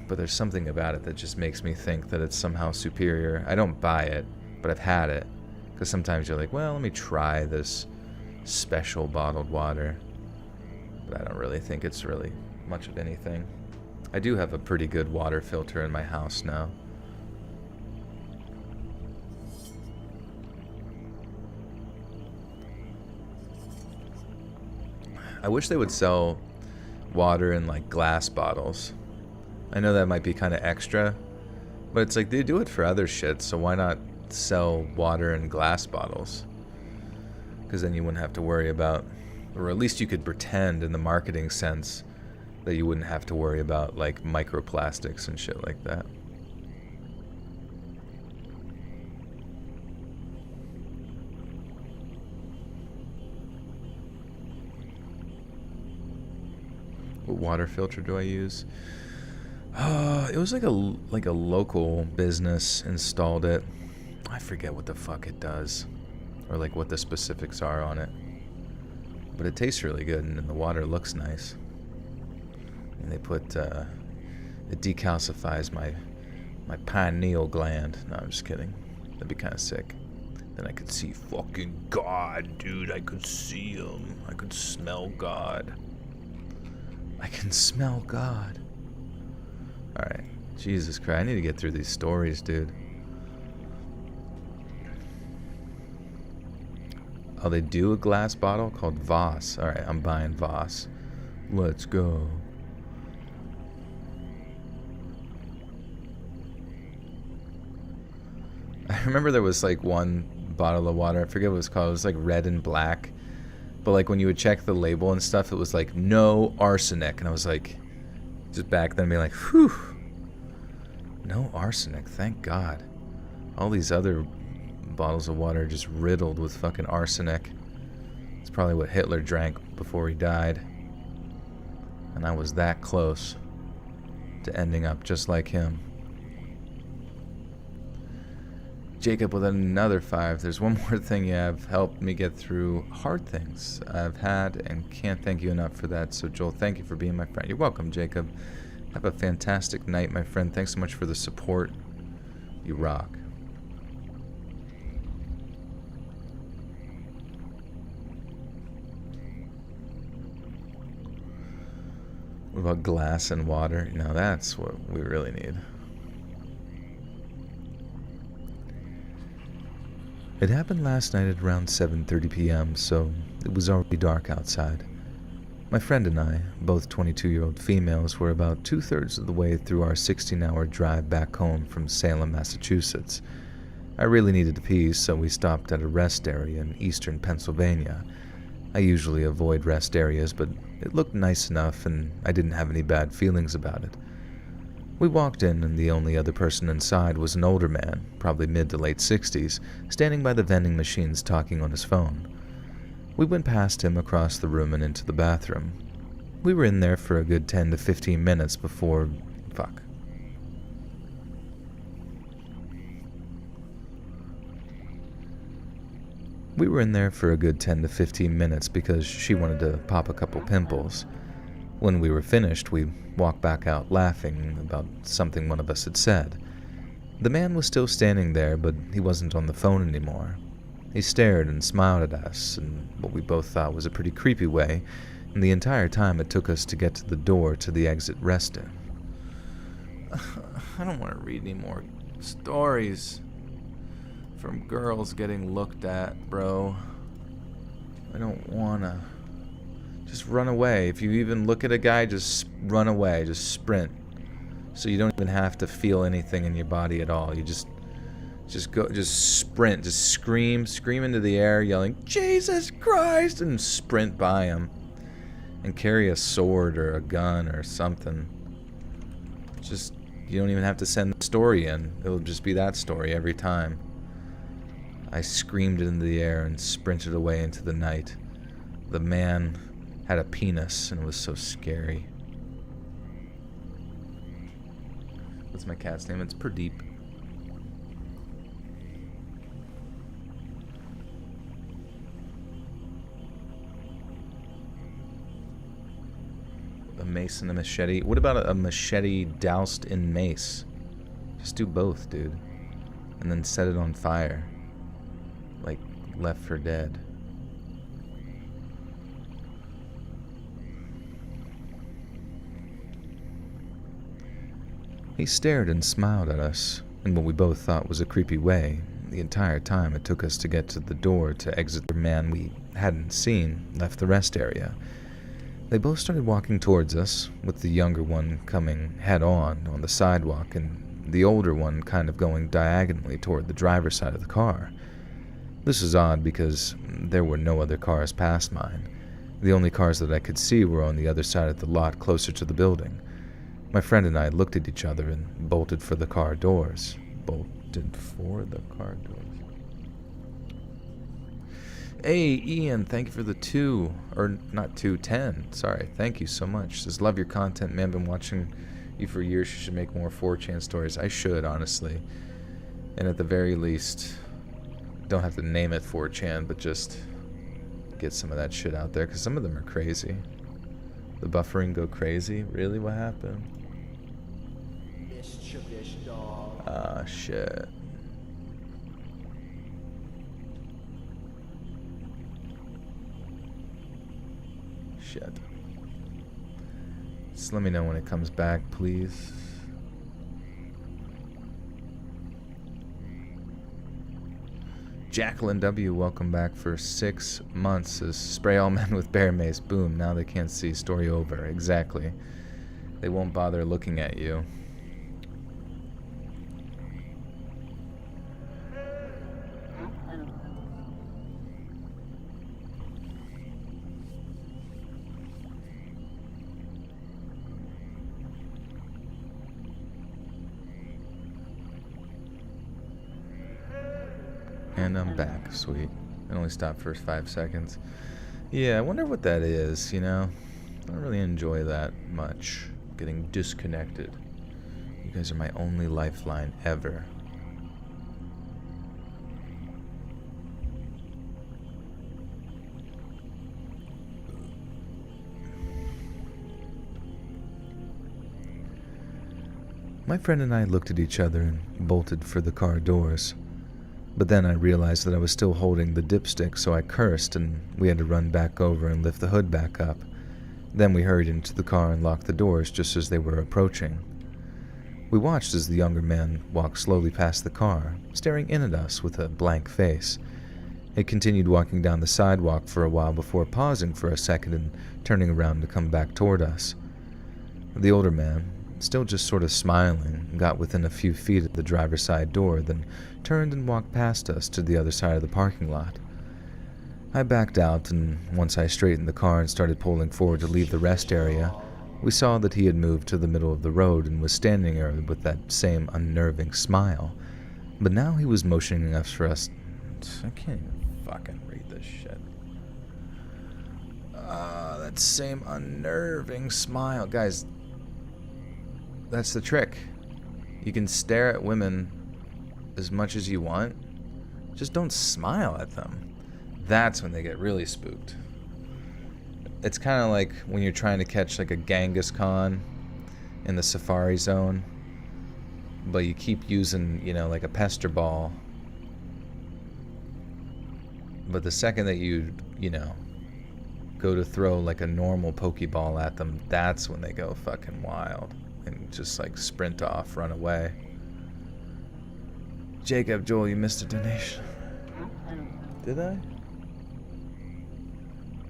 But there's something about it that just makes me think that it's somehow superior. I don't buy it, but I've had it. Because sometimes you're like, well, let me try this special bottled water. But I don't really think it's really much of anything. I do have a pretty good water filter in my house now. I wish they would sell water in like glass bottles. I know that might be kind of extra, but it's like they do it for other shit, so why not sell water in glass bottles? Because then you wouldn't have to worry about, or at least you could pretend in the marketing sense that you wouldn't have to worry about like microplastics and shit like that. What water filter do I use? It was like a local business installed it. I forget what the fuck it does, or like what the specifics are on it. But it tastes really good, and the water looks nice. And they put it decalcifies my pineal gland. No, I'm just kidding. That'd be kind of sick. Then I could see fucking God, dude. I could see him. I could smell God. I can smell God. Alright. Jesus Christ. I need to get through these stories, dude. Oh, they do a glass bottle called Voss. Alright, I'm buying Voss. Let's go. I remember there was like one bottle of water, I forget what it was called, it was like red and black, but like when you would check the label and stuff, it was like no arsenic, and I was like, just back then being like, whew, no arsenic, thank God. All these other bottles of water are just riddled with fucking arsenic. It's probably what Hitler drank before he died, and I was that close to ending up just like him. Jacob with another 5. There's one more thing you have helped me get through hard things I've had, and can't thank you enough for that. So Joel, thank you for being my friend. You're welcome, Jacob. Have a fantastic night, my friend. Thanks so much for the support. You rock. What about glass and water? Now that's what we really need. It happened last night at around 7:30 p.m., so it was already dark outside. My friend and I, both 22-year-old females, were about 2/3 of the way through our 16-hour drive back home from Salem, Massachusetts. I really needed to pee, so we stopped at a rest area in eastern Pennsylvania. I usually avoid rest areas, but it looked nice enough, and I didn't have any bad feelings about it. We walked in, and the only other person inside was an older man, probably mid to late 60s, standing by the vending machines talking on his phone. We went past him across the room and into the bathroom. We were in there for a good 10 to 15 minutes before... fuck. We were in there for a good 10 to 15 minutes because she wanted to pop a couple pimples. When we were finished, we walked back out laughing about something one of us had said. The man was still standing there, but he wasn't on the phone anymore. He stared and smiled at us in what we both thought was a pretty creepy way, and the entire time it took us to get to the door to the exit rest-in. I don't want to read any more stories from girls getting looked at, bro. I don't wanna. Just run away. If you even look at a guy, just run away. Just sprint. So you don't even have to feel anything in your body at all. You just go, just sprint. Just scream into the air, yelling, Jesus Christ, and sprint by him. And carry a sword or a gun or something. Just, you don't even have to send the story in. It'll just be that story every time. I screamed into the air and sprinted away into the night. The man had a penis, and it was so scary. What's my cat's name? It's Pradeep. A mace and a machete. What about a machete doused in mace? Just do both, dude. And then set it on fire. Like Left 4 Dead. He stared and smiled at us, in what we both thought was a creepy way, the entire time it took us to get to the door to exit. The man we hadn't seen left the rest area. They both started walking towards us, with the younger one coming head-on the sidewalk, and the older one kind of going diagonally toward the driver's side of the car. This was odd because there were no other cars past mine. The only cars that I could see were on the other side of the lot closer to the building. My friend and I looked at each other and bolted for the car doors. Bolted for the car doors. Hey, Ian, thank you for the 2, or not 2, 10. Sorry, thank you so much. Says, love your content, man. Been watching you for years. You should make more 4chan stories. I should, honestly. And at the very least, don't have to name it 4chan, but just get some of that shit out there, because some of them are crazy. The buffering go crazy? Really? What happened? Mischievous dog. Ah, shit. Shit. Just let me know when it comes back, please. Jacqueline W, welcome back for 6 months. Says, spray all men with bear mace. Boom, now they can't see. Story over. Exactly. They won't bother looking at you. And I'm back. Sweet. It only stopped for 5 seconds. Yeah, I wonder what that is, you know? I don't really enjoy that much. Getting disconnected. You guys are my only lifeline ever. My friend and I looked at each other and bolted for the car doors. But then I realized that I was still holding the dipstick, so I cursed, and we had to run back over and lift the hood back up. Then we hurried into the car and locked the doors just as they were approaching. We watched as the younger man walked slowly past the car, staring in at us with a blank face. He continued walking down the sidewalk for a while before pausing for a second and turning around to come back toward us. The older man, still just sort of smiling, got within a few feet of the driver's side door, then turned and walked past us to the other side of the parking lot. I backed out, and once I straightened the car and started pulling forward to leave the rest area, we saw that he had moved to the middle of the road and was standing there with that same unnerving smile. But now he was motioning us for us. I can't even fucking read this shit. That same unnerving smile. Guys, that's the trick. You can stare at women as much as you want. Just don't smile at them. That's when they get really spooked. It's kind of like when you're trying to catch like a Genghis Khan in the safari zone, but you keep using, you know, like a pester ball. But the second that you know, go to throw like a normal Pokeball at them, that's when they go fucking wild and just like sprint off, run away. Jacob, Joel, you missed a donation. Did I?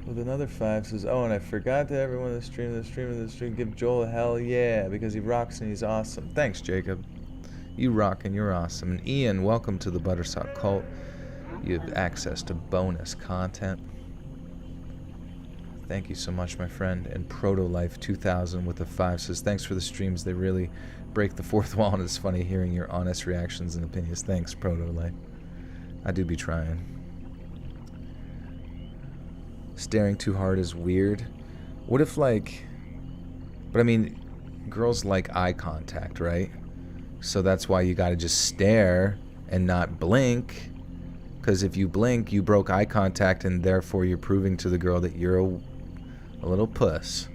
With another 5 says, oh, and I forgot to everyone in the stream, give Joel a hell yeah, because he rocks and he's awesome. Thanks, Jacob. You rock and you're awesome. And Ian, welcome to the Buttersock Cult. You have access to bonus content. Thank you so much, my friend. And Protolife 2000 with a 5 says, thanks for the streams. They really break the fourth wall, and it's funny hearing your honest reactions and opinions. Thanks, Protolife. I do be trying. Staring too hard is weird. What if, like... But I mean, girls like eye contact, right? So that's why you gotta just stare and not blink. Because if you blink, you broke eye contact, and therefore you're proving to the girl that you're a little puss.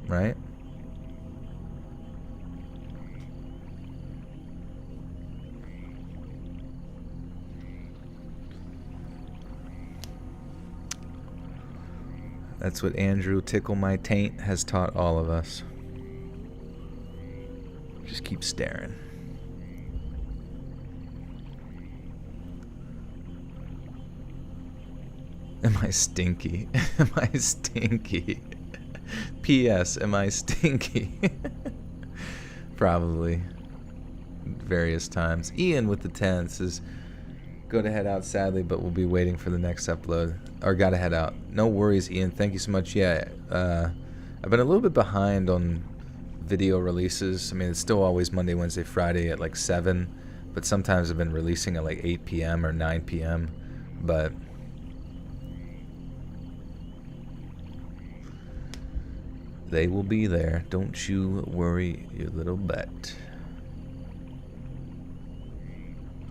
Right? That's what Andrew Tickle My Taint has taught all of us. Just keep staring. Am I stinky? Am I stinky? P.S. Am I stinky? Probably. Various times. Ian with the 10 says, go to head out sadly, but we'll be waiting for the next upload. Or gotta head out. No worries, Ian. Thank you so much. Yeah, I've been a little bit behind on video releases. I mean, it's still always Monday, Wednesday, Friday at like 7, but sometimes I've been releasing at like 8 p.m. or 9 p.m. but they will be there. Don't you worry your little butt.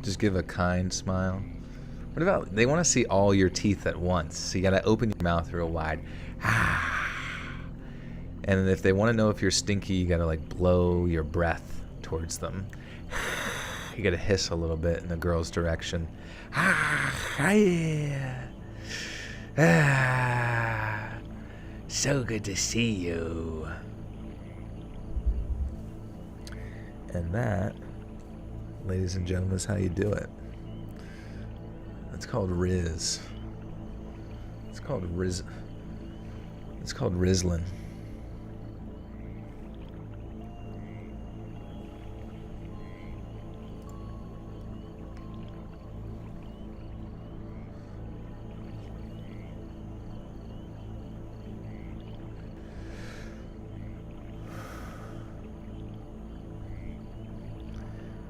Just give a kind smile. What about, they want to see all your teeth at once, so you gotta open your mouth real wide. And if they want to know if you're stinky, you gotta like blow your breath towards them. You gotta hiss a little bit in the girl's direction. So good to see you. And that, ladies and gentlemen, is how you do it. It's called Riz. It's called Riz. It's called Rizzlin'.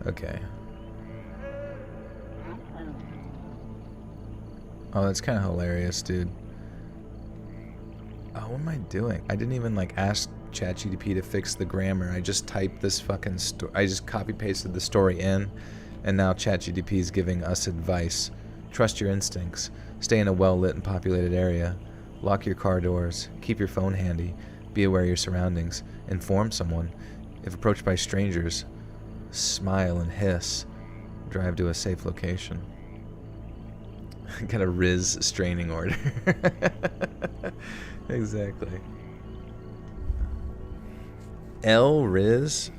Okay. Oh, that's kind of hilarious, dude. Oh, what am I doing? I didn't even like ask ChatGPT to fix the grammar. I just typed this fucking I just copy pasted the story in, and now ChatGPT is giving us advice. Trust your instincts. Stay in a well-lit and populated area. Lock your car doors. Keep your phone handy. Be aware of your surroundings. Inform someone. If approached by strangers, smile and hiss. Drive to a safe location. Got a Riz straining order. Exactly. L Riz?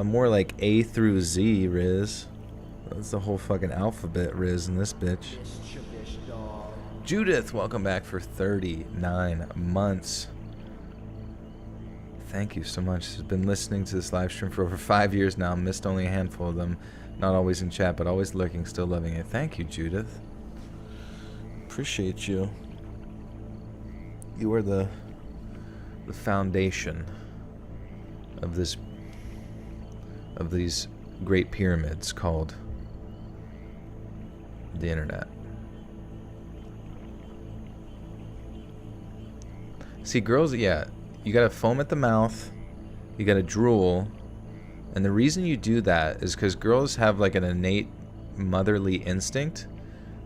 More like A through Z Riz. That's the whole fucking alphabet Riz in this bitch. Mischievous dog. Judith, welcome back for 39 months. Thank you so much. I've been listening to this live stream for over 5 years now. Missed only a handful of them. Not always in chat, but always lurking, still loving it. Thank you, Judith. Appreciate you. You are the foundation of these great pyramids called the internet. See, girls, yeah, you gotta foam at the mouth, you gotta drool, and the reason you do that is because girls have like an innate motherly instinct.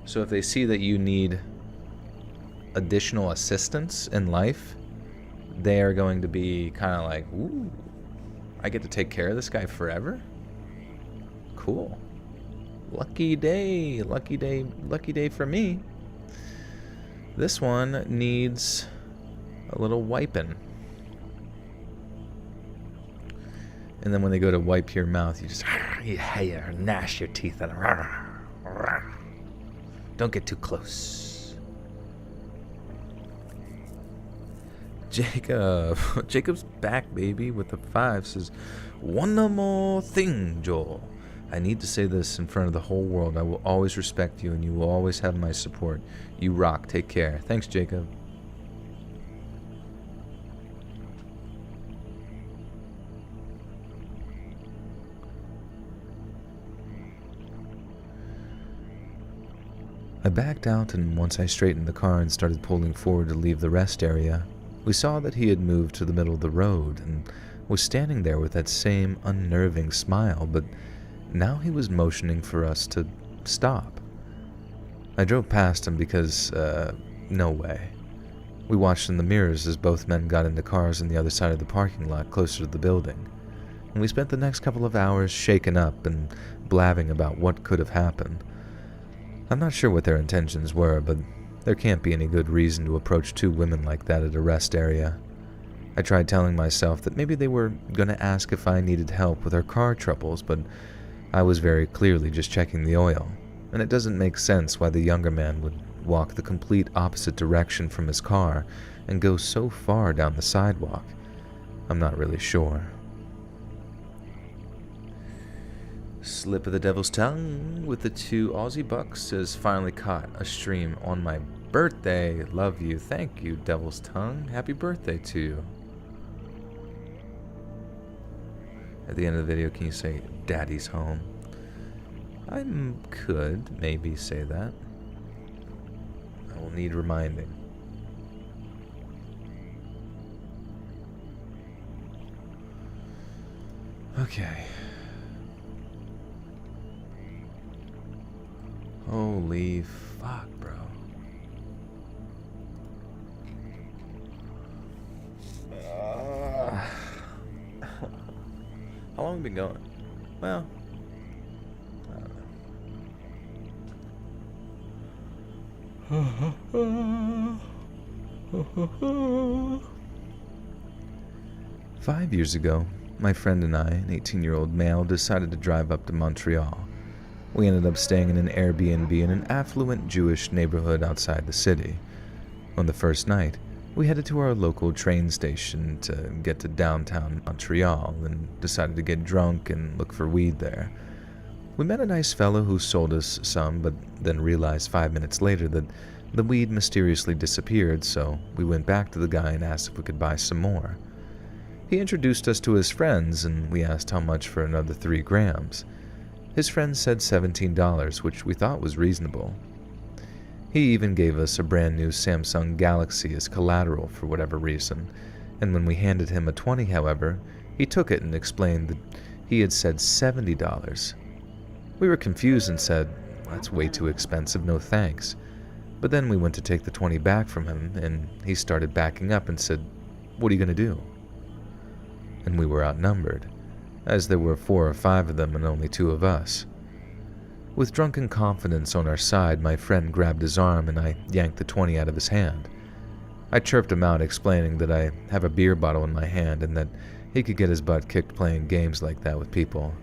So if they see that you need additional assistance in life, they are going to be kind of like, ooh, I get to take care of this guy forever? Cool. Lucky day, lucky day, lucky day for me. This one needs a little wiping. And then when they go to wipe your mouth, you just you gnash your teeth and don't get too close. Jacob's back, baby, with the 5. Says, one more thing, Joel. I need to say this in front of the whole world. I will always respect you, and you will always have my support. You rock. Take care. Thanks, Jacob. I backed out, and once I straightened the car and started pulling forward to leave the rest area, we saw that he had moved to the middle of the road and was standing there with that same unnerving smile, but now he was motioning for us to stop. I drove past him because, no way. We watched in the mirrors as both men got into cars on the other side of the parking lot closer to the building, and we spent the next couple of hours shaken up and blabbing about what could have happened. I'm not sure what their intentions were, but there can't be any good reason to approach 2 women like that at a rest area. I tried telling myself that maybe they were going to ask if I needed help with our car troubles, but I was very clearly just checking the oil, and it doesn't make sense why the younger man would walk the complete opposite direction from his car and go so far down the sidewalk. I'm not really sure. Slip of the devil's tongue with the 2 Aussie bucks says, finally caught a stream on my birthday. Love you. Thank you, devil's tongue. Happy birthday to you. At the end of the video, can you say, Daddy's home? I could maybe say that. will need reminding. Okay. Holy fuck, bro. How long have we been going? Well, I don't know. 5 years ago, my friend and I, an 18-year-old male, decided to drive up to Montreal. We ended up staying in an Airbnb in an affluent Jewish neighborhood outside the city. On the first night, we headed to our local train station to get to downtown Montreal and decided to get drunk and look for weed there. We met a nice fellow who sold us some, but then realized 5 minutes later that the weed mysteriously disappeared, so we went back to the guy and asked if we could buy some more. He introduced us to his friends, and we asked how much for another 3 grams. His friends said $17, which we thought was reasonable. He even gave us a brand new Samsung Galaxy as collateral for whatever reason, and when we handed him a 20, however, he took it and explained that he had said $70. We were confused and said, "That's way too expensive, no thanks." But then we went to take the 20 back from him, and he started backing up and said, "What are you going to do?" And we were outnumbered, as there were 4 or 5 of them and only 2 of us. With drunken confidence on our side, my friend grabbed his arm and I yanked the 20 out of his hand. I chirped him out, explaining that I have a beer bottle in my hand and that he could get his butt kicked playing games like that with people.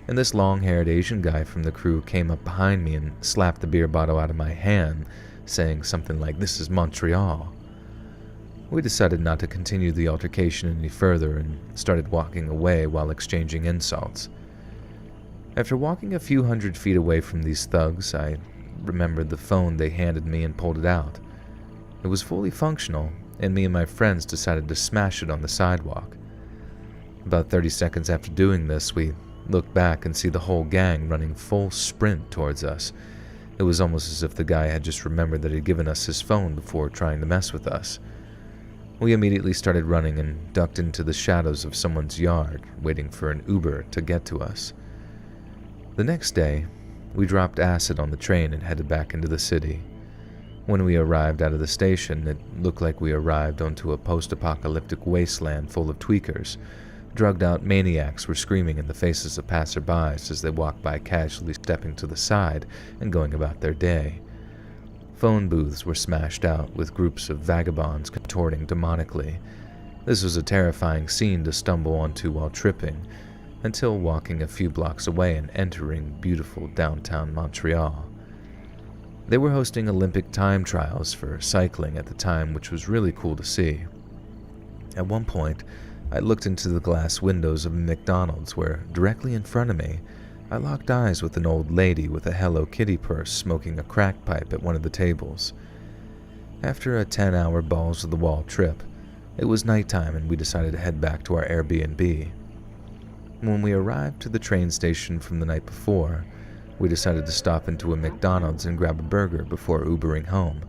And this long-haired Asian guy from the crew came up behind me and slapped the beer bottle out of my hand, saying something like, "This is Montreal." We decided not to continue the altercation any further and started walking away while exchanging insults. After walking a few hundred feet away from these thugs, I remembered the phone they handed me and pulled it out. It was fully functional, and me and my friends decided to smash it on the sidewalk. About 30 seconds after doing this, we looked back and see the whole gang running full sprint towards us. It was almost as if the guy had just remembered that he'd given us his phone before trying to mess with us. We immediately started running and ducked into the shadows of someone's yard, waiting for an Uber to get to us. The next day, we dropped acid on the train and headed back into the city. When we arrived out of the station, it looked like we arrived onto a post-apocalyptic wasteland full of tweakers. Drugged-out maniacs were screaming in the faces of passerbys as they walked by, casually stepping to the side and going about their day. Phone booths were smashed out, with groups of vagabonds contorting demonically. This was a terrifying scene to stumble onto while tripping, until walking a few blocks away and entering beautiful downtown Montreal. They were hosting Olympic time trials for cycling at the time, which was really cool to see. At one point, I looked into the glass windows of a McDonald's where, directly in front of me, I locked eyes with an old lady with a Hello Kitty purse smoking a crack pipe at one of the tables. After a 10-hour balls-to-the-wall trip, it was nighttime and we decided to head back to our Airbnb. When we arrived to the train station from the night before, we decided to stop into a McDonald's and grab a burger before Ubering home.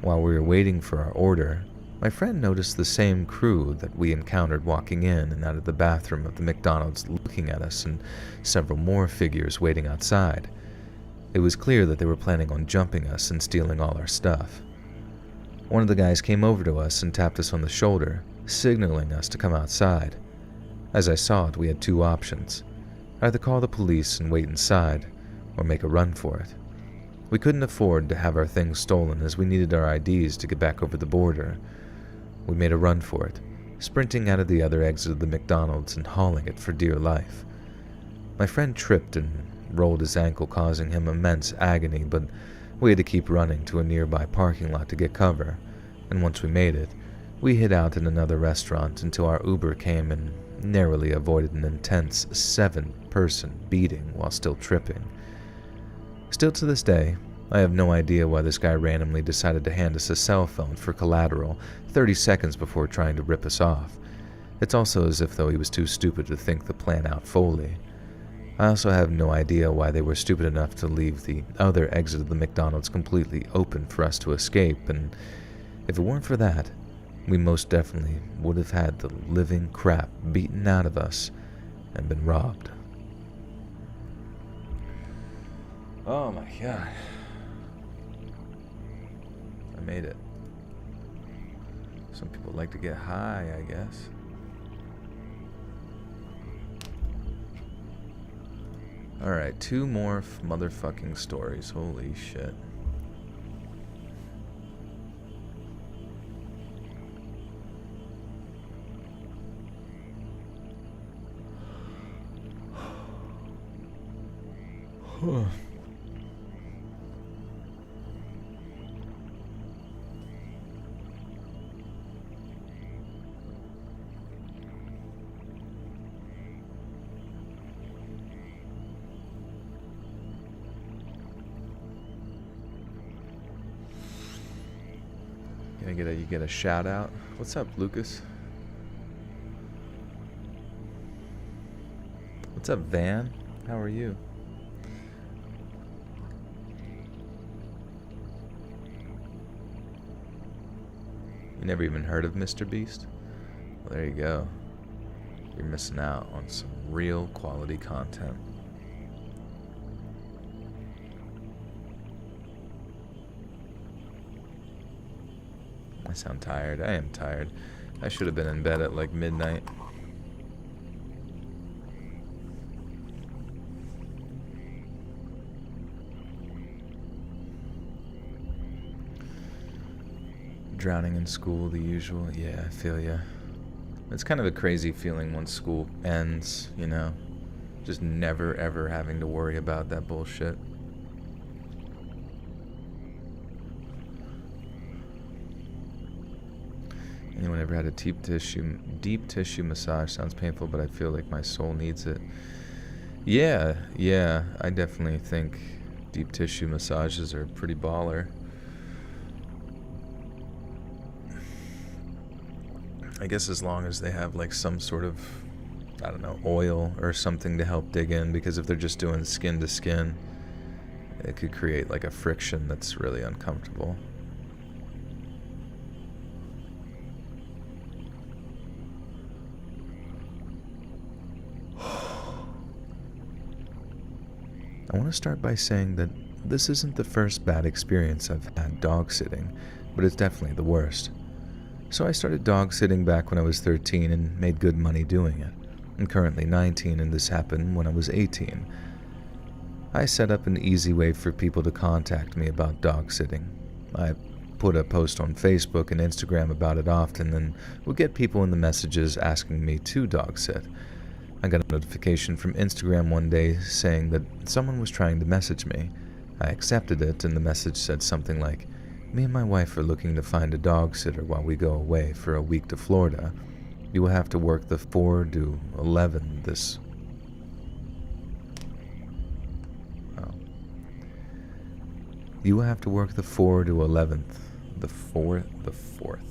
While we were waiting for our order, my friend noticed the same crew that we encountered walking in and out of the bathroom of the McDonald's looking at us, and several more figures waiting outside. It was clear that they were planning on jumping us and stealing all our stuff. One of the guys came over to us and tapped us on the shoulder, signaling us to come outside. As I saw it, we had 2 options: either call the police and wait inside, or make a run for it. We couldn't afford to have our things stolen, as we needed our IDs to get back over the border. We made a run for it, sprinting out of the other exit of the McDonald's and hauling it for dear life. My friend tripped and rolled his ankle, causing him immense agony, but we had to keep running to a nearby parking lot to get cover, and once we made it, we hid out in another restaurant until our Uber came and narrowly avoided an intense 7-person beating while still tripping. Still to this day, I have no idea why this guy randomly decided to hand us a cell phone for collateral 30 seconds before trying to rip us off. It's also as if though he was too stupid to think the plan out fully. I also have no idea why they were stupid enough to leave the other exit of the McDonald's completely open for us to escape, and if it weren't for that, we most definitely would have had the living crap beaten out of us and been robbed. Oh my god. I made it. Some people like to get high, I guess. Alright, 2 more motherfucking stories. Holy shit. You get a shout out. What's up, Lucas? What's up, Van? How are you? You never even heard of Mr. Beast? Well, there you go. You're missing out on some real quality content. I sound tired. I am tired. I should have been in bed at like midnight. Drowning in school, the usual. Yeah, I feel ya. It's kind of a crazy feeling once school ends, you know? Just never ever having to worry about that bullshit. Anyone ever had a deep tissue massage? Sounds painful, but I feel like my soul needs it. Yeah, I definitely think deep tissue massages are pretty baller. I guess as long as they have like some sort of, I don't know, oil or something to help dig in, because if they're just doing skin to skin, it could create like a friction that's really uncomfortable. I want to start by saying that this isn't the first bad experience I've had dog sitting, but it's definitely the worst. So I started dog sitting back when I was 13 and made good money doing it. I'm currently 19 and this happened when I was 18. I set up an easy way for people to contact me about dog sitting. I put a post on Facebook and Instagram about it often and would get people in the messages asking me to dog sit. I got a notification from Instagram one day saying that someone was trying to message me. I accepted it, and the message said something like, "Me and my wife are looking to find a dog sitter while we go away for a week to Florida. You will have to work the 4 to 11 this..." Oh. You will have to work the 4 to 11th. The 4th.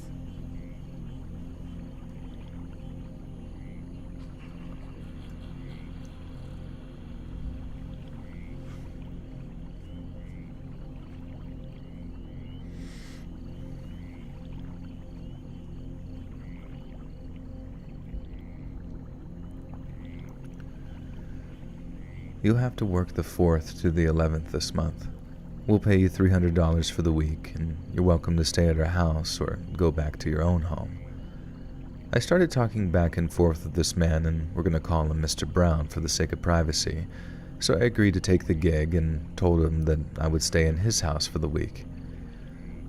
You'll have to work the 4th to the 11th this month. We'll pay you $300 for the week, and you're welcome to stay at our house or go back to your own home. I started talking back and forth with this man, and we're going to call him Mr. Brown for the sake of privacy, so I agreed to take the gig and told him that I would stay in his house for the week.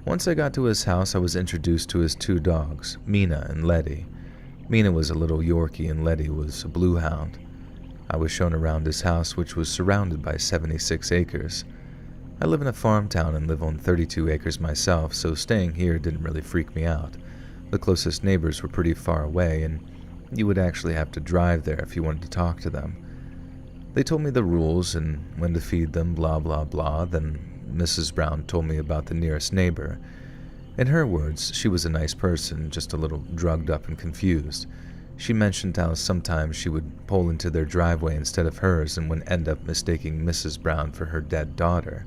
Once I got to his house, I was introduced to his 2 dogs, Mina and Letty. Mina was a little Yorkie and Letty was a blue hound. I was shown around his house, which was surrounded by 76 acres. I live in a farm town and live on 32 acres myself, so staying here didn't really freak me out. The closest neighbors were pretty far away, and you would actually have to drive there if you wanted to talk to them. They told me the rules and when to feed them, blah blah blah. Then Mrs. Brown told me about the nearest neighbor. In her words, she was a nice person, just a little drugged up and confused. She mentioned how sometimes she would pull into their driveway instead of hers and would end up mistaking Mrs. Brown for her dead daughter.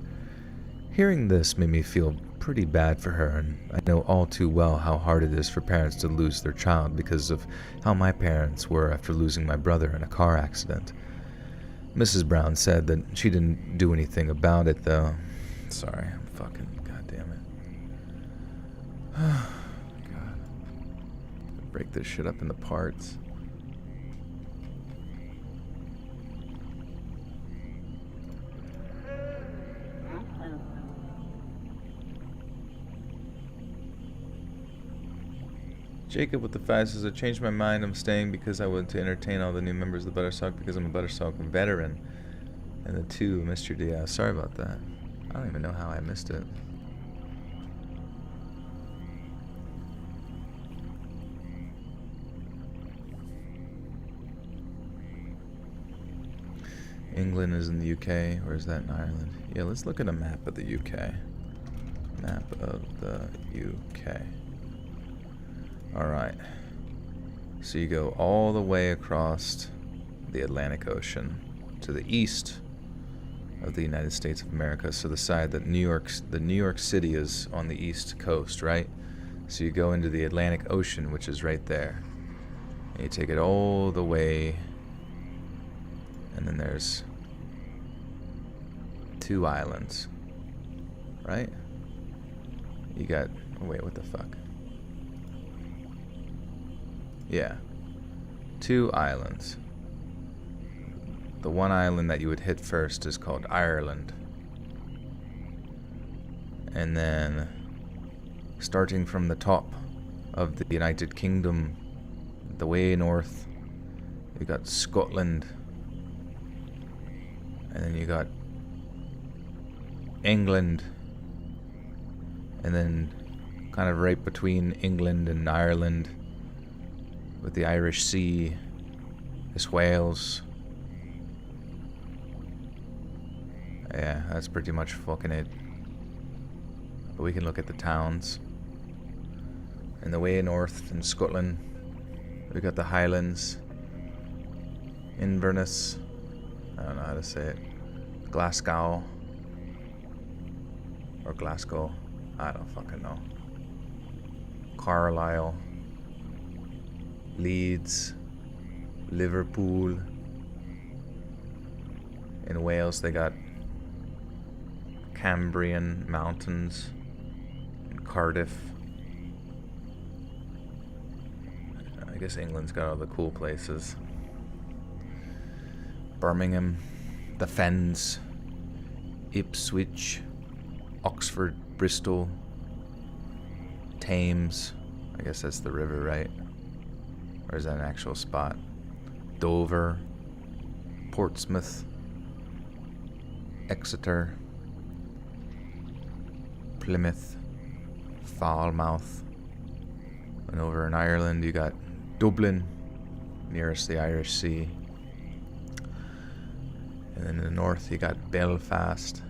Hearing this made me feel pretty bad for her, and I know all too well how hard it is for parents to lose their child because of how my parents were after losing my brother in a car accident. Mrs. Brown said that she didn't do anything about it, though. Sorry, I'm fucking goddamn it. God. Break this shit up into parts. Jacob with the 5 says, I changed my mind. I'm staying because I wanted to entertain all the new members of the Buttersock because I'm a Buttersock veteran. And the 2 missed your day. Sorry about that. I don't even know how I missed it. England is in the UK, or is that in Ireland? Yeah, let's look at a map of the UK. Map of the UK. Alright. So you go all the way across the Atlantic Ocean to the east of the United States of America. So the side that New York City is on the east coast, right? So you go into the Atlantic Ocean, which is right there. And you take it all the way, and then there's 2 islands, right? You got, oh wait, what the fuck? Yeah, 2 islands. The one island that you would hit first is called Ireland. And then, starting from the top of the United Kingdom, the way north, you got Scotland. And then you got England. And then, kind of right between England and Ireland, with the Irish Sea, is Wales. Yeah, that's pretty much fucking it. But we can look at the towns. And the way north in Scotland, we got the Highlands, Inverness, I don't know how to say it, Glasgow, or Glasgow, I don't fucking know, Carlisle, Leeds, Liverpool. In Wales they got Cambrian Mountains, and Cardiff. I guess England's got all the cool places. Birmingham, the Fens, Ipswich, Oxford, Bristol, Thames. I guess that's the river, right? Or is that an actual spot? Dover, Portsmouth, Exeter, Plymouth, Falmouth. And over in Ireland you got Dublin, nearest the Irish Sea. And then in the north you got Belfast.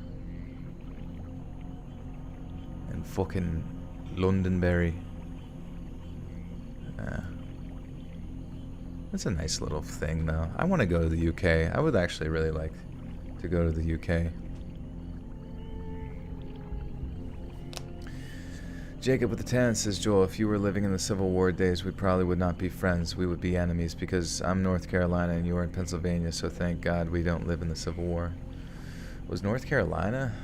And fucking Londonderry. That's a nice little thing though. I want to go to the UK. I would actually really like to go to the UK. Jacob with the 10 says, Joel, if you were living in the Civil War days, we probably would not be friends. We would be enemies because I'm North Carolina and you are in Pennsylvania, so thank God we don't live in the Civil War. Was North Carolina?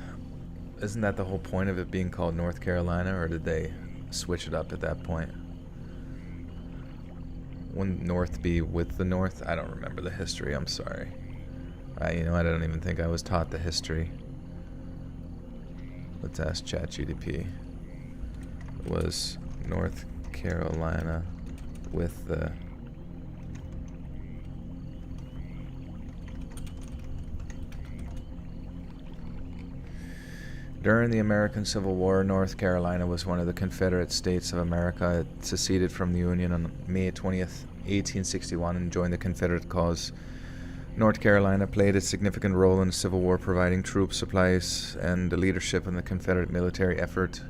Isn't that the whole point of it being called North Carolina, or did they switch it up at that point? Wouldn't North be with the North? I don't remember the history, I'm sorry. I don't even think I was taught the history. Let's ask ChatGPT. Was North Carolina with the During the American Civil War, North Carolina was one of the Confederate States of America. It seceded from the Union on May 20th, 1861 and joined the Confederate cause. North Carolina played a significant role in the Civil War, providing troops, supplies, and the leadership in the Confederate military effort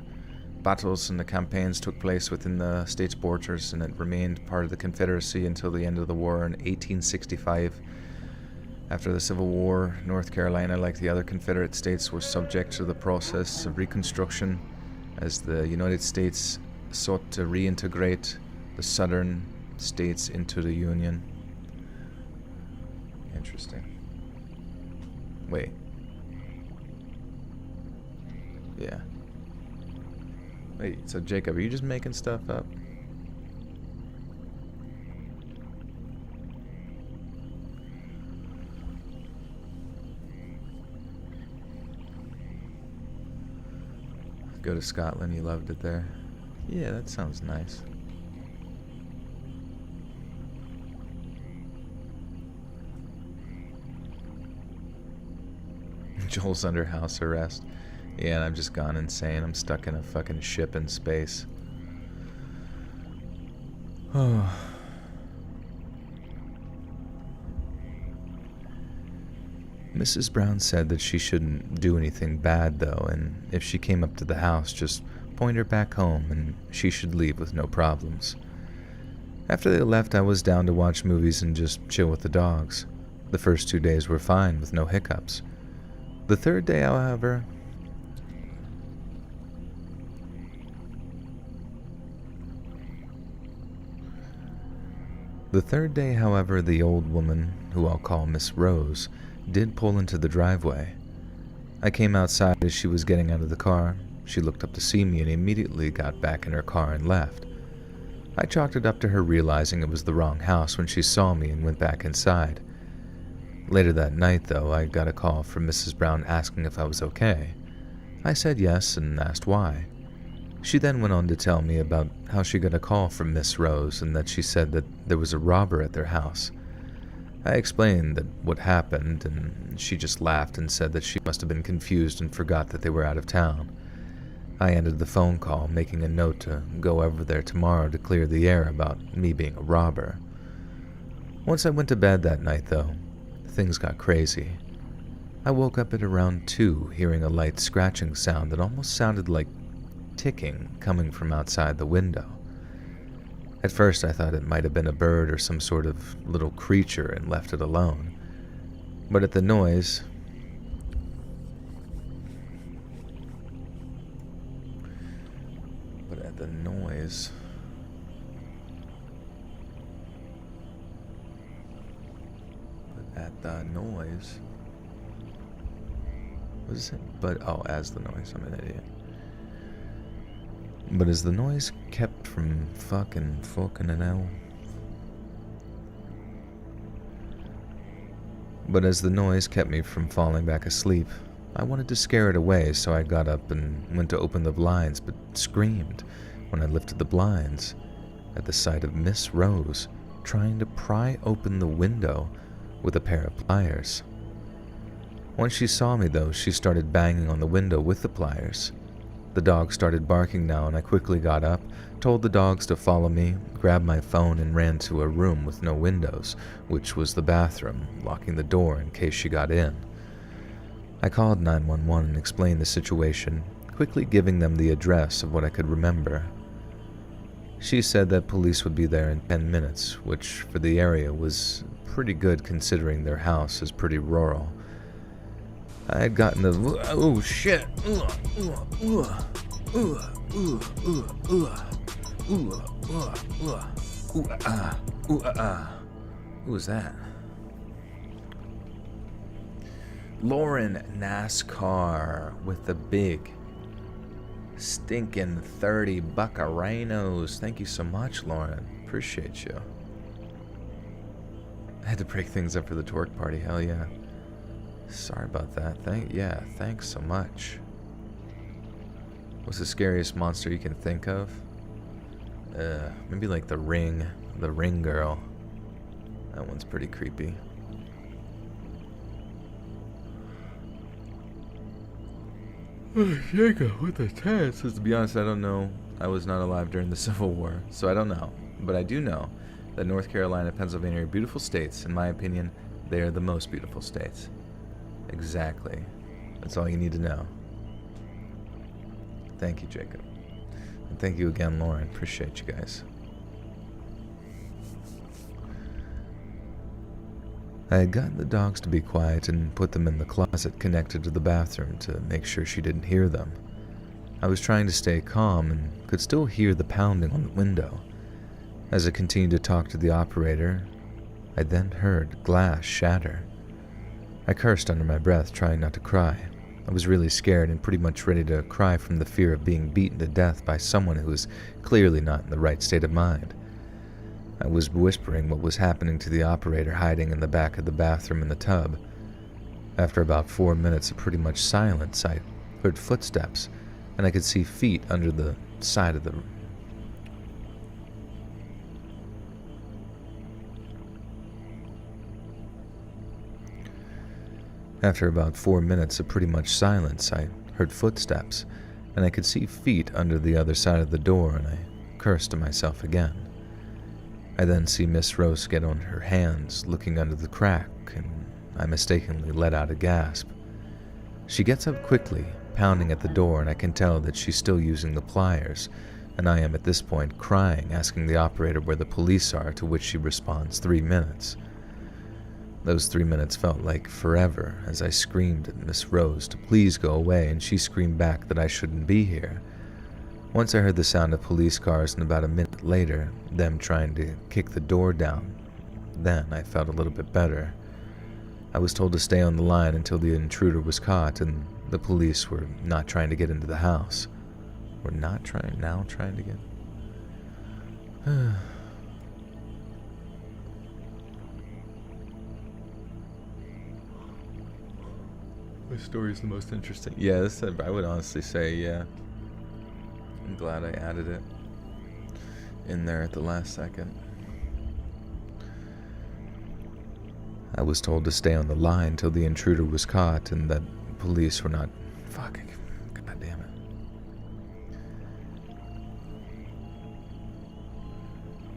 battles and the campaigns took place within the state's borders, and it remained part of the Confederacy until the end of the war in 1865. After the Civil War, North Carolina, like the other Confederate states, was subject to the process of Reconstruction as the United States sought to reintegrate the southern states into the Union. Interesting. Wait. Yeah. Wait, so Jacob, are you just making stuff up? Go to Scotland, you loved it there. Yeah, that sounds nice. Joel's under house arrest. Yeah, and I've just gone insane. I'm stuck in a fucking ship in space. Oh. Mrs. Brown said that she shouldn't do anything bad, though, and if she came up to the house, just point her back home, and she should leave with no problems. After they left, I was down to watch movies and just chill with the dogs. The first 2 days were fine, with no hiccups. The third day, however... the old woman, who I'll call Miss Rose, did pull into the driveway. I came outside as she was getting out of the car. She looked up to see me and immediately got back in her car and left. I chalked it up to her realizing it was the wrong house when she saw me and went back inside. Later that night, though, I got a call from Mrs. Brown asking if I was okay. I said yes and asked why. She then went on to tell me about how she got a call from Miss Rose and that she said that there was a robber at their house. I explained that what happened, and she just laughed and said that she must have been confused and forgot that they were out of town. I ended the phone call, making a note to go over there tomorrow to clear the air about me being a robber. Once I went to bed that night, though, things got crazy. I woke up at around 2, hearing a light scratching sound that almost sounded like ticking coming from outside the window. At first I thought it might have been a bird or some sort of little creature and left it alone. But at the noise... What is it? As the noise. I'm an idiot. But as the noise kept from fucking an L. But as the noise kept me from falling back asleep, I wanted to scare it away, so I got up and went to open the blinds, but screamed when I lifted the blinds at the sight of Miss Rose trying to pry open the window with a pair of pliers. Once she saw me, though, she started banging on the window with the pliers. The dog started barking now, and I quickly got up, told the dogs to follow me, grabbed my phone, and ran to a room with no windows, which was the bathroom, locking the door in case she got in. I called 911 and explained the situation, quickly giving them the address of what I could remember. She said that police would be there in 10 minutes, which for the area was pretty good considering their house is pretty rural. I had gotten the... Oh, shit! Who was that? Lauren NASCAR with the big stinking 30 buckarainos. Thank you so much, Lauren. Appreciate you. I had to break things up for the twerk party. Hell yeah. Sorry about that. Thanks so much. What's the scariest monster you can think of? Maybe like the ring girl. That one's pretty creepy. Jacob with the chances. To be honest, I don't know. I was not alive during the Civil War, so I don't know. But I do know that North Carolina and Pennsylvania are beautiful states. In my opinion, they are the most beautiful states. Exactly. That's all you need to know. Thank you, Jacob. Thank you again, Lauren. Appreciate you guys. I had gotten the dogs to be quiet and put them in the closet connected to the bathroom to make sure she didn't hear them. I was trying to stay calm and could still hear the pounding on the window. As I continued to talk to the operator, I then heard glass shatter. I cursed under my breath, trying not to cry. I was really scared and pretty much ready to cry from the fear of being beaten to death by someone who was clearly not in the right state of mind. I was whispering what was happening to the operator hiding in the back of the bathroom in the tub. After about 4 minutes of pretty much silence, I heard footsteps, and I could see feet under the side of the room. After about 4 minutes of pretty much silence, I heard footsteps, and I could see feet under the other side of the door, and I cursed to myself again. I then see Miss Rose get on her hands, looking under the crack, and I mistakenly let out a gasp. She gets up quickly, pounding at the door, and I can tell that she's still using the pliers, and I am at this point crying, asking the operator where the police are, to which she responds 3 minutes. Those 3 minutes felt like forever as I screamed at Miss Rose to please go away, and she screamed back that I shouldn't be here. Once I heard the sound of police cars, and about a minute later, them trying to kick the door down. Then I felt a little bit better. I was told to stay on the line until the intruder was caught, and the police were not trying to get into the house. Trying to get... My story is the most interesting. Yeah, I would honestly say, yeah. I'm glad I added it in there at the last second. I was told to stay on the line till the intruder was caught and that police were not... Fucking... God damn it.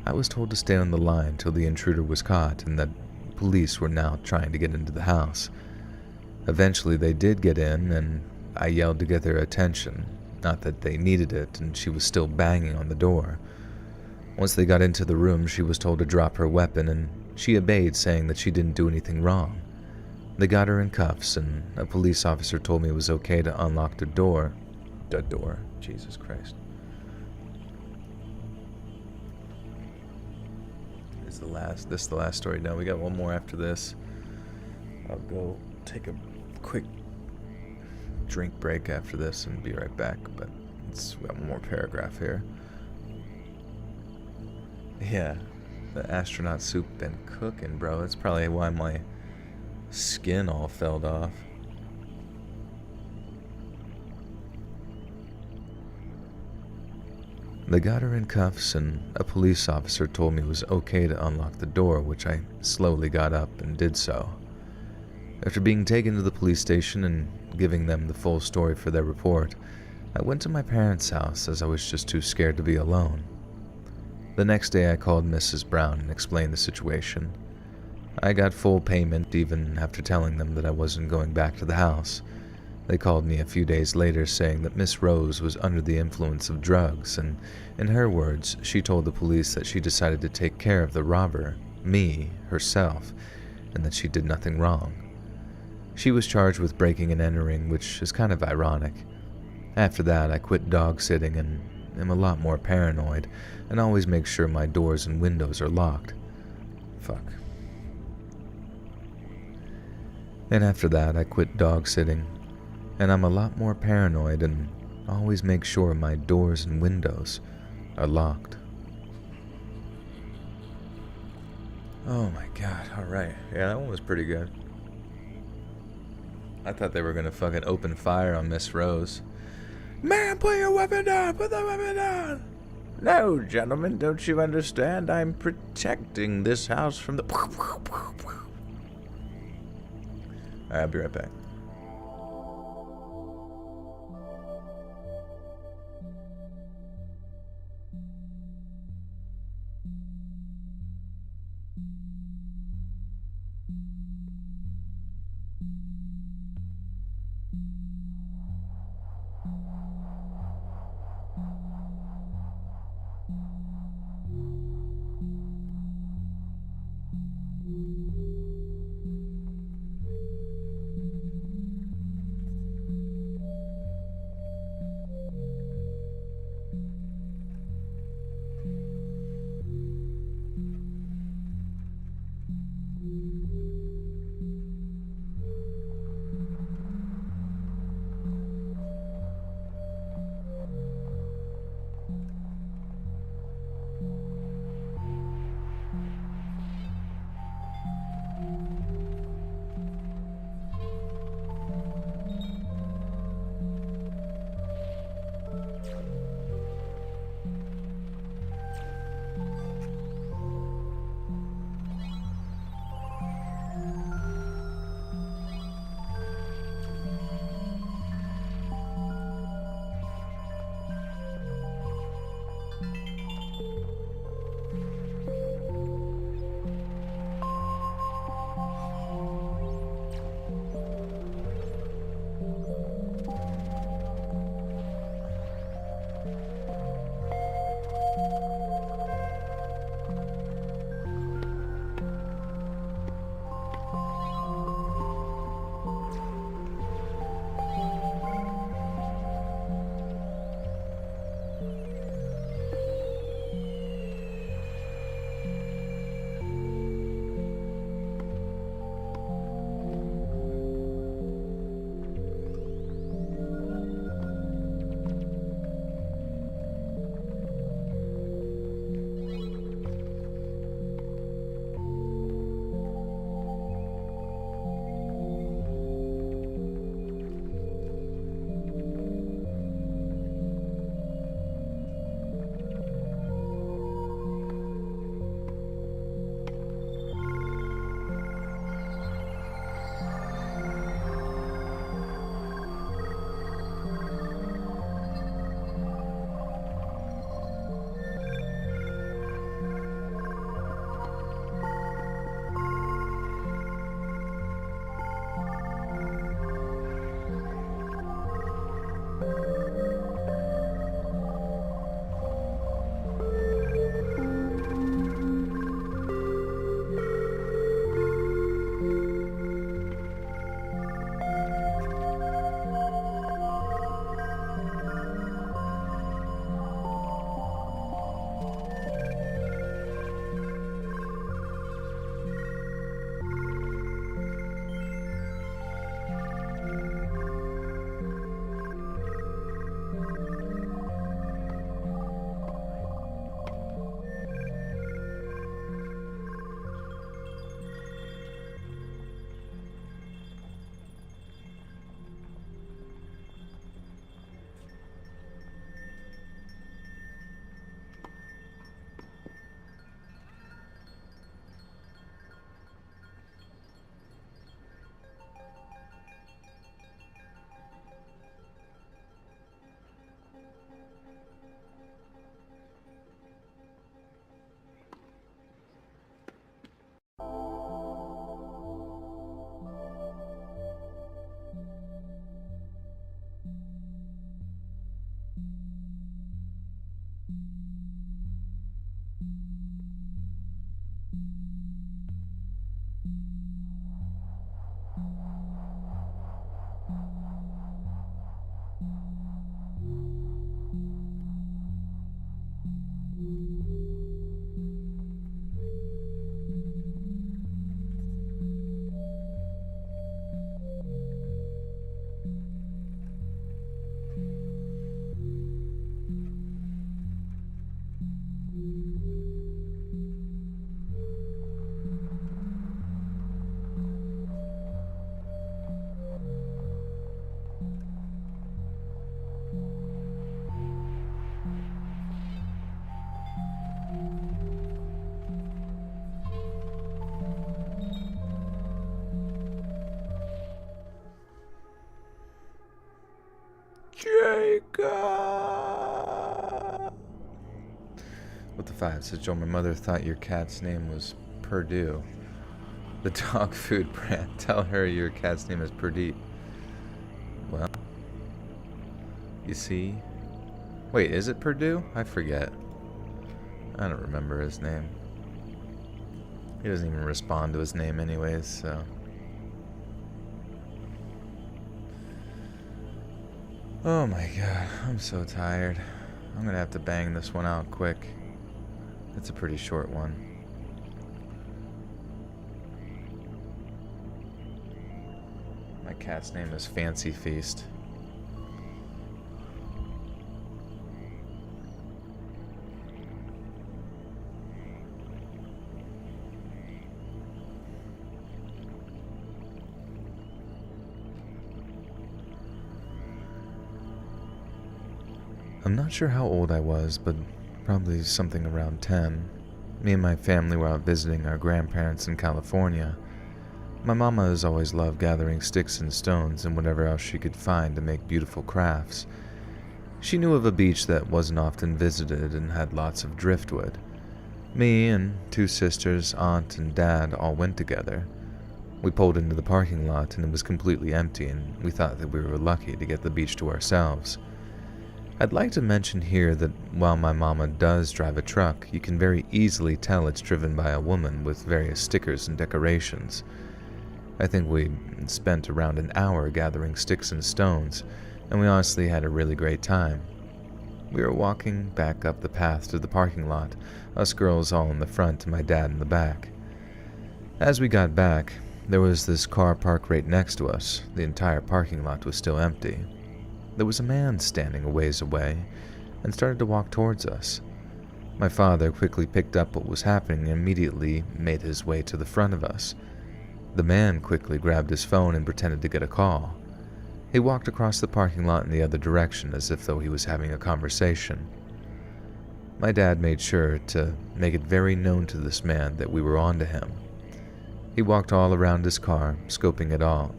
I was told to stay on the line till the intruder was caught and that police were now trying to get into the house. Eventually they did get in, and I yelled to get their attention. Not that they needed it, and she was still banging on the door. Once they got into the room, she was told to drop her weapon, and she obeyed, saying that she didn't do anything wrong. They got her in cuffs, and a police officer told me it was okay to unlock the door. The door. Jesus Christ. This is the last story. No, we got one more after this. I'll go take a quick drink break after this and be right back, but we got one more paragraph here. Yeah, the astronaut soup been cooking, bro. That's probably why my skin all fell off. They got her in cuffs, and a police officer told me it was okay to unlock the door, which I slowly got up and did so. After being taken to the police station and giving them the full story for their report, I went to my parents' house as I was just too scared to be alone. The next day I called Mrs. Brown and explained the situation. I got full payment even after telling them that I wasn't going back to the house. They called me a few days later saying that Miss Rose was under the influence of drugs, and in her words, she told the police that she decided to take care of the robber, me, herself, and that she did nothing wrong. She was charged with breaking and entering, which is kind of ironic. After that, I quit dog sitting and am a lot more paranoid, and always make sure my doors and windows are locked. Fuck. And after that, I quit dog sitting, and I'm a lot more paranoid and always make sure my doors and windows are locked. Oh my god, alright. Yeah, that one was pretty good. I thought they were gonna fucking open fire on Miss Rose. Man, put your weapon down! Put the weapon down! No, gentlemen, don't you understand? I'm protecting this house from the... Alright, I'll be right back. the 5 says, Joel, my mother thought your cat's name was Purdue. The dog food brand. Tell her your cat's name is Purdue. Well, you see. Wait, is it Purdue? I forget. I don't remember his name. He doesn't even respond to his name anyways, so. Oh my god, I'm so tired. I'm gonna have to bang this one out quick. It's a pretty short one. My cat's name is Fancy Feast. I'm not sure how old I was, but probably something around 10. Me and my family were out visiting our grandparents in California. My mama has always loved gathering sticks and stones and whatever else she could find to make beautiful crafts. She knew of a beach that wasn't often visited and had lots of driftwood. Me and 2 sisters, aunt, and dad all went together. We pulled into the parking lot and it was completely empty, and we thought that we were lucky to get the beach to ourselves. I'd like to mention here that while my mama does drive a truck, you can very easily tell it's driven by a woman with various stickers and decorations. I think we spent around an hour gathering sticks and stones, and we honestly had a really great time. We were walking back up the path to the parking lot, us girls all in the front and my dad in the back. As we got back, there was this car parked right next to us. The entire parking lot was still empty. There was a man standing a ways away and started to walk towards us. My father quickly picked up what was happening and immediately made his way to the front of us. The man quickly grabbed his phone and pretended to get a call. He walked across the parking lot in the other direction as if though he was having a conversation. My dad made sure to make it very known to this man that we were on to him. He walked all around his car, scoping it all.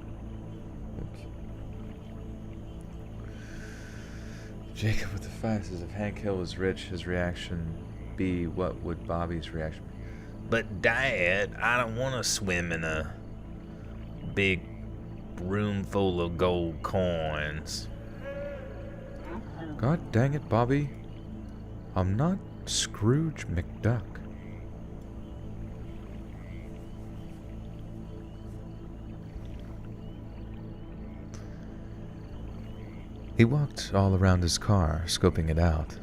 Jacob with the 5 says, if Hank Hill was rich, his reaction be, what would Bobby's reaction be? But Dad, I don't want to swim in a big room full of gold coins. God dang it, Bobby. I'm not Scrooge McDuck. He walked all around his car, scoping it out.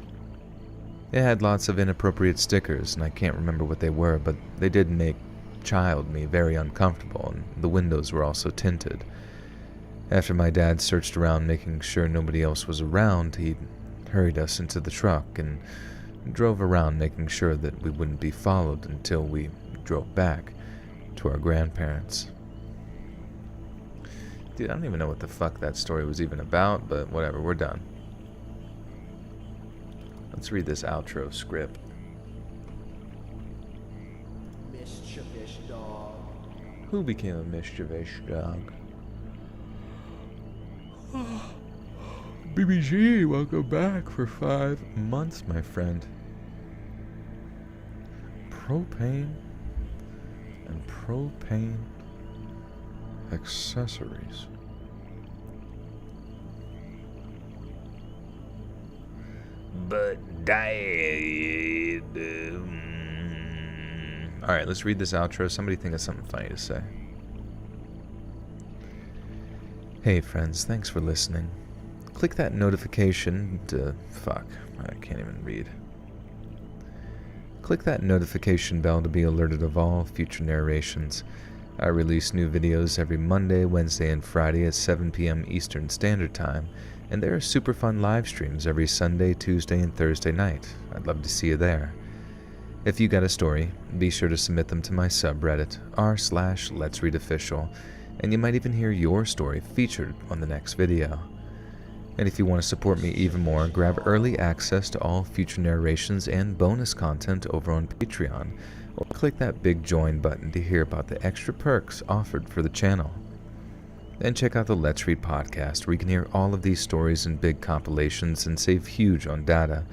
It had lots of inappropriate stickers, and I can't remember what they were, but they did make child me very uncomfortable, and the windows were also tinted. After my dad searched around making sure nobody else was around, he hurried us into the truck and drove around making sure that we wouldn't be followed until we drove back to our grandparents. Dude, I don't even know what the fuck that story was even about, but whatever, we're done. Let's read this outro script. Mischievous dog. Who became a mischievous dog? BBG, welcome back for 5 months, my friend. Propane and propane accessories. But Dad. Alright, let's read this outro. Somebody think of something funny to say. Hey friends, thanks for listening. Click that notification to... Fuck, I can't even read. Click that notification bell to be alerted of all future narrations. I release new videos every Monday, Wednesday, and Friday at 7 p.m. Eastern Standard Time, and there are super fun live streams every Sunday, Tuesday, and Thursday night. I'd love to see you there. If you got a story, be sure to submit them to my subreddit, r/Let'sReadOfficial, and you might even hear your story featured on the next video. And if you want to support me even more, grab early access to all future narrations and bonus content over on Patreon, or click that big join button to hear about the extra perks offered for the channel. And check out the Let's Read podcast, where you can hear all of these stories in big compilations and save huge on data.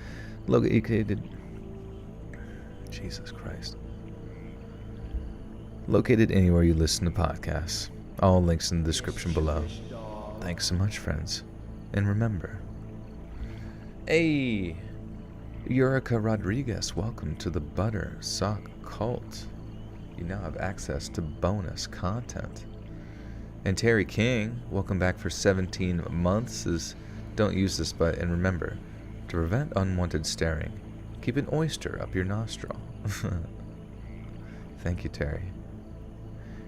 Located... Jesus Christ. Located anywhere you listen to podcasts. All links in the description below. Thanks so much, friends. And remember, hey, Yurica Rodriguez, welcome to the Butter Sock Cult. You now have access to bonus content. And Terry King, welcome back for 17 months. Don't use this, but and remember, to prevent unwanted staring, keep an oyster up your nostril. Thank you, Terry.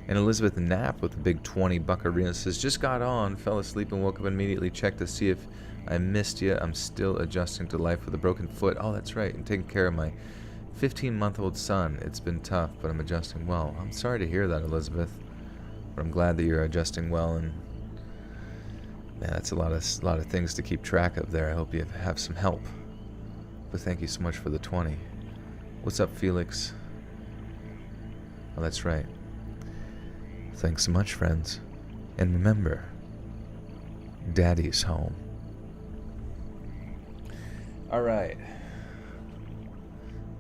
And Elizabeth Knapp with the big 20 buckarina says, just got on, fell asleep and woke up immediately, checked to see if I missed you. I'm still adjusting to life with a broken foot. Oh, that's right. I'm taking care of my 15-month-old son. It's been tough, but I'm adjusting well. I'm sorry to hear that, Elizabeth, but I'm glad that you're adjusting well. And man, that's a lot of things to keep track of there. I hope you have some help. But thank you so much for the 20. What's up, Felix? Oh, that's right. Thanks so much, friends. And remember, Daddy's home. All right.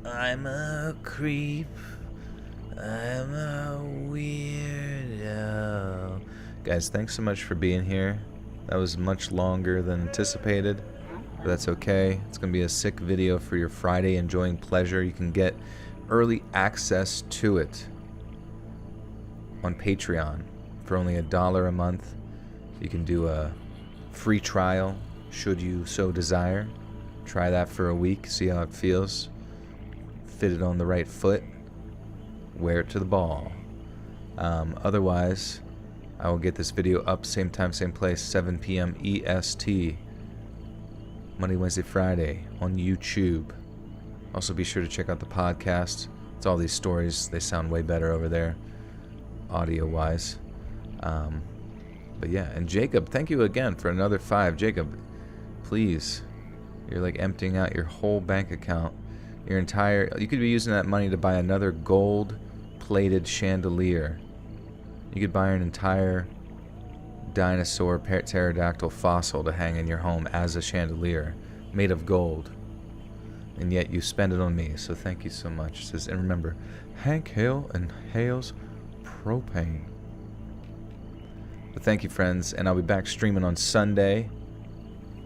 I'm a creep. I'm a weirdo. Guys, thanks so much for being here. That was much longer than anticipated, but that's okay. It's going to be a sick video for your Friday enjoying pleasure. You can get early access to it on Patreon for only $1 a month. You can do a free trial should you so desire. Try that for a week, see how it feels. Fit it on the right foot, wear it to the ball. Otherwise, I will get this video up same time, same place, 7 p.m. EST, Monday, Wednesday, Friday on YouTube. Also be sure to check out the podcast. It's all these stories. They sound way better over there, audio-wise. But yeah, and Jacob, thank you again for another 5. Jacob, please, you're like emptying out your whole bank account. You could be using that money to buy another gold-plated chandelier. You could buy an entire dinosaur pterodactyl fossil to hang in your home as a chandelier made of gold. And yet you spend it on me, so thank you so much. It says, and remember, Hank Hill and Hale's propane. But thank you, friends, and I'll be back streaming on Sunday.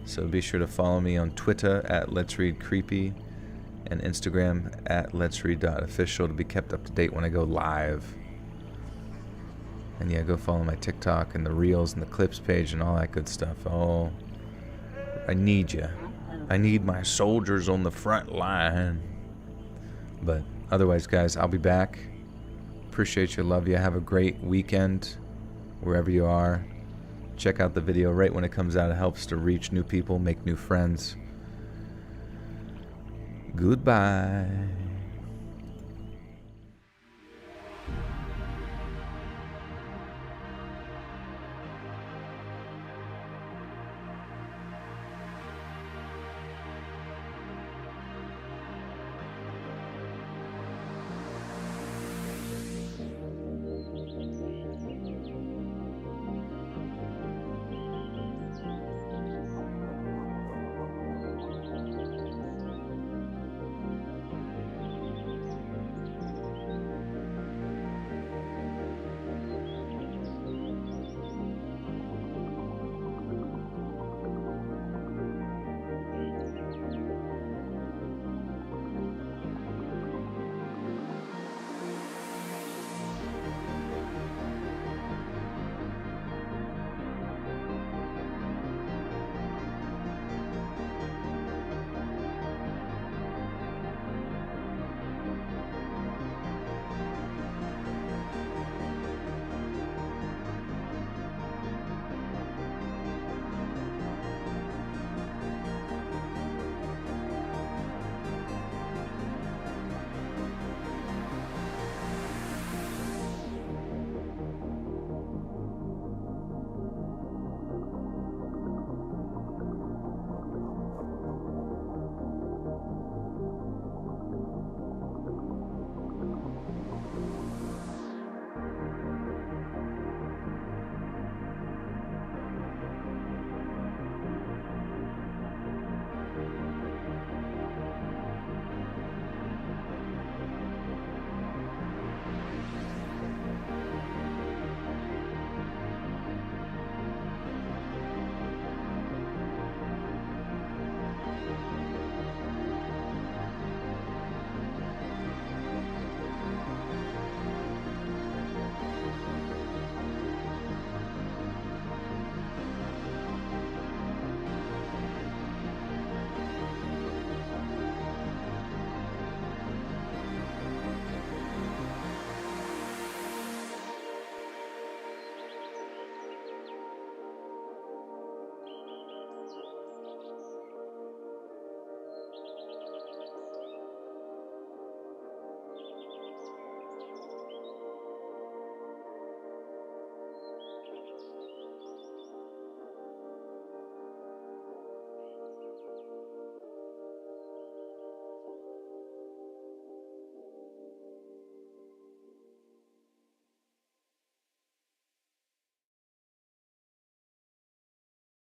So be sure to follow me on Twitter at Let's Read Creepy and Instagram at letsread.official to be kept up to date when I go live. And yeah, go follow my TikTok and the Reels and the Clips page and all that good stuff. Oh, I need you. I need my soldiers on the front line. But otherwise, guys, I'll be back. Appreciate you. Love you. Have a great weekend wherever you are. Check out the video right when it comes out. It helps to reach new people, make new friends. Goodbye.